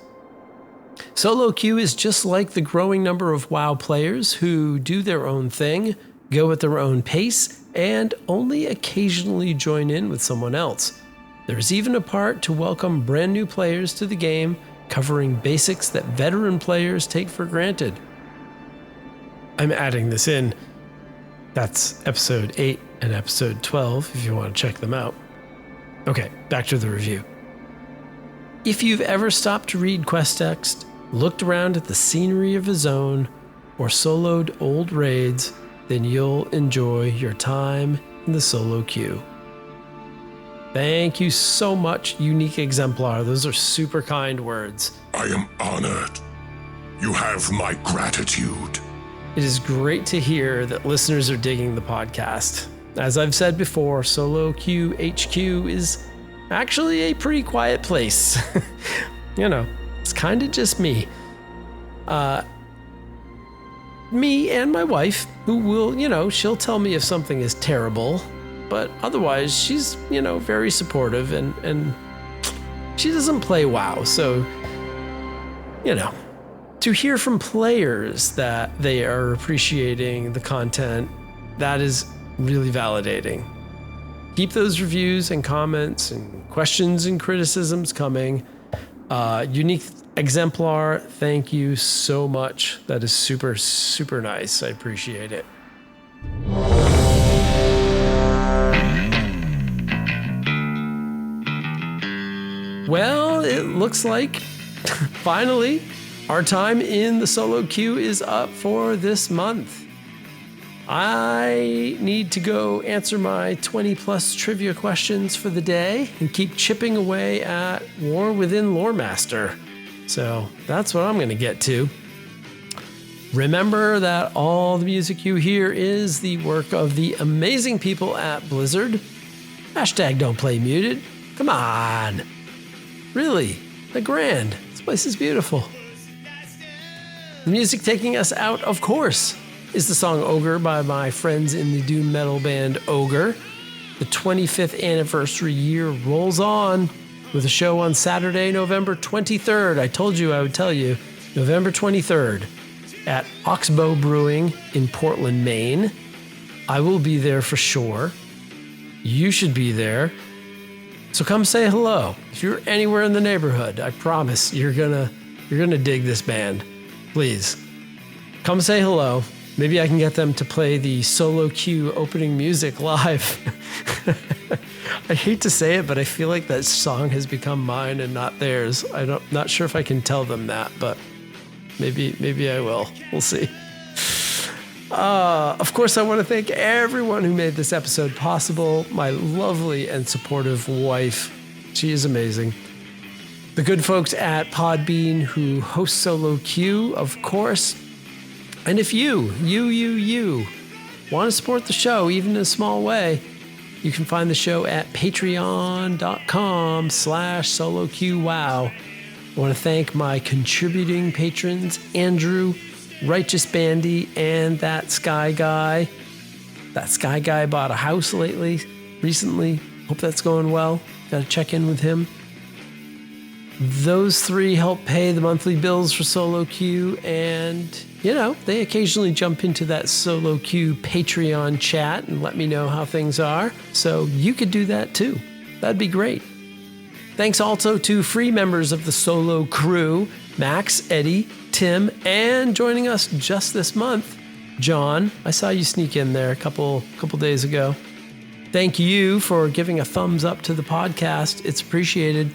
A: Solo queue is just like the growing number of WoW players who do their own thing, go at their own pace, and only occasionally join in with someone else. There's even a part to welcome brand new players to the game, covering basics that veteran players take for granted. I'm adding this in. That's episode 8 and episode 12 if you want to check them out. Okay, back to the review. If you've ever stopped to read quest text, looked around at the scenery of a zone, or soloed old raids, then you'll enjoy your time in the solo queue. Thank you so much, Unique Exemplar. Those are super kind words.
B: I am honored. You have my gratitude.
A: It is great to hear that listeners are digging the podcast. As I've said before, Solo Q HQ is actually a pretty quiet place. It's kind of just me. Me and my wife, who will, she'll tell me if something is terrible, but otherwise she's, very supportive and she doesn't play WoW. So, to hear from players that they are appreciating the content, that is really validating. Keep those reviews and comments and questions and criticisms coming. Unique Exemplar, thank you so much. That is super, super nice. I appreciate it. Well, it looks like finally our time in the solo queue is up for this month. I need to go answer my 20 plus trivia questions for the day and keep chipping away at War Within Loremaster. So that's what I'm going to get to. Remember that all the music you hear is the work of the amazing people at Blizzard. Hashtag don't play muted. Come on. Really, the grand. This place is beautiful. The music taking us out, of course, is the song Ogre by my friends in the doom metal band Ogre. The 25th anniversary year rolls on with a show on Saturday, November 23rd. I told you I would tell you. November 23rd at Oxbow Brewing in Portland, Maine. I will be there for sure. You should be there. So come say hello. If you're anywhere in the neighborhood, I promise you're gonna dig this band. Please, come say hello. Maybe I can get them to play the solo queue opening music live. I hate to say it, but I feel like that song has become mine and not theirs. Not sure if I can tell them that, but maybe I will. We'll see. Of course, I want to thank everyone who made this episode possible. My lovely and supportive wife. She is amazing. The good folks at Podbean who host Solo Q, of course. And if you want to support the show, even in a small way, you can find the show at patreon.com/soloqwow. I want to thank my contributing patrons, Andrew, Righteous Bandy, and That Sky Guy. That Sky Guy bought a house recently. Hope that's going well. Got to check in with him. Those three help pay the monthly bills for Solo Q, and, they occasionally jump into that Solo Q Patreon chat and let me know how things are. So you could do that too. That'd be great. Thanks also to free members of the Solo crew, Max, Eddie, Tim, and joining us just this month, John. I saw you sneak in there a couple days ago. Thank you for giving a thumbs up to the podcast. It's appreciated.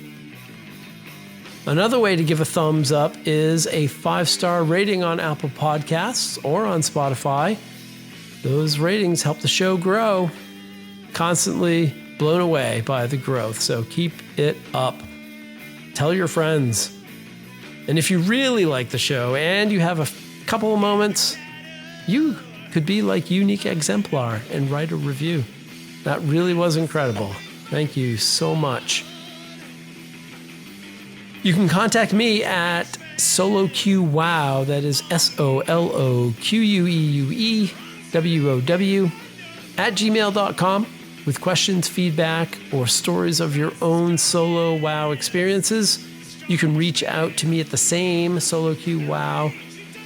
A: Another way to give a thumbs up is a 5-star rating on Apple Podcasts or on Spotify. Those ratings help the show grow. Constantly blown away by the growth, so keep it up. Tell your friends. And if you really like the show and you have a couple of moments, you could be like Unique Exemplar and write a review. That really was incredible. Thank you so much. You can contact me at SoloQWow, that is SoloQueueWow, @gmail.com with questions, feedback, or stories of your own solo WoW experiences. You can reach out to me at the same SoloQWow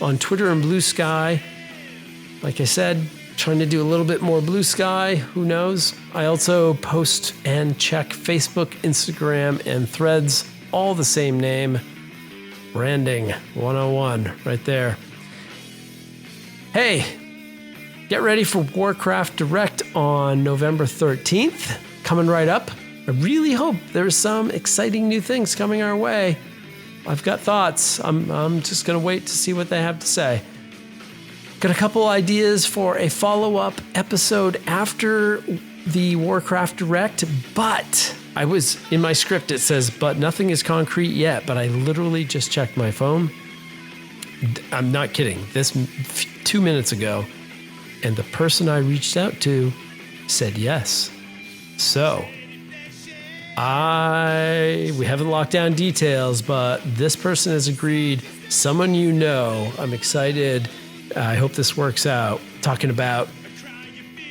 A: on Twitter and Blue Sky. Like I said, trying to do a little bit more Blue Sky, who knows? I also post and check Facebook, Instagram, and Threads. All the same name. Branding 101 right there. Hey, get ready for Warcraft Direct on November 13th. Coming right up. I really hope there's some exciting new things coming our way. I've got thoughts. I'm just going to wait to see what they have to say. Got a couple ideas for a follow-up episode after the Warcraft Direct, but I was in my script, it says, but nothing is concrete yet, but I literally just checked my phone. I'm not kidding. This 2 minutes ago, and the person I reached out to said yes. So, we haven't locked down details, but this person has agreed. Someone you know, I'm excited. I hope this works out. Talking about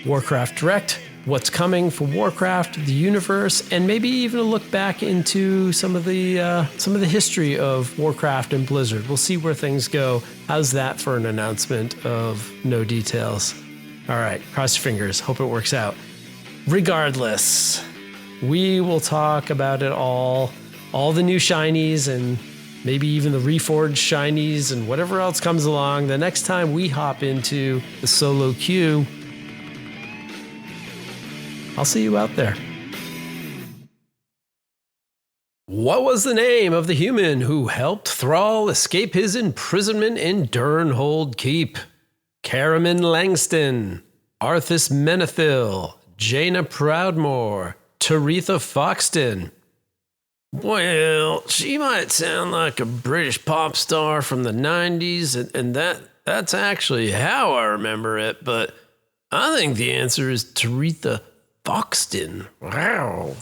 A: Warcraft Direct, what's coming for Warcraft, the universe, and maybe even a look back into some of the history of Warcraft and Blizzard. We'll see where things go. How's that for an announcement of no details? All right, cross your fingers. Hope it works out. Regardless, we will talk about it all the new shinies, and maybe even the reforged shinies and whatever else comes along the next time we hop into the solo queue. I'll see you out there. What was the name of the human who helped Thrall escape his imprisonment in Durnhold Keep? Caramin Langston, Arthas Menethil, Jaina Proudmoore, Taretha Foxton. Well, she might sound like a British pop star from the 90s, and that's actually how I remember it, but I think the answer is Taretha Foxton. Wow.